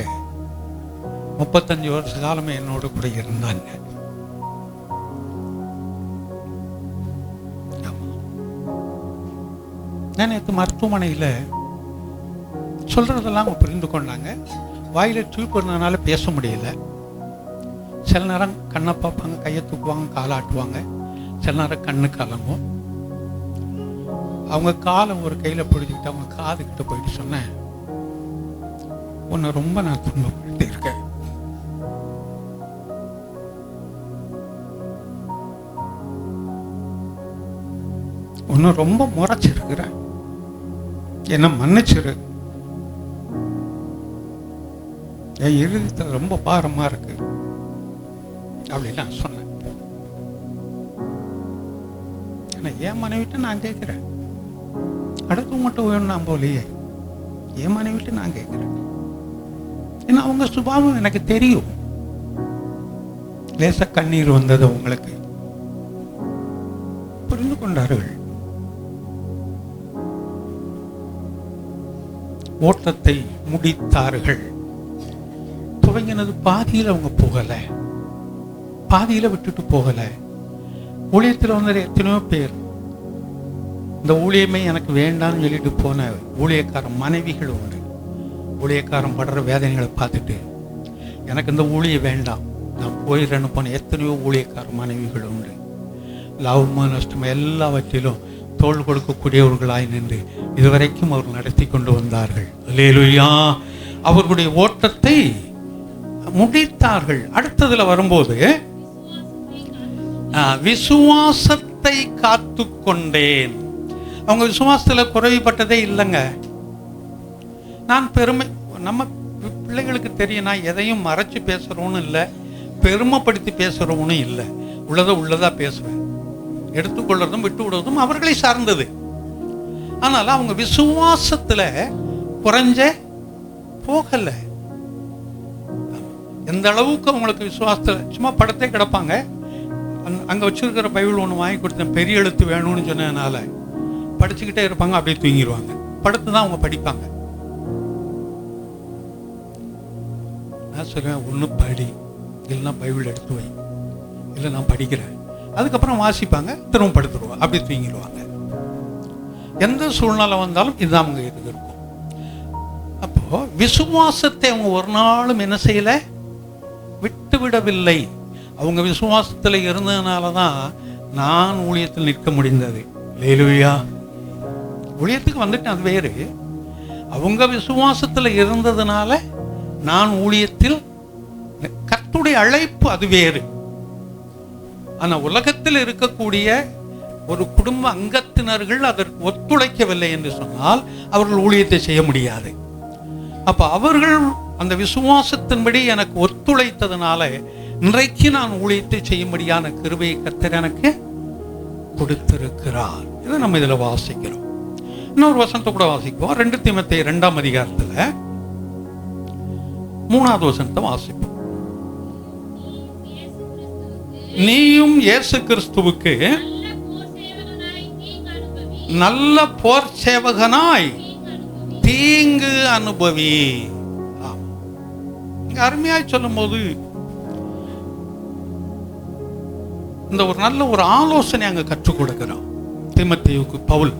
35 வருஷ காலமே என்னோட கூட இருந்தாங்க. நான் நேற்று மருத்துவமனையில் சொல்கிறதெல்லாம் அவங்க புரிந்து கொண்டாங்க. வாயில் டியூப் இருந்ததுனால பேச முடியல. சில நேரம் கண்ணை பார்ப்பாங்க, கையை தூக்குவாங்க, காலை ஆட்டுவாங்க. சில நேரம் கண்ணு கலங்கும். அவங்க காலை ஒரு கையில் பிடிச்சிக்கிட்டு அவங்க காதுகிட்ட போயிட்டு சொன்னேன், உன்னை ரொம்ப நான் துன்பப்படுத்தி இருக்கேன். உன்னை ரொம்ப முறைச்சிருக்கிறேன், என்ன மன்னிச்சிரு. என் இருதயத்தில் ரொம்ப பாரமா இருக்கு அப்படின்னு நான் சொன்னேன். என் மனைவிட்டு நான் கேட்கிறேன், அடுத்து மட்டும் வேணும் நான் போலியே, என் மனைவிட்டு நான் கேட்கிறேன். ஏன்னா அவங்க சுபாவம் எனக்கு தெரியும். லேச கண்ணீர் வந்தது உங்களுக்கு புரிந்து கொண்டார்கள். ஓட்டத்தை முடித்தார்கள். துவங்கினது பாதியில் அவங்க போகல, பாதியில விட்டுட்டு போகல. ஊழியத்தில் வந்த எத்தனையோ பேர் இந்த ஊழியமே எனக்கு வேண்டாம்னு சொல்லிட்டு போன ஊழியக்காரன் மனைவிகள் உண்டு. ஊழியக்காரன் படுற வேதனைகளை பார்த்துட்டு எனக்கு இந்த ஊழியம் வேண்டாம், நான் போயிடுறேன்னு போன எத்தனையோ ஊழியக்கார மனைவிகள் உண்டு. லாபமோ நஷ்டமோ எல்லாவற்றிலும் தோள் கொடுக்கக்கூடியவர்களாய் நின்று இதுவரைக்கும் அவர் நடத்தி கொண்டு வந்தார்கள். அல்லேலூயா. அவர்களுடைய ஓட்டத்தை முடித்தார்கள். அடுத்ததுல வரும்போது விசுவாசத்தை காத்து கொண்டேன். அவங்க விசுவாசத்துல குறைவுபட்டதே இல்லைங்க. நான் பெருமை, நம்ம பிள்ளைகளுக்கு தெரியும், நான் எதையும் மறைச்சு பேசுறவனும் இல்லை, பெருமைப்படுத்தி பேசுறவனும் இல்லை. உள்ளதா பேசுவேன். எடுத்துக்கொள்றதும் விட்டு விடுவதும் அவர்களை சார்ந்தது. அதனால அவங்க விசுவாசத்துல குறைஞ்ச போகல. எந்த அளவுக்கு அவங்களுக்கு விசுவாசத்துல சும்மா படத்தே கிடப்பாங்க. அங்க வச்சிருக்கிற பைபிள் ஒன்று வாங்கி கொடுத்தேன், பெரிய எழுத்து வேணும்னு சொன்னதுனால படிச்சுக்கிட்டே இருப்பாங்க, அப்படியே தூங்கிடுவாங்க. படத்தை தான் அவங்க படிப்பாங்க. நான் சொல்லுவேன், ஒன்று படி, இல்லைன்னா பைபிள் எடுத்து வை, இல்லை நான் படிக்கிறேன். அதுக்கப்புறம் வாசிப்பாங்க, திரும்ப படுத்துருவாங்க, அப்படியே தூங்கிடுவாங்க. எந்த சூழ்நிலை வந்தாலும் இதுதான் அவங்க இது இருக்கும். அப்போ விசுவாசத்தை அவங்க ஒரு நாளும் என்ன செய்யல, விட்டு விடவில்லை. அவங்க விசுவாசத்தில் இருந்ததுனால தான் நான் ஊழியத்தில் நிற்க முடிந்தது. அல்லேலூயா. ஊழியத்துக்கு வந்துட்டு அது வேறு, அவங்க விசுவாசத்தில் இருந்ததுனால நான் ஊழியத்தில், கர்த்தருடைய அழைப்பு அது வேறு. ஆனால் உலகத்தில் இருக்கக்கூடிய ஒரு குடும்ப அங்கத்தினர்கள் அதற்கு ஒத்துழைக்கவில்லை என்று சொன்னால் அவர்கள் ஊழியத்தை செய்ய முடியாது. அப்போ அவர்கள் அந்த விசுவாசத்தின்படி எனக்கு ஒத்துழைத்ததுனால இன்றைக்கு நான் ஊழியத்தை செய்யும்படியான கிருபையை கர்த்தர் எனக்கு கொடுத்திருக்கிறார். இதை நம்ம இதில் வாசிக்கிறோம். இன்னொரு வசனத்தை கூட வாசிப்போம். 2 தீமோத்தேயு 2ஆம் அதிகாரத்தில் 3வது வசனத்தை வாசிப்போம். நீயும் இயேசு கிறிஸ்துவுக்கு நல்ல போர் சேவகனாய் தீங்கு அனுபவி. அருமையாய் சொல்லும் போது இந்த ஒரு நல்ல ஒரு ஆலோசனை அங்க கற்றுக் கொடுக்கிறான் தீமோத்தேயுவுக்கு பவுல்.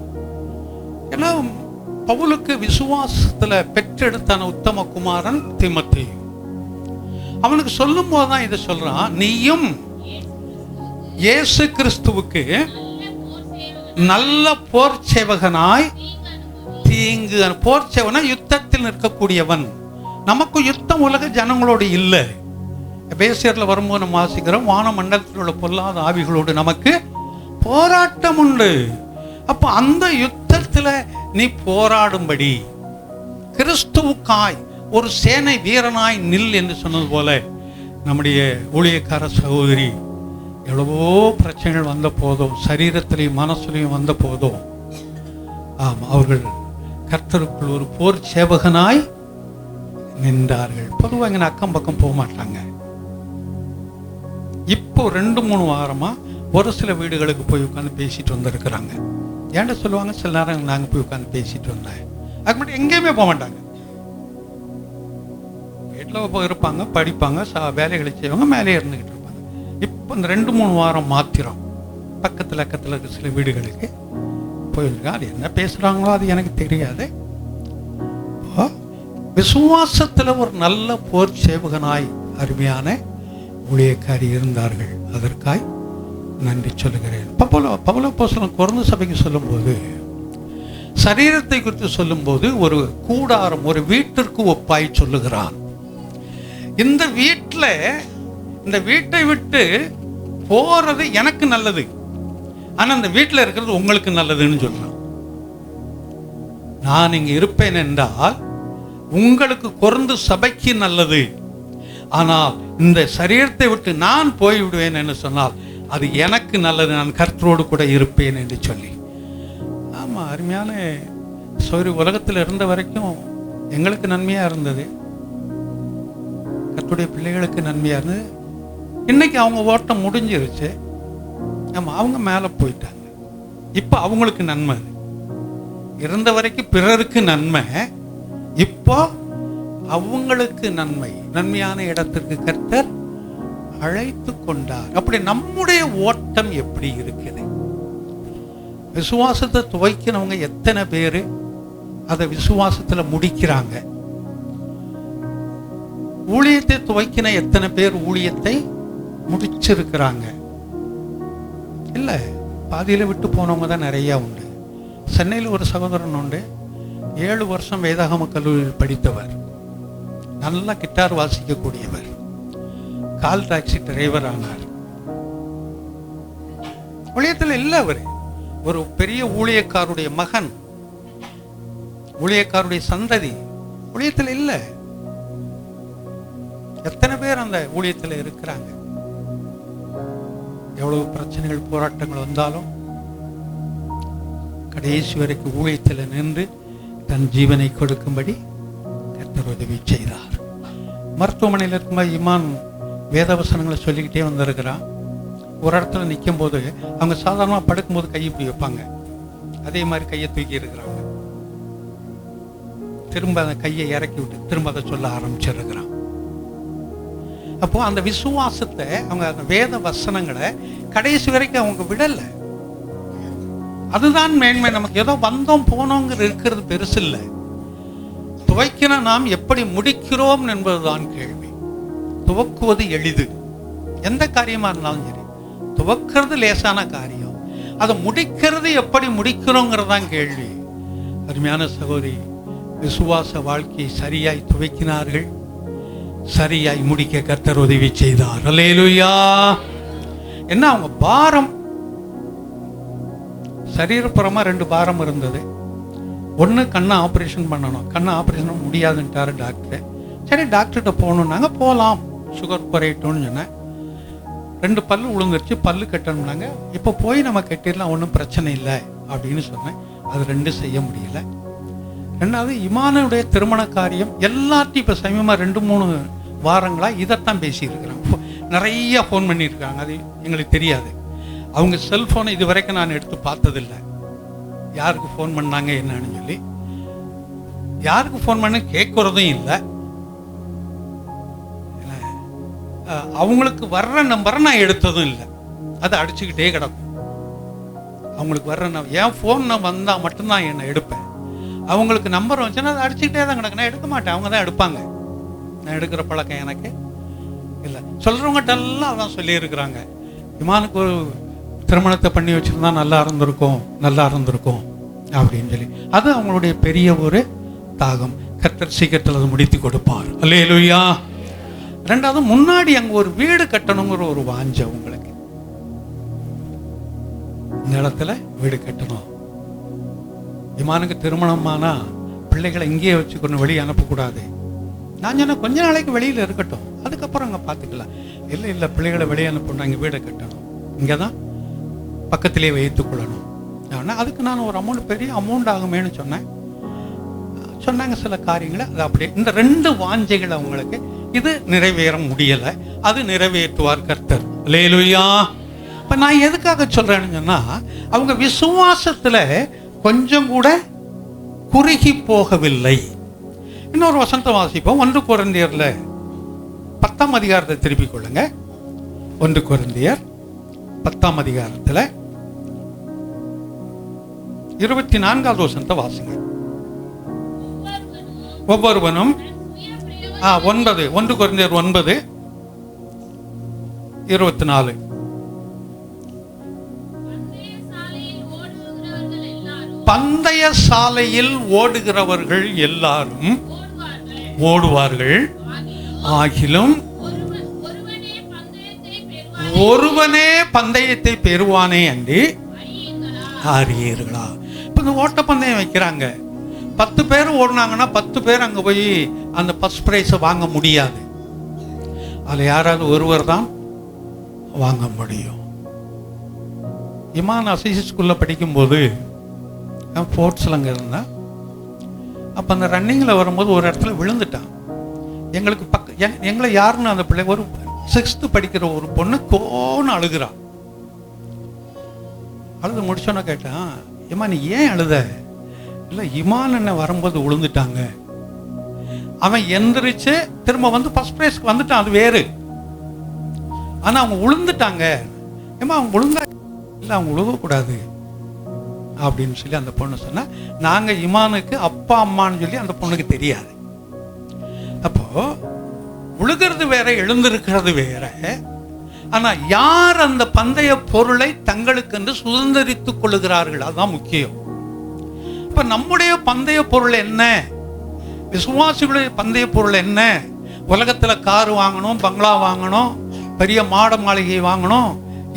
ஏன்னா பவுலுக்கு விசுவாசத்துல பெற்றெடுத்தான உத்தம குமாரன் தீமோத்தேயு. அவனுக்கு சொல்லும் போதுதான் இதை சொல்றான், நீயும் இயேசு கிறிஸ்துவுக்கு நல்ல போர் சேவகனாய் தீங்கு. போர் சேவகனா யுத்தத்தில் நிற்கக்கூடியவன். நமக்கு யுத்தம் உலக ஜனங்களோடு இல்லை. எபேசியர்ல வரும்போது நம்ம வாசிக்கிறோம், வான மண்டலத்தில் உள்ள பொல்லாத ஆவிகளோடு நமக்கு போராட்டம் உண்டு. அப்போ அந்த யுத்தத்தில் நீ போராடும்படி கிறிஸ்துவுக்காய் ஒரு சேனை வீரனாய் நில் என்று சொன்னது போல நம்முடைய ஊழியக்கார சகோதரி எவ்வளவோ பிரச்சனைகள் வந்த போதும், சரீரத்திலையும் மனசுலையும் வந்த போதும், அவர்கள் கர்த்தருக்குள் ஒரு போர் சேவகனாய் நின்றார்கள். பொதுவாக இங்கே அக்கம் பக்கம் போக மாட்டாங்க. இப்போ 2-3 வாரமா ஒரு சில வீடுகளுக்கு போய் உட்காந்து பேசிட்டு வந்திருக்கிறாங்க. ஏன்டா சொல்லுவாங்க, சில நேரம் நாங்கள் போய் உட்காந்து பேசிட்டு வந்தேன். அதுக்கு மட்டும் எங்கேயுமே போக மாட்டாங்க. வீட்டில் போய் இருப்பாங்க, படிப்பாங்க, வேலைகளை செய்வாங்க, மேலே இருந்துக்கிட்டு இருப்பாங்க. இப்போ இந்த 2-3 வாரம் மாத்திரம் பக்கத்தில் இருக்க சில வீடுகளுக்கு போயிருக்கேன். அது என்ன பேசுகிறாங்களோ அது எனக்கு தெரியாது. விசுவாசத்தில் ஒரு நல்ல போர் சேவகனாய் அருமையான ஊழியக்காரி இருந்தார்கள். அதற்காய் நன்றி சொல்லுகிறேன். பவுல அப்போஸ்தலன் கொரிந்து சபைக்கு சொல்லும்போது, சரீரத்தை குறித்து சொல்லும்போது ஒரு கூடாரம், ஒரு வீட்டிற்கு ஒப்பாய் சொல்லுகிறான். இந்த வீட்டை விட்டு போறது எனக்கு நல்லது, ஆனா இந்த வீட்டில் இருக்கிறது உங்களுக்கு நல்லதுன்னு சொல்றான். நான் இங்க இருப்பேன் என்றால் உங்களுக்கு கொரிந்து சபைக்கு நல்லது, ஆனால் இந்த சரீரத்தை விட்டு நான் போய்விடுவேன் என்று சொன்னால் அது எனக்கு நல்லது, நான் கர்த்தரோடு கூட இருப்பேன் என்று சொல்லி. ஆமா, அருமையான சோரி. உலகத்தில் இருந்த வரைக்கும் எங்களுக்கு நன்மையா இருந்தது, கர்த்தருடைய பிள்ளைகளுக்கு நன்மையா இருந்தது. இன்னைக்கு அவங்க ஓட்டம் முடிஞ்சிருச்சு. ஆமா, அவங்க மேலே போயிட்டாங்க. இப்போ அவங்களுக்கு நன்மை. இருந்த வரைக்கும் பிறருக்கு நன்மை, இப்போ அவங்களுக்கு நன்மை. நன்மையான இடத்திற்கு கர்த்தர் அழைத்து கொண்டார். அப்படி நம்முடைய ஓட்டம் எப்படி இருக்குது? விசுவாசத்தை துவைக்கிறவங்க எத்தனை பேரு அதை விசுவாசத்துல முடிக்கிறாங்க? ஊழியத்தை துவைக்கின எத்தனை பேர் ஊழியத்தை முடிச்சிருக்கிறாங்க? இல்ல, பாதியில விட்டு போனவங்க தான் நிறைய உண்டு. சென்னையில் ஒரு சகோதரன் உண்டு, 7 வருஷம் வேதாகம கல்லூரியில் படித்தவர், நல்லா கிட்டார் வாசிக்கக்கூடியவர், கால் டாக்ஸி டிரைவர் ஆனார். ஊழியத்தில் இல்லை. அவர் ஒரு பெரிய ஊழியக்காருடைய மகன், ஊழியக்காருடைய சந்ததி. ஊழியத்தில் இல்லை. எத்தனை பேர் அந்த ஊழியத்தில் இருக்கிறாங்க? எவ்வளவு பிரச்சனைகள் போராட்டங்கள் வந்தாலும் கடைசி வரைக்கும் ஊழியத்தில் நின்று தன் ஜீவனை கொடுக்கும்படி கர்த்தர் உதவி செய்தார். மருத்துவமனையில் இருக்கும்போது இமான் வேதவசனங்களை சொல்லிக்கிட்டே வந்திருக்கிறான். ஒரு இடத்துல நிற்கும் போது அவங்க சாதாரணமாக படுக்கும்போது கையை இப்படி வைப்பாங்க, அதே மாதிரி கையை தூக்கி இருக்கிறாங்க. திரும்ப அந்த கையை இறக்கி விட்டு திரும்ப அதை சொல்ல ஆரம்பிச்சிருக்கிறான். அப்போ அந்த விசுவாசத்தை, அவங்க அந்த வேத வசனங்களை கடைசி வரைக்கும் அவங்க விடலை. அதுதான் மேன்மை. நமக்கு ஏதோ வந்தோம் போனோங்கிற இருக்கிறது பெருசு இல்லை. துவைக்கிற நாம் எப்படி முடிக்கிறோம் என்பதுதான் கேள்வி. துவக்குவது எளிது, எந்த காரியமா இருந்தாலும் சரி. துவக்கிறது லேசான காரியம், அதை முடிக்கிறது எப்படி முடிக்கிறோங்கிறதான் கேள்வி. அருமையான சகோதரி, விசுவாச வாழ்க்கையை சரியாய் துவக்கினார்கள், சரியாய் முடிக்க கர்த்தர் உதவி செய்தார். அல்லேலூயா. என்ன, அவங்க பாரம், சரீரப்புறமா 2 பாரம் இருந்தது. ஒன்று கண்ணை ஆப்ரேஷன் பண்ணணும். கண்ணை ஆப்ரேஷன் முடியாதுன்ட்டாரு டாக்டர். சரி, டாக்டர்கிட்ட போகணுன்னாங்க. போகலாம், சுகர் குறையட்டும்னு சொன்னேன். 2 பல்லு விழுந்துருச்சு, பல்லு கட்டணும்னாங்க. இப்போ போய் நம்ம கட்டிடலாம், ஒன்றும் பிரச்சனை இல்லை அப்படின்னு சொன்னேன். அது 2 செய்ய முடியல. 2வது இமானுடைய திருமண காரியம். எல்லாத்தையும் இப்போ சமயமாக 2-3 வாரங்களாக இதைத்தான் பேசியிருக்கிறாங்க. நிறைய ஃபோன் பண்ணியிருக்காங்க. அது எங்களுக்கு தெரியாது. அவங்க செல்ஃபோனை இது வரைக்கும் நான் எடுத்து பார்த்ததில்லை. யாருக்கு ஃபோன் பண்ணாங்க என்னன்னு சொல்லி, யாருக்கு ஃபோன் பண்ண கேட்கறதும் இல்லை. அவங்களுக்கு வர்ற நம்பரை நான் எடுத்ததும் இல்லை. அதை அடிச்சுக்கிட்டே கிடக்கும். அவங்களுக்கு வர்ற என் ஃபோன் நான் வந்தால் மட்டும்தான் என்னை எடுப்பேன். அவங்களுக்கு நம்பர் வந்துச்சுன்னா அதை அடிச்சுக்கிட்டே தான் கிடக்கு. நான் எடுக்க மாட்டேன், அவங்க தான் எடுப்பாங்க. நான் எடுக்கிற பழக்கம் எனக்கு இல்லை. சொல்கிறவங்ககிட்டெல்லாம் அதான் சொல்லியிருக்கிறாங்க, இமானுக்கு ஒரு திருமணத்தை பண்ணி வச்சுருந்தா நல்லா இருந்திருக்கும் அப்படின்னு சொல்லி. அது அவங்களுடைய பெரிய ஒரு தாகம். கர்த்தர் சீக்கிரத்தில் அதை முடித்து கொடுப்பார். அல்லேலூயா. 2வது, முன்னாடி அங்கே ஒரு வீடு கட்டணுங்கிற ஒரு வாஞ்சை உங்களுக்கு. இந்த இடத்துல வீடு கட்டணும். இமானுக்கு திருமணமானா பிள்ளைகளை இங்கேயே வச்சுக்கணும், வெளியே அனுப்பக்கூடாது. நான் சொன்னேன், கொஞ்ச நாளைக்கு வெளியில் இருக்கட்டும், அதுக்கப்புறம் அங்கே பார்த்துக்கலாம். இல்லை, பிள்ளைகளை வெளியே அனுப்பணும், இங்கே வீடை கட்டணும், இங்கே தான் பக்கத்திலே வைத்துக் கொள்ளணும். அதுக்கு நான் ஒரு அமௌண்ட், பெரிய அமௌண்ட் ஆகுமேனு சொன்னாங்க சில காரியங்களை. அது அப்படியே இந்த 2 வாஞ்சைகள் அவங்களுக்கு. இது நிறைவேற முடியலை, அது நிறைவேற்றுவார் கர்த்தர். அல்லேலூயா. இப்போ நான் எதுக்காக சொல்கிறேன்னு சொன்னால், அவங்க விசுவாசத்தில் கொஞ்சம் கூட குறுகி போகவில்லை. இன்னொரு வசனத்தை வாசிப்போம். 1 கொரிந்தியர்ல 10ஆம் அதிகாரத்தை திருப்பிக் கொள்ளுங்க. 1 கொரிந்தியர் 10ஆம் அதிகாரத்தில் 24வது வசனத்தை வாசிங்க. ஒவ்வொருவனும் 1 கொரிந்தியர் 9:24. பந்தய சாலையில் ஓடுகிறவர்கள் எல்லாரும் ஓடுவார்கள், ஆகிலும் ஒருவனே பந்தயத்தை பெறுவானே அன்றி அறியீர்களா? இப்போ இந்த ஓட்டப்பந்தயம் வைக்கிறாங்க, 10 பேர் ஓடினாங்கன்னா 10 பேர் அங்கே போய் அந்த ஃபர்ஸ்ட் ப்ரைஸை வாங்க முடியாது. அதில் யாராவது ஒருவர் தான் வாங்க முடியும். இமான் அசிசி ஸ்கூலில் படிக்கும்போது ஸ்போர்ட்ஸில் அங்கே இருந்தேன். அப்போ அந்த ரன்னிங்கில் வரும்போது ஒரு இடத்துல விழுந்துட்டான். எங்களுக்கு எங்களை யாருன்னு அந்த பிள்ளை, ஒரு 6th படிக்கிற ஒரு பொண்ணு கோன்னு அழுகிறான். அழுது முடிச்சோன்னா கேட்டான், ஏம்மா நீ ஏன் அழுத? இல்லை, இமான் என்ன வரும்போது விழுந்துட்டாங்க, அவன் எந்திரிச்சு திரும்ப வந்து ஃபர்ஸ்ட் ப்ரைஸ்க்கு வந்துட்டான், அது வேறு. ஆனால் அவங்க விழுந்துட்டாங்க. ஏம்மா அவங்க விழுந்தா இல்லை, அவங்க விழுகக்கூடாது அப்படின்னு சொல்லி அந்த பொண்ணு சொன்னா. நாங்கள் இமானுக்கு அப்பா அம்மான்னு சொல்லி அந்த பொண்ணுக்கு தெரியாது. அப்போ விழுகிறது வேற, எழுந்திருக்கிறது வேற. ஆனா யார் அந்த பந்தய பொருளை தங்களுக்கு என்று சுதந்திரித்துக் கொள்ளுகிறார்கள், அதுதான் முக்கியம். இப்ப நம்முடைய பந்தய பொருள் என்ன? விசுவாசிகளுடைய பந்தய பொருள் என்ன? உலகத்துல கார் வாங்கணும், பங்களா வாங்கணும், பெரிய மாட மாளிகை வாங்கணும்,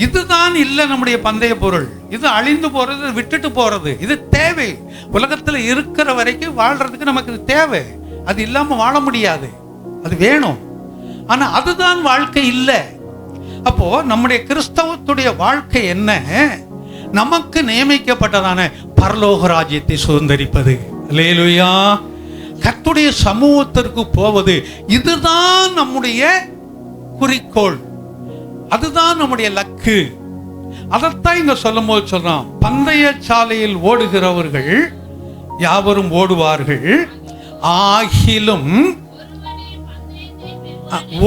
இதுதான் இல்லை நம்முடைய பந்தய பொருள். இது அழிந்து போறது, விட்டுட்டு போறது, இது தேவை. உலகத்துல இருக்கிற வரைக்கும் வாழ்றதுக்கு நமக்கு தேவை. அது இல்லாம வாழ முடியாது, அது வேணும். ஆனா அதுதான் வாழ்க்கை இல்லை. அப்போ நம்முடைய கிறிஸ்தவத்துடைய வாழ்க்கை என்ன? நமக்கு நியமிக்கப்பட்டதான பரலோக ராஜ்யத்தை சுதந்தரிப்பது. அல்லேலூயா. கர்த்தருடைய சமூகத்திற்கு போவது, இதுதான் நம்முடைய குறிக்கோள், அதுதான் நம்முடைய லக்கு. அதைத்தான் இங்க சொல்லும் போது சொல்றான், பந்தய சாலையில் ஓடுகிறவர்கள் யாவரும் ஓடுவார்கள், ஆகிலும்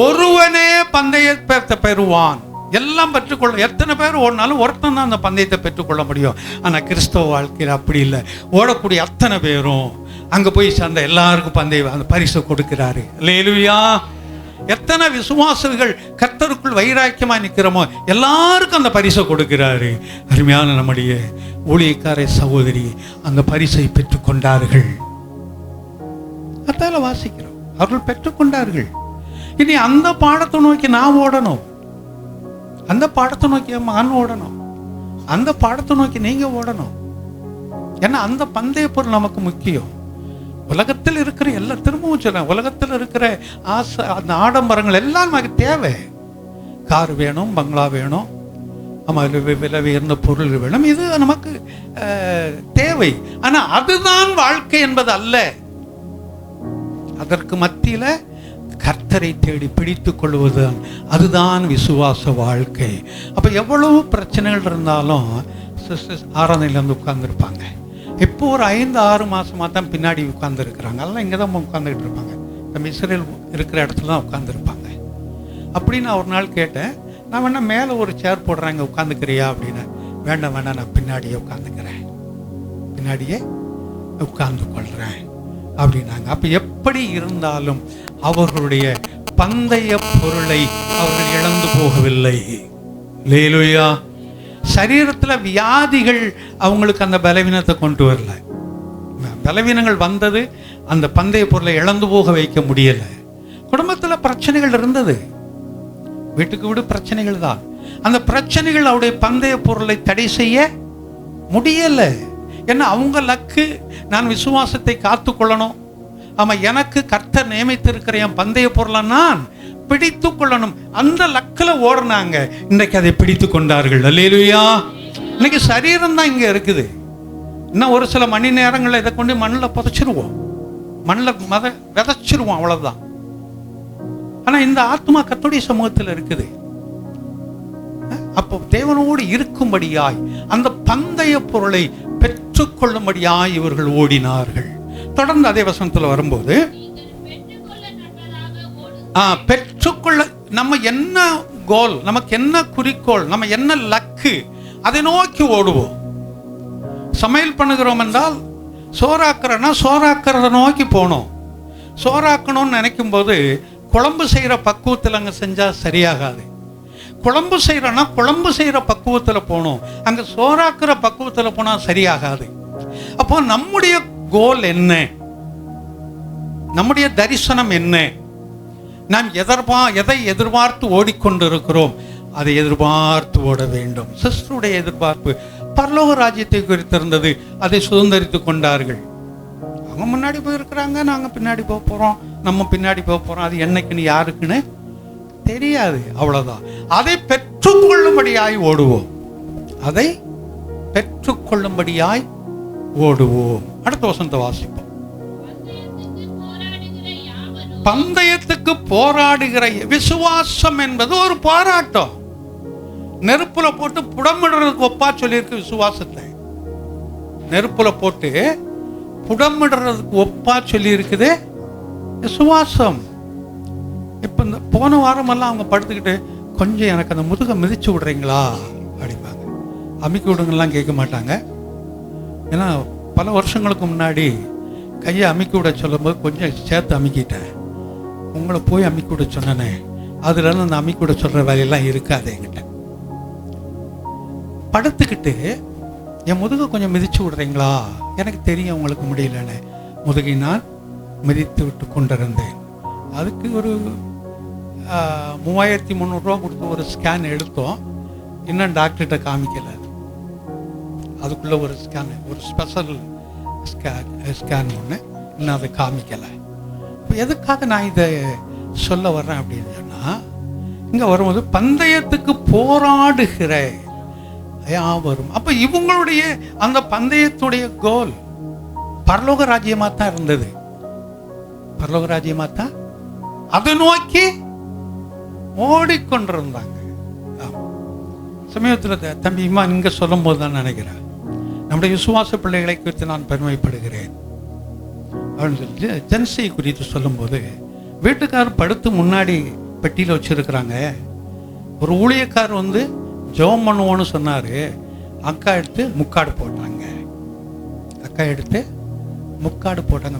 ஒருவனே பந்தயத்தை பெறுவான். எல்லாம் பெற்றுக்கொள்ள, எத்தனை பேர் ஓடினாலும் ஒருத்தன் தான் அந்த பந்தயத்தை பெற்றுக்கொள்ள முடியும். ஆனா கிறிஸ்தவ வாழ்க்கையில் அப்படி இல்லை. ஓடக்கூடிய அத்தனை பேரும் அங்க போய் சேர்ந்த எல்லாருக்கும் பந்தய அந்த பரிசு கொடுக்கிறாரு. அல்லேலூயா. எத்தனை விசுவாசிகள் கர்த்தருக்குள் வைராக்கியமா நிற்கிறோமோ எல்லாருக்கும் அந்த பரிசை கொடுக்கிறாரு. அருமையான நம்முடைய ஊழியக்கார சகோதரி அந்த பரிசை பெற்றுக்கொண்டார்கள். அதால வாசிக்கிறோம், அவர்கள் பெற்றுக்கொண்டார்கள். இனி அந்த பாடத்தை நோக்கி நான் ஓடணும், அந்த பாடத்தை நோக்கி நான் ஓடணும், அந்த பாடத்தை நோக்கி நீங்க ஓடணும். ஏன்னா அந்த பந்தய பொருள் நமக்கு முக்கியம். உலகத்தில் இருக்கிற எல்லா, திரும்பவும் சொல்றேன், உலகத்தில் இருக்கிற ஆசை, அந்த ஆடம்பரங்கள் எல்லாம் நமக்கு தேவை. கார் வேணும், பங்களா வேணும், விலை உயர்ந்த பொருள் வேணும், இது நமக்கு தேவை. ஆனா அதுதான் வாழ்க்கை என்பது அல்ல. அதற்கு மத்தியில கர்த்தரை தேடி பிடித்துக் கொள்வதுதான், அதுதான் விசுவாச வாழ்க்கை. அப்ப எவ்வளவு பிரச்சனைகள் இருந்தாலும் ஆராதனையில வந்து உட்கார்ந்துருப்பாங்க. இப்போ ஒரு 5-6 மாசமா தான் பின்னாடி உட்கார்ந்து இருக்கிறாங்க. அதெல்லாம் இங்கே தான் உட்காந்துக்கிட்டு இருப்பாங்க. நம்ம இஸ்ரேல் இருக்கிற இடத்துல தான் உட்காந்துருப்பாங்க. அப்படின்னு ஒரு நாள் கேட்டேன், நான் வேணா மேலே ஒரு சேர் போடுறேன், இங்கே உட்காந்துக்கிறியா அப்படின்னு. வேண்டாம் வேண்டாம், நான் பின்னாடியே உட்காந்துக்கிறேன், பின்னாடியே உட்கார்ந்து கொள்றேன் அப்படின்னாங்க. அப்ப எப்படி இருந்தாலும் அவர்களுடைய பந்தய பொருளை அவர்கள் இழந்து போகவில்லை. அல்லேலூயா. சரீரத்துல வியாதிகள் அவங்களுக்கு அந்த பலவீனத்தை கொண்டு வரல. பலவீனங்கள் வந்தது, அந்த பந்தய பொருளை இழந்து போக வைக்க முடியல. குடும்பத்துல பிரச்சனைகள் இருந்தது, வீட்டுக்கு வீடு பிரச்சனைகள் தான். அந்த பிரச்சனைகள் அவருடைய பந்தய பொருளை தடை செய்ய முடியல. ஏன்னா அவங்க லக்கு, நான் விசுவாசத்தை காத்து கொள்ளணும், ஆமா எனக்கு கர்த்தர் நியமித்திருக்கிற என் பந்தய பொருளை நான் பிடித்து கொள்ளணும், அந்த லக்கில் ஓடுனாங்க. இன்னைக்கு அதை பிடித்து கொண்டார்கள். அல்லேலூயா. இன்னைக்கு சரீரம் தான் இங்க இருக்குது. இன்னும் ஒரு சில மணி நேரங்களில் இதை கொண்டு மண்ணில் புதைச்சிருவோம், மண்ணில் விதைச்சிருவோம், அவ்வளவுதான். ஆனா இந்த ஆத்மா கர்த்தருடைய சமூகத்தில் இருக்குது. அப்போ தேவனோடு இருக்கும்படியாய் அந்த பந்தய பொருளை பெற்றுக்கொள்ளும்படியாய் இவர்கள் ஓடினார்கள். தொடர்ந்து அதே வசனத்தில் வரும்போது, பெற்றுக்கொள்ள நம்ம என்ன கோல், நமக்கு என்ன குறிக்கோள், நம்ம என்ன லக்கு, அதை நோக்கி ஓடுவோம். சமையல் பண்ணுகிறோம் என்றால் சோறாக்குறோன்னா சோறாக்கிறத நோக்கி போகணும். சோறாக்கணும்னு நினைக்கும் போது குழம்பு செய்கிற பக்குவத்தில் அங்கே செஞ்சால் சரியாகாது. குழம்பு செய்கிறோன்னா குழம்பு செய்கிற பக்குவத்தில் போகணும். அங்கே சோறாக்குற பக்குவத்தில் போனால் சரியாகாது. அப்போ நம்முடைய கோல் என்ன? நம்முடைய தரிசனம் என்ன? நாம் எதை எதிர்பார்த்து ஓடிக்கொண்டிருக்கிறோம்? அதை எதிர்பார்த்து ஓட வேண்டும். சிஸ்டருடைய எதிர்பார்ப்பு பரலோக ராஜ்யத்தை குறித்திருந்தது. அதை சுதந்திரித்து கொண்டார்கள். அவங்க முன்னாடி போயிருக்கிறாங்க, நாங்கள் பின்னாடி போக போகிறோம், நம்ம பின்னாடி போக போகிறோம். அது என்னைக்குன்னு யாருக்குன்னு தெரியாது. அவ்வளோதான். அதை பெற்றுக்கொள்ளும்படியாய் ஓடுவோம். அதை பெற்றுக்கொள்ளும்படியாய் ஓடுவோம். அடுத்த வசனத்தை வாசிப்போம். பந்தயத்துக்கு போராடுகிற விசுவாசம் என்பது ஒரு போராட்டம். நெருப்புல போட்டு புடமிடுறதுக்கு ஒப்பா சொல்லியிருக்கு விசுவாசத்தை. நெருப்புல போட்டு புடமிடுறதுக்கு ஒப்பா சொல்லி இருக்குது விசுவாசம். இப்ப இந்த போன வாரமெல்லாம் அவங்க படுத்துக்கிட்டு கொஞ்சம் எனக்கு அந்த முதுகை மிதிச்சு விடுறீங்களா அப்படிப்பாங்க. அமுக்கி விடுங்கலாம் கேட்க மாட்டாங்க. ஏன்னா பல வருஷங்களுக்கு முன்னாடி கையை அமுக்கி விட சொல்லும்போது கொஞ்சம் சேர்த்து அமுக்கிட்டேன். உங்களை போய் அமுக்கி விட சொன்னேனே, அதுல அந்த அமுக்கி விட சொல்ற வேலையெல்லாம் இருக்காது என்கிட்ட. படுத்துக்கிட்டு என் முதுகை கொஞ்சம் மிதிச்சு விடுறீங்களா, எனக்கு தெரியும் உங்களுக்கு முடியலன்னு முதுகை நான் மிதித்து விட்டு கொண்டிருந்தேன். அதுக்கு ஒரு 3300 ரூபா கொடுத்து ஒரு ஸ்கேன் எடுத்தோம். இன்னும் டாக்டர்கிட்ட காமிக்கல. அதுக்குள்ள ஒரு ஸ்கேன், ஒரு ஸ்பெஷல் ஸ்கேன் ஒன்று, இன்னும் அதை காமிக்கலை. இப்போ எதுக்காக நான் இதை சொல்ல வர்றேன் அப்படின்னு சொன்னால், இங்கே வரும்போது பந்தயத்துக்கு போராடுகிற யாவரும். அப்போ இவங்களுடைய அந்த பந்தயத்துடைய கோல் பரலோக ராஜ்யமாக தான் இருந்தது. பரலோக ராஜ்யமாக தான் அதை நோக்கி ஓடிக்கொண்டிருந்தாங்க. சமீபத்தில் தம்பி இம்மா இங்கே சொல்லும் போது தான் நினைக்கிறேன், நம்முடைய விசுவாச பிள்ளைகளை குறித்து நான் பெருமைப்படுகிறேன் அப்படின்னு சொல்லி ஜென்ஸை குறித்து சொல்லும்போது, வீட்டுக்காரர் படுத்து முன்னாடி பெட்டியில் வச்சுருக்கிறாங்க. ஒரு ஊழியக்கார் வந்து ஜெபம் பண்ணுவோன்னு சொன்னார். அக்கா எடுத்து முக்காடு போட்டாங்க.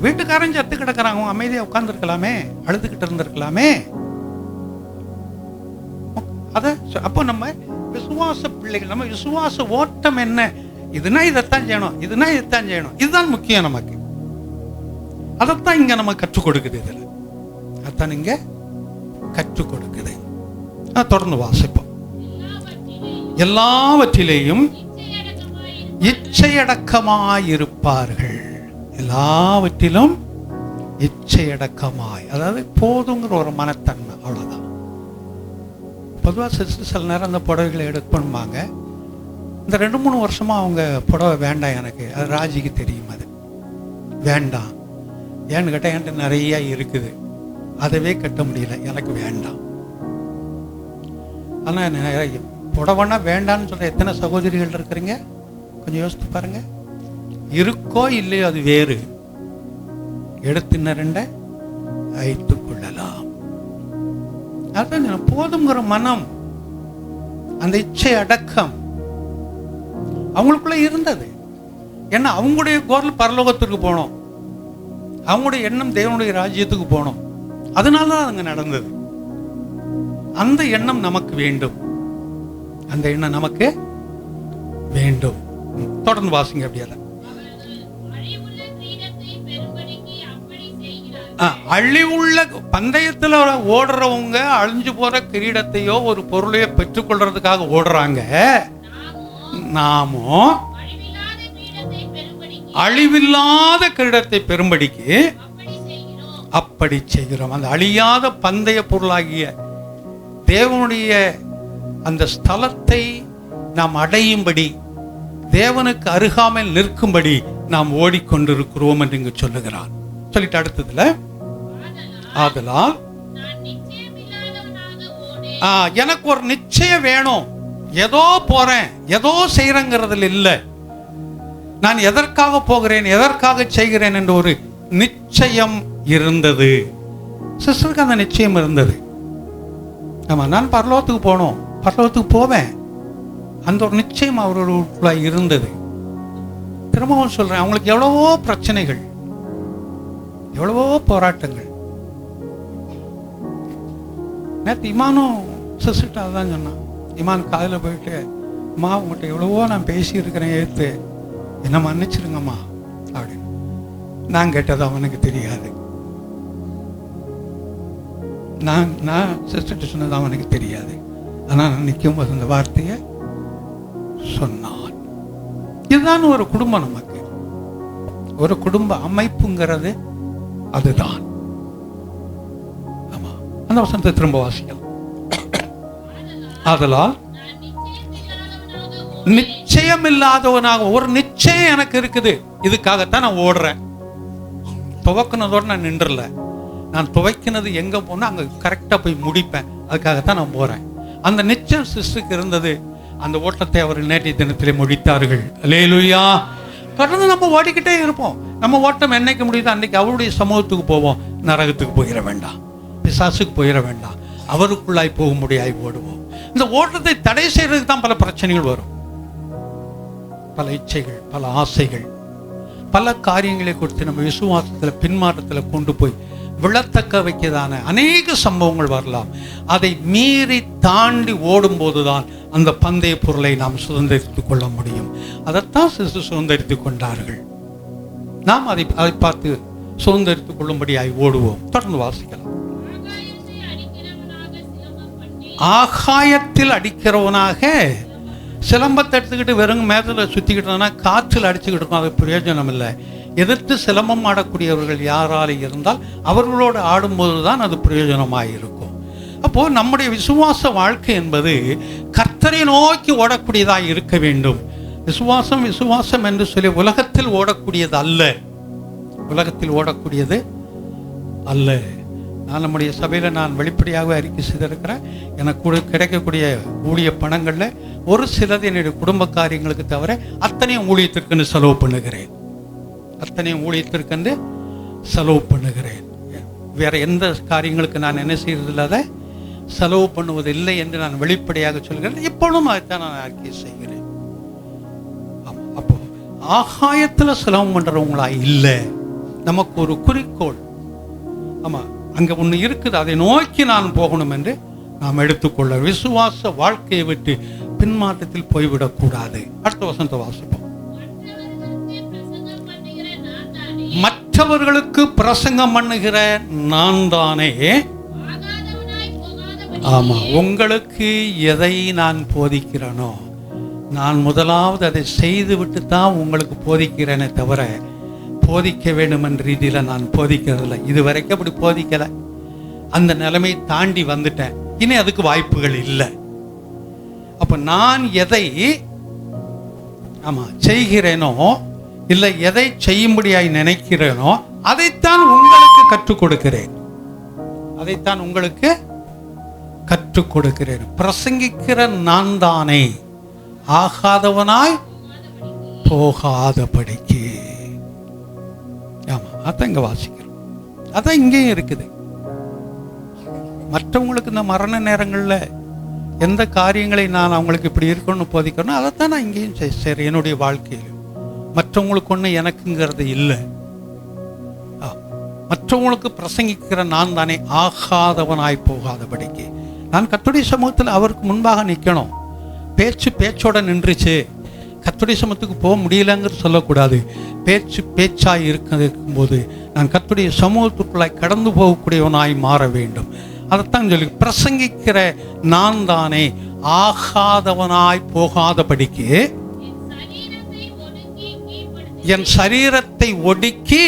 வீட்டுக்காரன் சத்து கிடக்கிறாங்க. அவங்க அமைதியாக உட்காந்துருக்கலாமே, அழுதுகிட்டு இருந்திருக்கலாமே. அதை அப்போ நம்ம விசுவாச பிள்ளைகள், நம்ம விசுவாச ஓட்டம் என்ன? இதுனா இதைத்தான் செய்யணும், இதுனா இதைத்தான் செய்யணும், இதுதான் முக்கியம் நமக்கு. அதைத்தான் இங்க நம்ம கற்றுக் கொடுக்குது. இதில் அதான் இங்க கற்றுக் கொடுக்குது. தொடர்ந்து வாசிப்போம். எல்லாவற்றிலேயும் இச்சையடக்கமாயிருப்பார்கள். எல்லாவற்றிலும் இச்சையடக்கமாய், அதாவது போதுங்கிற ஒரு மனத்தன்மை. அவ்வளவுதான். பொதுவாக சில நேரம் அந்த புடவைகளை எடுக்கணுமாங்க. இந்த 2-3 வருஷமா அவங்க புடவை வேண்டாம் எனக்கு, அது ராஜிக்கு தெரியும், அது வேண்டாம். ஏன்னு கேட்டால் என்கிட்ட நிறைய இருக்குது, அதவே கட்ட முடியல, எனக்கு வேண்டாம். ஆனால் புடவைன்னா வேண்டான்னு சொல்ற எத்தனை சகோதரிகள் இருக்கிறீங்க? கொஞ்சம் யோசித்து பாருங்க. இருக்கோ இல்லையோ அது வேறு, எடுத்து 2 வைத்துக் கொள்ளலாம். அதான் போதுங்கிற மனம், அந்த இச்சை அடக்கம் அவங்களுக்குள்ள இருந்தது. ஏன்னா அவங்களுடைய கோல் பரலோகத்திற்கு போனோம், அவங்களுடைய எண்ணம் தேவனுடைய ராஜ்யத்துக்கு போனோம். அதனால தான் அங்க நடந்தது. அந்த எண்ணம் நமக்கு வேண்டும், அந்த எண்ணம் நமக்கு வேண்டும். தொடர்ந்து வாசிங்க. அப்படியே அழிவுள்ள பந்தயத்துல ஓடுறவங்க அழிஞ்சு போற கிரீடத்தையோ ஒரு பொருளையோ பெற்றுக்கொள்றதுக்காக ஓடுறாங்க. நாமோ அழிவில்லாத கிரீடத்தை பெறும்படிக்கு அப்படி செய்கிறோம். அந்த அழியாத பந்தய பொருளாகிய தேவனுடைய அந்த ஸ்தலத்தை நாம் அடையும்படி, தேவனுக்கு அருகாமையில் நிற்கும்படி நாம் ஓடிக்கொண்டிருக்கிறோம் என்று இங்கு சொல்லுகிறார். சொல்லிட்டு அடுத்ததுல, ஆதலால் எனக்கு ஒரு நிச்சயம் வேணும். ஏதோ போறேன், ஏதோ செய்யறங்கிறதுல இல்லை. நான் எதற்காக போகிறேன், எதற்காக செய்கிறேன் என்ற ஒரு நிச்சயம் இருந்தது. சிஸ்டருக்கு அந்த நிச்சயம் இருந்தது. ஆமா, நான் பரலோகத்துக்கு போகணும், பரலோகத்துக்கு போவேன். அந்த ஒரு நிச்சயம் அவர்களுக்குள்ள இருந்தது. திரும்பவும் சொல்கிறேன், அவங்களுக்கு எவ்வளவோ பிரச்சனைகள், எவ்வளவோ போராட்டங்கள். நேற்று இமானும் சிஸ்டர் அதான் சொன்னான். இமான் காதில் போயிட்டு, அம்மா உங்கள்கிட்ட எவ்வளவோ நான் பேசியிருக்கிறேன், ஏற்று என்ன மன்னிச்சிருங்கம்மா அப்படின்னு. நான் கேட்டது அவனுக்கு தெரியாது, நான் சிஸ்டர்கிட்ட சொன்னது அவனுக்கு தெரியாது. ஆனால் நான் நிற்கும் போது அந்த வார்த்தையை சொன்னான். இதுதான் ஒரு குடும்பம். நமக்கு ஒரு குடும்ப அமைப்புங்கிறது அதுதான். ஆமா, அந்த வசனத்தை திரும்ப வாசிக்கலாம். ஆதலால் நிச்சயம் இல்லாதவனாக, ஒரு நிச்சயம் எனக்கு இருக்குது, இதுக்காகத்தான் நான் ஓடுறேன். துவக்கினதோடு நான் நின்றல, நான் துவைக்கினது எங்க போனா அங்க கரெக்டா போய் முடிப்பேன், அதுக்காகத்தான் நான் போறேன். அந்த நிச்சயம் சிஸ்டருக்கு இருந்தது. அந்த ஓட்டத்தை அவர்கள் நேற்றைய தினத்திலே முடித்தார்கள். அல்லேலூயா. தொடர்ந்து நம்ம ஓடிக்கிட்டே இருப்போம். நம்ம ஓட்டம் என்னைக்கு முடியுதோ அன்னைக்கு அவருடைய சமூகத்துக்கு போவோம். நரகத்துக்கு போயிட வேண்டாம், பிசாசுக்கு போயிட வேண்டாம், அவருக்குள்ளாய் போக முடியாய் ஓடுவோம். இந்த ஓட்டத்தை தடை செய்யறதுக்கு தான் பல பிரச்சனைகள் வரும். பல இச்சைகள், பல ஆசைகள், பல காரியங்களை கொடுத்து நம்ம விசுவாசத்தில் பின்மாற்றத்தில் கொண்டு போய் விழத்தக்க வைக்கதான அநேக சம்பவங்கள் வரலாம். அதை மீறி தாண்டி ஓடும்போதுதான் அந்த பந்தய பொருளை நாம் சுதந்திரித்துக் கொள்ள முடியும். அதைத்தான் சுதந்திரித்துக் கொண்டார்கள். நாம் அதை பார்த்து சுதந்திரித்துக் கொள்ளும்படியாய் ஓடுவோம். தொடர்ந்து வாசிக்கலாம். ஆகாயத்தில் அடிக்கிறவனாக சிலம்பத்தை எடுத்துக்கிட்டு வெறும் மேதத்தில் சுற்றிக்கிட்டோம்னா காற்றில் அடிச்சுக்கிட்டு இருக்கும், அது பிரயோஜனம் இல்லை. எதிர்த்து சிலம்பம் ஆடக்கூடியவர்கள் யாரால இருந்தால் அவர்களோடு ஆடும்போது தான் அது பிரயோஜனமாக இருக்கும். அப்போது நம்முடைய விசுவாச வாழ்க்கை என்பது கர்த்தரை நோக்கி ஓடக்கூடியதாக இருக்க வேண்டும். விசுவாசம் விசுவாசம் என்று சொல்லி உலகத்தில் ஓடக்கூடியது அல்ல, உலகத்தில் ஓடக்கூடியது அல்ல. நான் நம்முடைய சபையில் நான் வெளிப்படையாக அறிக்கை செய்திருக்கிறேன். எனக்கு கூட கிடைக்கக்கூடிய ஊழிய பணங்களில் ஒரு சிலது என்னுடைய குடும்ப காரியங்களுக்கு தவிர அத்தனையும் ஊழியத்திற்குன்னு செலவு பண்ணுகிறேன், அத்தனையும் ஊழியத்திற்கென்று செலவு பண்ணுகிறேன். வேற எந்த காரியங்களுக்கு நான் என்ன செய்யறதில்லை, அதை செலவு பண்ணுவதில்லை என்று நான் வெளிப்படையாக சொல்கிறேன். இப்பொழுதும் அதைத்தான் நான் அறிக்கை செய்கிறேன். அப்போ ஆகாயத்தில் செலவு பண்ணுறவங்களா இல்லை, நமக்கு ஒரு குறிக்கோள். ஆமாம், அங்கே ஒன்று இருக்குது, அதை நோக்கி நான் போகணும் என்று நாம் எடுத்துக்கொள்ள. விசுவாச வாழ்க்கையை விட்டு பின்மாற்றத்தில் போய்விடக்கூடாது. அடுத்த வசனத்தை வாசிப்போம். மற்றவர்களுக்கு பிரசங்கம் பண்ணுகிற நான் தானே. ஆமா, உங்களுக்கு எதை நான் போதிக்கிறேனோ நான் முதலாவது அதை செய்து விட்டு தான் உங்களுக்கு போதிக்கிறேனே தவிர போதிக்க வேண்டும் என்ற ரீதியில் நான் போதிக்கிறதில்லை. இது வரைக்கும் அப்படி போதிக்கலை. அந்த நிலைமை தாண்டி வந்துட்டேன், இனி அதுக்கு வாய்ப்புகள் இல்லை. அப்போ நான் எதை செய்கிறேனோ இல்லை எதை செய்யும்படியாய் நினைக்கிறேனோ அதைத்தான் உங்களுக்கு கற்றுக் கொடுக்கிறேன், அதைத்தான் உங்களுக்கு கற்றுக் கொடுக்கிறேன். பிரசங்கிக்கிற நான் தானே, ஆகாதவனாய் போகாதபடிக்கு. ஆமா, அதான் இங்க வாசிக்கிறோம், அதான் இங்கேயும் இருக்குது. மற்றவங்களுக்கு இந்த மரண நேரங்களில் எந்த காரியங்களை நான் அவங்களுக்கு இப்படி இருக்கணும்னு போதிக்கணும், அதைத்தான் நான் இங்கேயும் செய்கிறேன். என்னுடைய வாழ்க்கையில் மற்றவங்களுக்கு ஒன்று எனக்குங்கிறது இல்லை. மற்றவங்களுக்கு பிரசங்கிக்கிற நான் தானே, ஆகாதவனாய் போகாதபடிக்கு. நான் கர்த்தருடைய சமூகத்தில் அவருக்கு முன்பாக நிற்கணும். பேச்சோட நின்றுச்சு, கர்த்தருடைய சமூகத்துக்கு போக முடியலங்கிறது சொல்லக்கூடாது. பேச்சாய் இருக்கும்போது நான் கர்த்தருடைய சமூகத்துக்குள்ளாய் கடந்து போகக்கூடியவனாய் மாற வேண்டும். அதைத்தான் சொல்லி பிரசங்கிக்கிற நான் தானே, ஆகாதவனாய் போகாதபடிக்கு என் சரீரத்தை ஒடுக்கி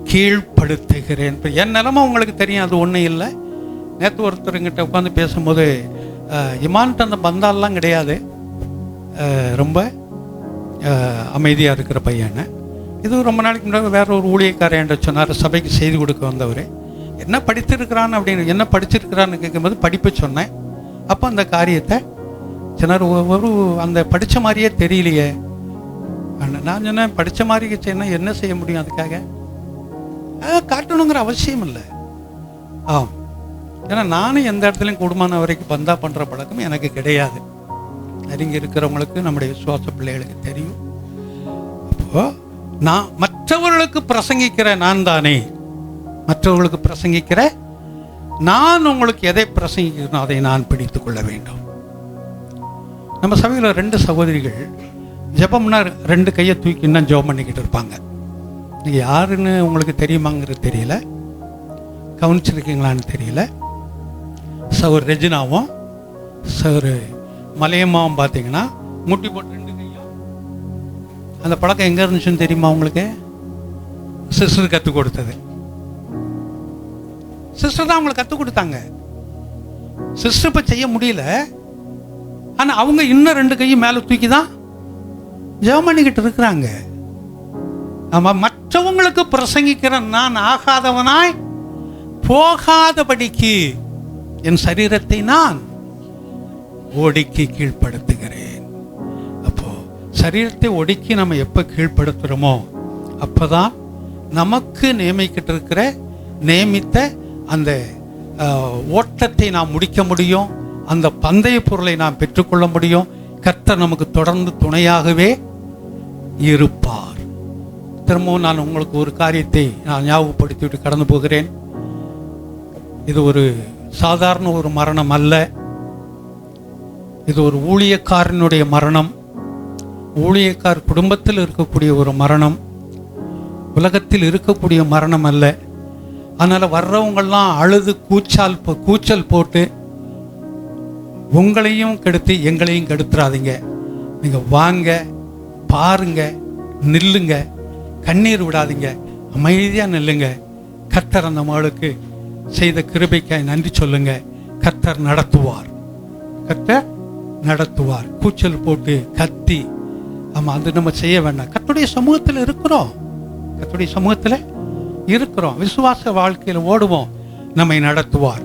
கீழ்ப்படுத்துகிறேன். இப்போ என் நிலைமை உங்களுக்கு தெரியும், அது ஒன்றும் இல்லை. நேற்று ஒருத்தருங்கிட்ட உட்காந்து பேசும்போது இமான்ட்டு அந்த பந்தாலெலாம் கிடையாது, ரொம்ப அமைதியாக இருக்கிற பையனை. இது ரொம்ப நாளைக்கு முன்னாடி வேற ஒரு ஊழியக்காரன் என்ற சொன்னார், சபைக்கு செய்தி கொடுக்க வந்தவர். என்ன படித்திருக்கிறான்னு அப்படின்னு, என்ன படிச்சிருக்கிறான்னு கேட்கும்போது படிப்பை சொன்னேன். அப்போ அந்த காரியத்தை சொன்னார், ஒரு அந்த படித்த மாதிரியே தெரியலையே. நான் சொன்னேன், படித்த மாதிரி செய்யணும், என்ன செய்ய முடியும், அதுக்காக காட்டணுங்கிற அவசியம் இல்லை. ஏன்னா நானும் எந்த இடத்துலையும் கூடுமான வரைக்கும் பந்தா பண்ணுற பழக்கம் எனக்கு கிடையாது. நெருங்கி இருக்கிறவங்களுக்கு, நம்முடைய விசுவாச பிள்ளைகளுக்கு தெரியும். அப்போ அப்போ நான் மற்றவர்களுக்கு பிரசங்கிக்கிற நான் தானே, மற்றவர்களுக்கு பிரசங்கிக்கிற நான் உங்களுக்கு எதை பிரசங்கிக்கிறேனோ அதை நான் பிடித்து கொள்ள வேண்டும். நம்ம சபையில் 2 சகோதரிகள் ஜெபம்னா 2 கையை தூக்கி இன்னும் ஜெபம் பண்ணிக்கிட்டு இருப்பாங்க. நீங்கள் யாருன்னு உங்களுக்கு தெரியுமாங்கிறது தெரியல, கவனிச்சிருக்கீங்களான்னு தெரியல. சகோதரி ரெஜினாவும் சகோதரி மலையம்மாவும் பார்த்தீங்கன்னா முட்டி போட்டு 2 கையும். அந்த பழக்கம் எங்கே இருந்துச்சுன்னு தெரியுமா உங்களுக்கு? சிஸ்டர் கற்றுக் கொடுத்தது. சிஸ்டர் தான் அவங்களுக்கு கற்றுக் கொடுத்தாங்க. சிஸ்டர் இப்போ செய்ய முடியல, ஆனால் அவங்க இன்னும் 2 கையும் மேலே தூக்கி தான் ஜெபம் பண்ணிக்கிட்டு இருக்கிறாங்க. ஆமாம், மற்றவங்களுக்கு பிரசங்கிக்கிற நான் ஆகாதவனாய் போகாதபடிக்கு என் சரீரத்தை நான் ஒடுக்கி கீழ்ப்படுத்துகிறேன். அப்போ சரீரத்தை ஒடுக்கி நம்ம எப்போ கீழ்ப்படுத்துகிறோமோ அப்போதான் நமக்கு நியமித்த அந்த ஓட்டத்தை நாம் முடிக்க முடியும், அந்த பந்தய பொருளை நாம் பெற்றுக்கொள்ள முடியும். கர்த்தர் நமக்கு தொடர்ந்து துணையாகவே இருப்பார். திரும்பவும் நான் உங்களுக்கு ஒரு காரியத்தை நான் ஞாபகப்படுத்திவிட்டு கடந்து போகிறேன். இது ஒரு சாதாரண ஒரு மரணம் அல்ல, இது ஒரு ஊழியக்காரனுடைய மரணம். ஊழியக்கார் குடும்பத்தில் இருக்கக்கூடிய ஒரு மரணம், உலகத்தில் இருக்கக்கூடிய மரணம் அல்ல. அதனால் வர்றவங்கெல்லாம் அழுது கூச்சல் போட்டு உங்களையும் கெடுத்து எங்களையும் கெடுத்துறாதீங்க. நீங்கள் வாங்க, பாருங்க, நில்லுங்க, கண்ணீர் விடாதீங்க, அமைதியாக நில்லுங்க. கர்த்தர் அந்த மகளுக்கு செய்த கிருபைக்காய் நன்றி சொல்லுங்க. கர்த்தர் நடத்துவார். கூச்சல் போட்டு கத்தி ஆமாம், அது நம்ம செய்ய வேண்டாம். கர்த்தருடைய சமூகத்தில் இருக்கிறோம், விசுவாச வாழ்க்கையில் ஓடுவோம், நம்மை நடத்துவார்.